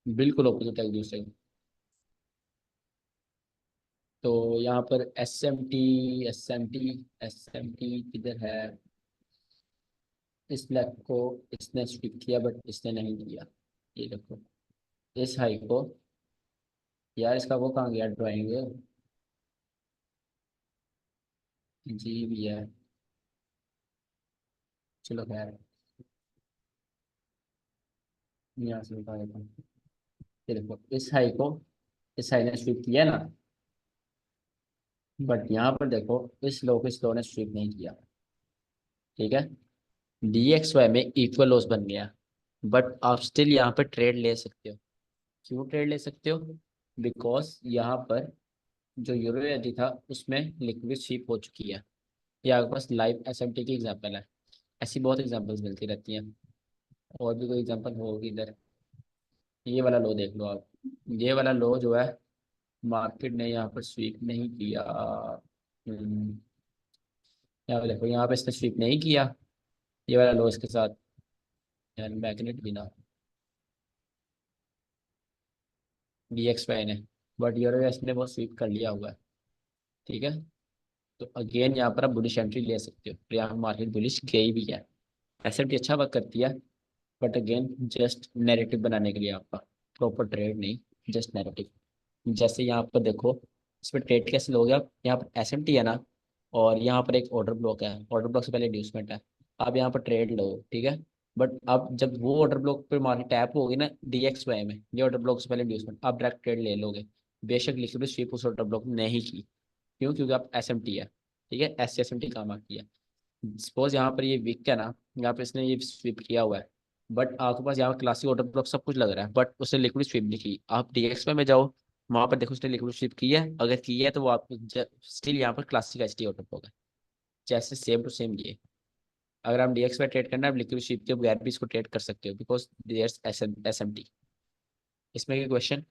बिल्कुल ऑपोजिट है एक दूसरे के। तो यहाँ पर एस एम टी किधर है? इस ब्लैक को इसने स्विप किया बट इसने नहीं किया। ये देखो इस हाई को, यार इसका वो कहाँ गया ड्राइंग? जी भी है, चलो खैर यहाँ से बता देता हूँ। ये देखो इस हाई को इस हाई ने स्विप किया ना, बट यहाँ पर देखो इस लो को इस लो ने स्विप नहीं किया। ठीक है, DXY में इक्वल लॉस बन गया, बट आप स्टिल यहाँ पर ट्रेड ले सकते हो। क्यों ट्रेड ले सकते हो? बिकॉज यहाँ पर जो यूरो था उसमें लिक्विड स्वीप हो चुकी है। ये आपके पास लाइव SMT की एग्जांपल है। ऐसी बहुत एग्जांपल्स मिलती रहती हैं। और भी कोई एग्जांपल होगी इधर? ये वाला लो देख लो आप, ये वाला लो जो है मार्केट ने यहाँ पर स्वीप नहीं किया। यहाँ पे देखो, यहाँ पे इसने स्वीप नहीं किया। ये वाला लो इसके साथ, यार मैग्नेट भी ना, DXY ने, बट यूरो ने वो स्वीप कर लिया हुआ है। ठीक है, तो अगेन यहाँ पर आप बुलिश एंट्री ले सकते हो। तो यहाँ मार्केट बुलिश गई भी है। SMT अच्छा वर्क करती है, बट अगेन जस्ट नैरेटिव बनाने के लिए आपका, प्रॉपर ट्रेड नहीं, जस्ट नैरेटिव। जैसे यहाँ पर देखो इसमें ट्रेड कैसे लोगे आप? यहाँ पर SMT है ना, और यहाँ पर एक ऑर्डर ब्लॉक है, ऑर्डर ब्लॉक से पहले इंड्यूसमेंट है। आप यहाँ पर ट्रेड लो, ठीक है, बट अब जब वो ऑर्डर ब्लॉक पर मार्केट टैप होगी ना DXY में, ये ऑर्डर ब्लॉक से पहले इंड्यूसमेंट, आप डायरेक्ट ट्रेड ले लोगे। बेशक लिक्विड स्वीप उस ऑर्डर ब्लॉक ने नहीं की। क्यों? क्योंकि आप SMT है। ठीक है, SMT काम आती है। सपोज यहाँ पर ये वीक है ना, यहाँ पे इसने ये स्वीप किया हुआ है, बट आपके पास यहाँ क्लासिक ऑर्डर ब्लॉक सब कुछ लग रहा है, बट उसने लिक्विड स्वीप नहीं की। आप DXY में जाओ, वहां पर देखो उसने लिक्विड स्वीप की है, अगर की है तो वो आप स्टिल यहाँ पर क्लासिक ST ऑर्डर ब्लॉक है। जैसे सेम टू सेम ये, अगर आप DXY ट्रेड करना है, आप लिक्विड स्वीप के बगैर भी इसको ट्रेड कर सकते हो, बिकॉज देयर SMT। इसमें क्या क्वेश्चन?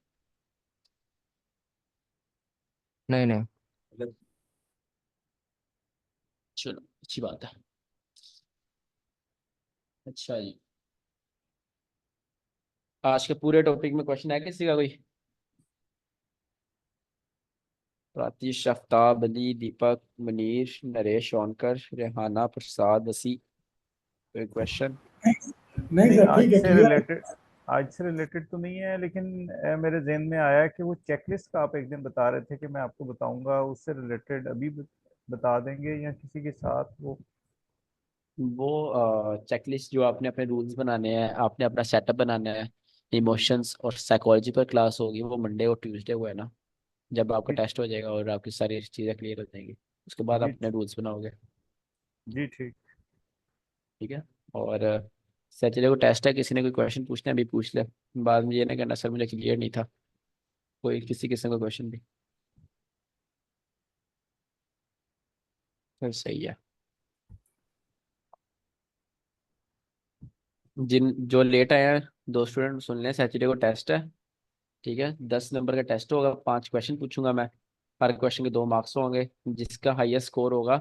नहीं नहीं। चलो अच्छी बात है। अच्छा जी, आज के पूरे टॉपिक में क्वेश्चन है किसी का कोई? रातीश, आफ्ताब, अली, दीपक, मनीष, नरेश, शौनकर, रेहाना, प्रसाद, वसी, कोई क्वेश्चन? नहीं नहीं, सर ठीक है, क्लियर। आज से रिलेटेड तो नहीं है, लेकिन मेरे जहन में आया कि वो चेकलिस्ट का आप एक दिन बता रहे थे कि मैं आपको बताऊंगा, उससे रिलेटेड अभी बता देंगे या किसी के साथ वो? वो चेकलिस्ट जो आपने अपने रूल्स बनाने हैं, आपने अपना सेटअप बनाना है, इमोशंस और साइकोलॉजी पर क्लास होगी, वो मंडे और ट्यूसडे को है ना, जब आपका जी टेस्ट हो जाएगा और आपकी सारी चीज़ें क्लियर हो जाएंगी, उसके बाद आप जी अपने रूल्स बनाओगे। जी ठीक। ठीक है, और सैटरडे को टेस्ट है, किसी ने कोई क्वेश्चन पूछना है अभी पूछ ले, बाद में ये ना कहना सर मुझे क्लियर नहीं था। कोई किसी किस्म का क्वेश्चन भी? फिर सही है। जिन जो लेट आए हैं, 2 स्टूडेंट सुन लें, सैटरडे को टेस्ट है। ठीक है, 10 नंबर का टेस्ट होगा, 5 क्वेश्चन पूछूंगा मैं। हर क्वेश्चन के 2 मार्क्स होंगे। जिसका हाईएस्ट स्कोर होगा,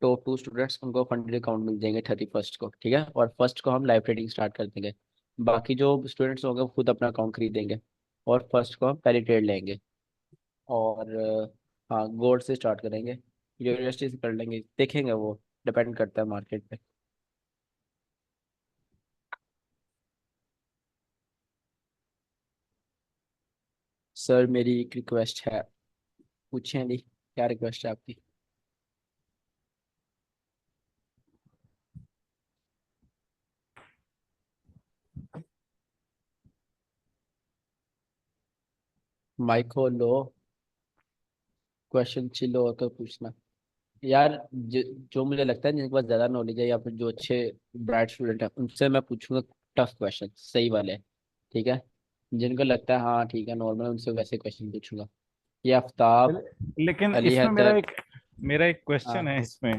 टॉप 2 स्टूडेंट्स, उनको फंडेड अकाउंट मिल जाएंगे 31st को। ठीक है, और फर्स्ट को हम लाइव ट्रेडिंग स्टार्ट कर देंगे। बाकी जो स्टूडेंट्स होंगे वो खुद अपना अकाउंट खरीदेंगे, और फर्स्ट को हम पहले ट्रेड लेंगे। और हाँ, गोल्ड से स्टार्ट करेंगे, यूनिवर्सिटी से कर लेंगे, देखेंगे वो डिपेंड करता है मार्केट पे। सर मेरी एक रिक्वेस्ट है, पूछें अली, क्या रिक्वेस्ट है आपकी? माइक हो लो, क्वेश्चन चिल होकर पूछना यार। जो मुझे लगता है जिनके पास ज़्यादा नॉलेज है या फिर जो अच्छे ब्राइट स्टूडेंट हैं उनसे मैं पूछूंगा टफ क्वेश्चन, सही वाले, ठीक है। जिनको लगता है हाँ ठीक है नॉर्मल, उनसे वैसे क्वेश्चन पूछूंगा। ये आफ्ताब, लेकिन अली इसमें हैदर। मेरा एक क्वेश्चन हाँ है इसमें।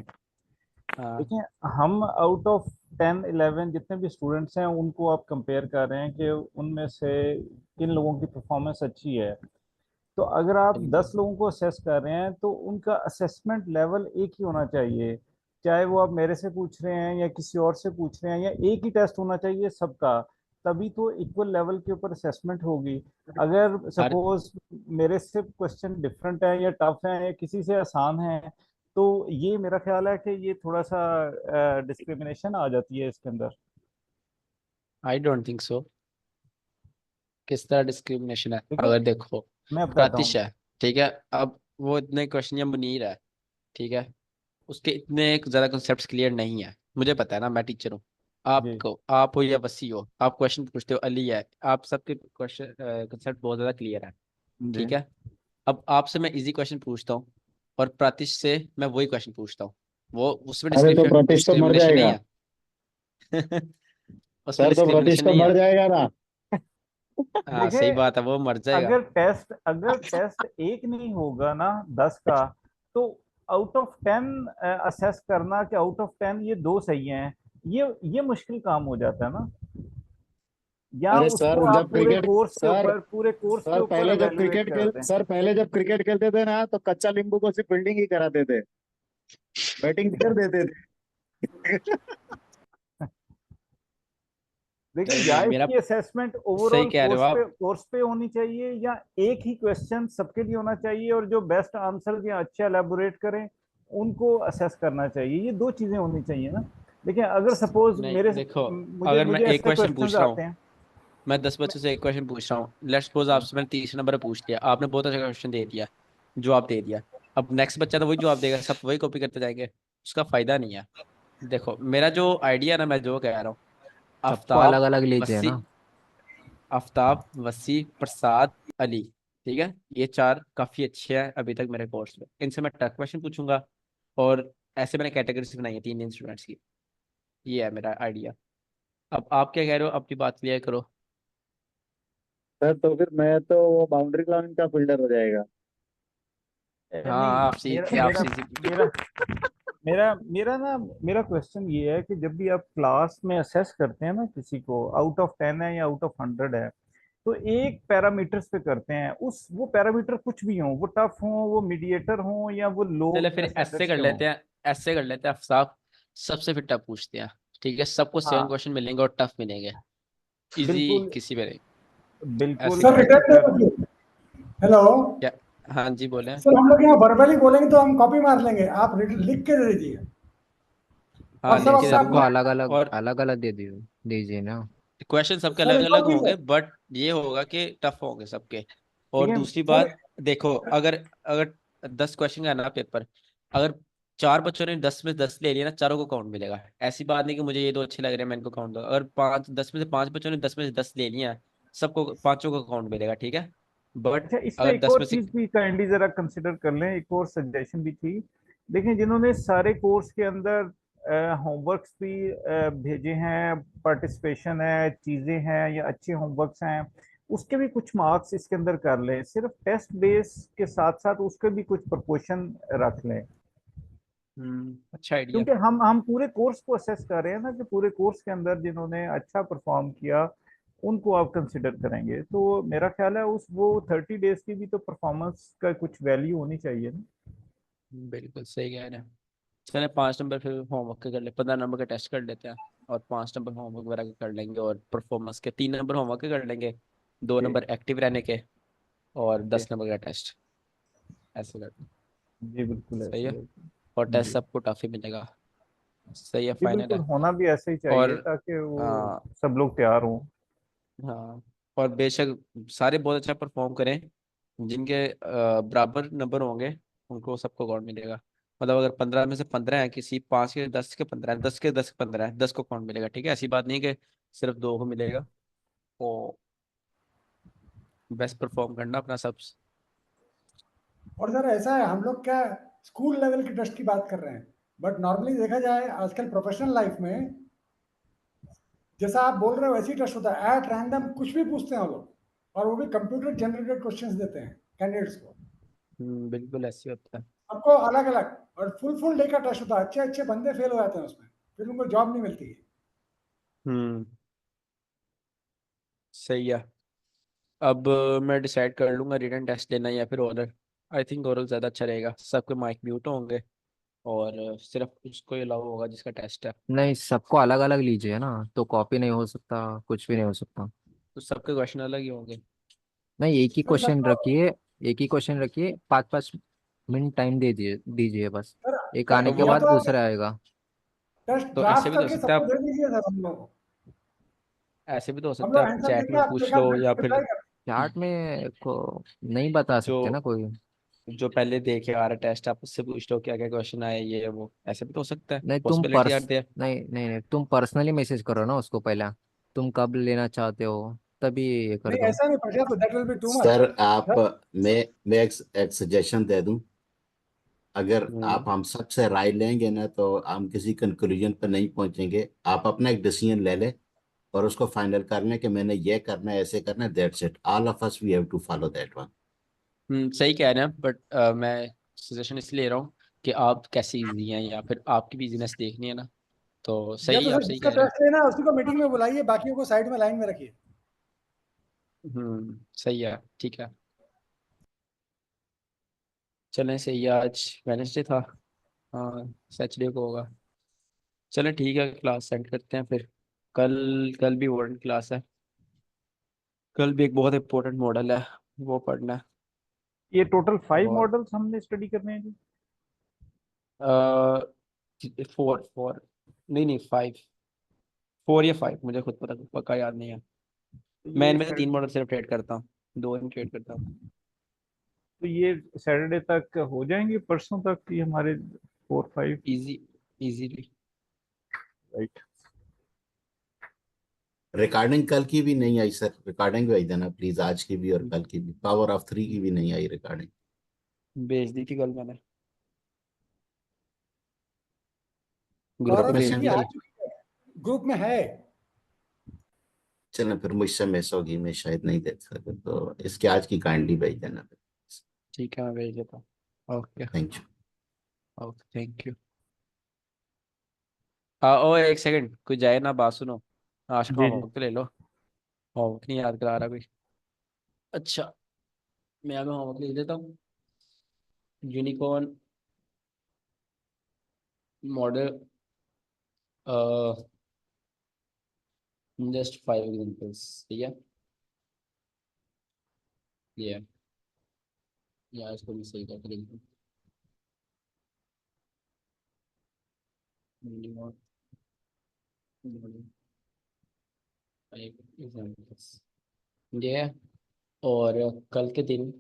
हाँ। देखिए, हम आउट ऑफ 10-11 जितने भी स्टूडेंट्स हैं उनको आप कंपेयर कर रहे हैं कि उनमें से किन लोगों की परफॉर्मेंस अच्छी है। तो अगर आप बिल्कुल 10 लोगों को असेस कर रहे हैं तो उनका असेसमेंट लेवल एक ही होना चाहिए, चाहे वो आप मेरे से पूछ रहे हैं या किसी और से पूछ रहे हैं, या एक ही टेस्ट होना चाहिए सबका। तभी तो इक्वल लेवल के ऊपर असेसमेंट होगी। अगर हर सपोज मेरे से क्वेश्चन डिफरेंट है या टफ है या किसी से आसान है, तो ये मेरा ख्याल है कि ये थोड़ा सा डिस्क्रिमिनेशन आ जाती है इसके अंदर। I don't think so. किस तरह डिस्क्रिमिनेशन है? ठीक है, अगर देखो, मैं बताता प्रातिश हूँ। है, ठीक है, अब वो इतने क्वेश्चन, या मुनीर है, ठीक है, उसके इतने ज़्यादा कॉन्सेप्ट्स क्लियर नहीं है, मुझे पता है ना, मैं टीचर हूँ। जी आपको, आप हो या वसी हो, आप क्वेश्चन पूछते हो, अली है, आप सबके क्वेश्चन कॉन्सेप्ट बहुत ज़्यादा क्लियर है, जी। ठीक है। अब आपसे मैं इजी क्वेश्चन पूछता हूँ और प्रातिश से मैं वही क्वेश्चन पूछता हूँ, वो उसमें अरे तो प्रतिश तो मर डिस्क्रिमिनेशन नहीं जाएगा। है। उसमें सर तो प्रतिश डिस्क्रिमिनेशन तो नहीं है। मर जाएगा ना। हाँ सही देखिए, बात है, वो मर जाएगा। अगर टेस्ट एक नहीं होगा ना 10 का, तो आउट ऑफ 10 असेस करना कि आउट ऑफ 10 ये दो सही हैं, ये मुश्किल काम हो जाता है ना। या अरे उसको सर आप जब क्रिकेट सर पूरे कोर्स के सर ऊपर एवेल्युएट कर दें। पहले जब क्रिकेट खेलते थे ना तो कच्चा नींबू को सिर्फ फील्डिंग ही कराते थे, बैटिंग कर देते थे। देखिए, नहीं या नहीं, मेरा इसकी असेसमेंट सही ओवरऑल कह रहे हो आप। कोर्स पे होनी चाहिए, या एक ही क्वेश्चन सबके लिए होना चाहिए और जो बेस्ट आंसर या अच्छा एलेबोरेट करें उनको असेस करना चाहिए। ये दो चीजें होनी चाहिए ना। देखिए, अगर सपोज नहीं देखो, मुझे अगर मैं मुझे एक ऐसे क्वेश्चन क्वेश्चंस पूछ रहा हूँ, आते हैं। मैं 10 बच्चों से एक क्वेश्चन पूछ रहा हूँ, लेट्स सपोज आपसे मैंने 30 नंबर पूछ लिया, आपने बहुत अच्छा क्वेश्चन दे दिया, जवाब दे दिया, अब नेक्स्ट बच्चा तो वही जवाब देगा, सब वही कॉपी करते जाएंगे, उसका फायदा नहीं है। देखो मेरा जो आइडिया ना, मैं जो कह रहा हूँ, सबको अलग आफ्ताब, अलग लीजिए वसी, ना। आफ्ताब, वसी, प्रसाद, अली, ठीक है, ये चार काफी अच्छे हैं अभी तक मेरे कोर्स में, इनसे मैं टफ क्वेश्चन पूछूंगा। और ऐसे मैंने कैटेगरीज बनाई है 3 स्टूडेंट्स की। ये है मेरा आइडिया। अब आप क्या कह रहे हो, अपनी बात क्लियर करो। सर तो फिर मैं तो वो बाउंड्री लाइन का फील्डर हो जाएगा। हाँ नहीं, आप मेरा सीधी। मेरा मेरा मेरा ना मेरा क्वेश्चन ये है कि जब भी आप क्लास में असेस करते हैं ना किसी को, आउट ऑफ 10 है या आउट ऑफ 100 है, तो एक पैरामीटर्स पे करते हैं। उस वो पैरामीटर कुछ भी हो, वो टफ हो, वो मीडिएटर हो, या वो लो चले फिर ऐसे स्टैंडर्ड्स कर के हों। लेते हैं, ऐसे कर लेते हैं अफसाफ, सबसे फिर टफ पूछते हैं, ठीक है, सबको 7 हाँ, क्वेश्चन मिलेंगे और टफ मिलेंगे, इजी बिल्कुल किसी में नहीं। बिल्कुल ऐसे सर कर ऐसे लेते रिटर्न हैं। कर। हेलो क्या? हाँ जी बोले। सर, हम लोग यहाँ वर्बली बोलेंगे तो हम कॉपी मार लेंगे, आप लिख के दे दीजिए हाँ और सब लिख नहीं, के दे अपना सबको अपना। दूंगा। अलग और अलग अलग दे दीजिए दीजिए ना। क्वेश्चन सबके सर अलग एक अलग और चीज होंगे, है। बट ये होगा कि टफ होंगे सबके। और देखिए, दूसरी सर बात, देखो, अगर अगर 10 क्वेश्चन का है ना पेपर, अगर 4 बच्चों ने 10 में 10 ले लिया ना, चारों को काउंट मिलेगा। ऐसी बात नहीं कि मुझे ये दो अच्छे लग रहे हैं मैं इनको काउंट दूंगा, अगर 10 में से 5 बच्चों ने 10 में से 10 ले लिया, सबको पांचों को काउंट मिलेगा, ठीक है। बट अच्छा, इसमें अगर एक 10 और में से, चीज भी काइंडली जरा कंसिडर कर लें, एक और सजेशन भी थी। देखें, जिन्होंने सारे कोर्स के अंदर होमवर्क्स भी भेजे हैं, पार्टिसिपेशन है, चीजें हैं या अच्छे होमवर्क्स हैं, उसके भी कुछ मार्क्स इसके अंदर कर लें। सिर्फ टेस्ट बेस के साथ साथ उसके भी कुछ प्रपोर्शन रख लें। अच्छा आइडिया। क्योंकि हम पूरे कोर्स को असेस कर रहे हैं ना, कि पूरे कोर्स के अंदर जिन्होंने अच्छा परफॉर्म किया उनको आप कंसिडर करेंगे, तो मेरा ख्याल है उस वो 30 डेज की भी तो परफॉर्मेंस का कुछ वैल्यू होनी चाहिए ना। बिल्कुल सही कह रहे हैं। चले 5 नंबर फिर होमवर्क के कर ले, 15 नंबर के टेस्ट कर लेते हैं, और 5 नंबर होमवर्क वगैरह के कर लेंगे, और परफॉर्मेंस के 3 नंबर होमवर्क के कर लेंगे, दो जी नंबर एक्टिव रहने के, और जी 10 नंबर का टेस्ट। ऐसे करते हैं। जी, बिल्कुल सही ऐसे है। ही है। और टेस्ट जी सबको टफ ही मिलेगा। सही है, ये फाइनल बिल्कुल है। होना भी ऐसे ही चाहिए और ताकि वो हाँ सब लोग तैयार हों। हाँ, और बेशक सारे बहुत अच्छा परफॉर्म करें, जिनके बराबर नंबर होंगे उनको सबको काउंट मिलेगा। मतलब अगर 15 में से 15 है, किसी 5 के 10 के 15 है, 10 के 10 15 है, 10 को काउंट मिलेगा, ठीक है। ऐसी बात नहीं कि सिर्फ 2 को मिलेगा। तो बेस्ट परफॉर्म करना अपना सब। और सर ऐसा है, हम लोग क्या स्कूल लेवल के टेस्ट की बात कर रहे हैं, बट नॉर्मली देखा जाए आजकल प्रोफेशनल लाइफ में जैसा आप बोल रहे हो वैसे ही टेस्ट होता है, एट रैंडम कुछ भी पूछते हैं वो लोग, और वो भी कंप्यूटर जनरेटेड क्वेश्चंस देते हैं कैंडिडेट्स को, बिल्कुल ऐसे होता है। सबको अलग अलग, और फुल डे का टेस्ट होता है। अच्छे अच्छे बंदे फेल हो जाते हैं उसमें, फिर उनको जॉब नहीं मिलती है। हम्म, सही है। अब मैं डिसाइड कर लूंगा रिटन टेस्ट लेना या फिर ओरल। आई थिंक ओरल ज़्यादा अच्छा रहेगा, सबके माइक म्यूट होंगे और सिर्फ उसको ही अलाउ होगा जिसका टेस्ट है। नहीं, सबको अलग अलग लीजिए ना, तो कॉपी नहीं हो सकता, कुछ भी नहीं हो सकता। तो सबके क्वेश्चन अलग ही होंगे। नहीं, एक ही सर क्वेश्चन सबको, रखिए। एक ही क्वेश्चन रखिए, 5-5 मिनट टाइम दे दीजिए दीजिए बस। सर एक या, आने तो के वो या बाद तो आप दूसरा आएगा। टेस्ट तो ऐसे ड्राफ्ट भी तो हो करके सकता है सबको आप, दे दीजिए सर हम लोगों को, ऐसे भी तो हो हम सकता लोग है आप आंसर चैट देंगे, में आप पूछ देखा लो, या फिर रिप्लाई कर। चार्ट में को नहीं बता जो सकते ना कोई। जो पहले देखे आ रहा टेस्ट आप उससे पूछ लो क्या क्या क्वेश्चन आए, ये वो ऐसे भी तो हो सकता है, नहीं तुम पॉसिबिलिटी आर पर्स देयर। नहीं नहीं नहीं, तुम पर्सनली मैसेज करो ना उसको पहले। तुम कब लेना चाहते हो, तभी ये कर नहीं दो। ऐसा नहीं पड़ेगा, तो that will be too much sir आप, सर। मैं एक सजेशन दे दूं। अगर आप हम्म हम सबसे राय लेंगे ना तो हम किसी कंक्लूजन पर नहीं पहुंचेंगे। आप अपना एक डिसीजन ले लें और उसको फाइनल कर लें कि मैंने ये करना है, ऐसे करना है, that's it, all of us we have to follow that one. सही कह रहे हैं, बट मैं सजेशन इसलिए ले रहा हूँ कि आप कैसे इजी हैं या फिर आपकी बिजनेस देखनी है ना। तो या सही तो है, आप सर सही जिसका कह रहे हैं। टेस्ट लेना है उसी को मीटिंग में बुलाइए, बाकियों को साइड में लाइन में रखिए। सही है, ठीक है। चलें, सही है। आज वेडनेसडे था, हाँ सैटरडे को होगा। चलें ठीक है, क्लास सेंड करते हैं फिर। कल कल भी वार्डन क्लास है। कल भी एक बहुत इंपॉर्टेंट मॉडल है, वो पढ़ना है। ये टोटल 5 और मॉडल्स हमने स्टडी करने हैं जी। 4 4, नहीं नहीं 5, 4 या 5, मुझे खुद पता पक्का याद नहीं है। तो मैं ये इनमें से 3 मॉडल सिर्फ ट्रेड करता हूँ, 2 ही ट्रेड करता हूँ। तो ये सैटरडे तक हो जाएंगे, परसों तक ये हमारे 4-5। Easy, easily. राइट। रिकॉर्डिंग कल की भी नहीं आई सर, रिकॉर्डिंग भेज देना प्लीज, आज की भी और कल की भी। पावर ऑफ 3 की भी नहीं आई रिकॉर्डिंग। भेज दी थी कल मैंने, ग्रुप और में ग्रुप में भेज थ्री की दी सेंड आ थी। कर। चुकी है, ग्रुप में है। चलो फिर मुझसे मिस होगी, मैं शायद नहीं देख सका, तो इसके आज की काइंडली भेज देना। ठीक है, मैं भेज देता हूँ। Okay. Thank you. Okay, thank you. हाँ, ओ एक सेकंड, कोई जाए ना, बात सुनो। आज का जी जी। होमवर्क तो ले लो। होमवर्क नहीं याद करा रहा कोई। अच्छा, मैं अभी होमवर्क लिख देता हूँ। यूनिकॉर्न मॉडल, जस्ट 5 एग्जांपल्स, ठीक है। ये यार इसको भी सही करके लिख दूँ। यूनिकॉर्न मॉडल 5 एग्जांपल्स, ये है। और कल के दिन,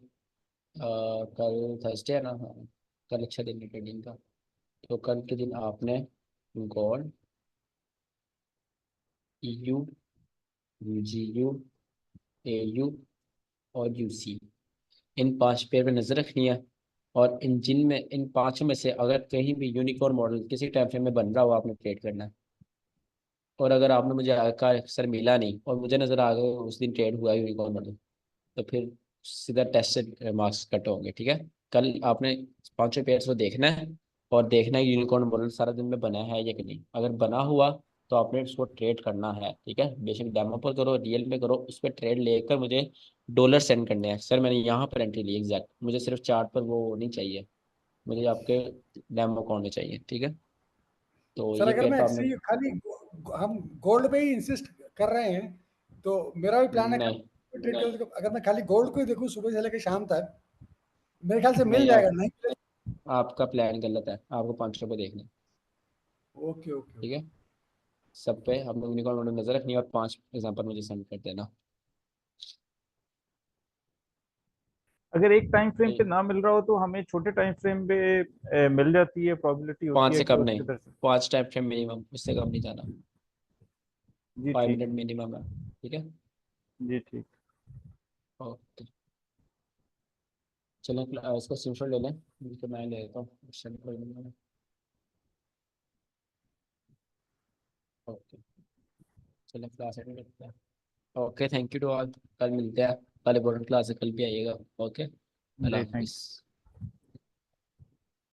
कल थर्सडे है ना, हाँ कल अच्छा दिन है ट्रेडिंग का। तो कल के दिन आपने गॉड, EU, GU, AU और UC, इन 5 पेयर पे नजर रखनी है। और इन जिन में इन 5 में से अगर कहीं भी यूनिकॉर्न मॉडल किसी टाइम फ्रेम में बन रहा हो, आपने ट्रेड करना है। और अगर आपने मुझे कहा सर मिला नहीं और मुझे नजर आ गया उस दिन ट्रेड हुआ यूनिकॉर्न मॉडल, तो फिर सीधा टेस्ट से मार्क्स कट होंगे, ठीक है। कल आपने 5 पेयर्स को देखना है और देखना है यूनिकॉर्न मॉडल सारा दिन में बना है या कि नहीं। अगर बना हुआ तो आपने उसको ट्रेड करना है, ठीक है। बेशक डेमो पर करो, रियल में करो, उस पर ट्रेड लेकर मुझे डॉलर सेंड करने हैं। सर मैंने यहाँ पर एंट्री ली एग्जैक्ट, मुझे सिर्फ चार्ट पर वो नहीं चाहिए, मुझे आपके डेमो अकाउंट में चाहिए, ठीक है। तो सर ये अगर पेयर मैं पर आपने, एक्चुअली खाली हम गोल्ड पे ही इंसिस्ट कर रहे हैं, तो मेरा भी प्लान है नहीं ट्रेड कर, अगर मैं खाली गोल्ड को ही देखूं सुबह से लेकर शाम तक, मेरे ख्याल से मिल नहीं, जाएगा। आप नहीं आपका प्लान गलत है, आपको 5 रुपये देखने हैं। ओके ओके ठीक है, सब पे हम लोग यूनिकॉर्न मॉडल नजर रखनी है और 5 एग्जांपल मुझे सेंड कर देना। अगर एक टाइम फ्रेम पे नहीं, ना मिल रहा हो तो हमें छोटे टाइम फ्रेम पे मिल जाती है, प्रोबेबिलिटी होती 5 है से कि कम वो नहीं, किधर से। 5 टाइम फ्रेम मिनिमम, उससे कम नहीं जाना। जी 5 ठीक। मिनट मिनिमम है। ठीक है, जी ठीक। ओके। चलें इसको स्क्रीनशॉट ले लें, तो मैं ले लेता हूँ। ओके, चलें क्लास अटेंड करते हैं। Okay, thank you to all. कल मिलते हैं, कल इम्पोर्टेंट क्लास है, कल भी आइएगा। ओके, अल्लाह जी थैंक हाफिज़।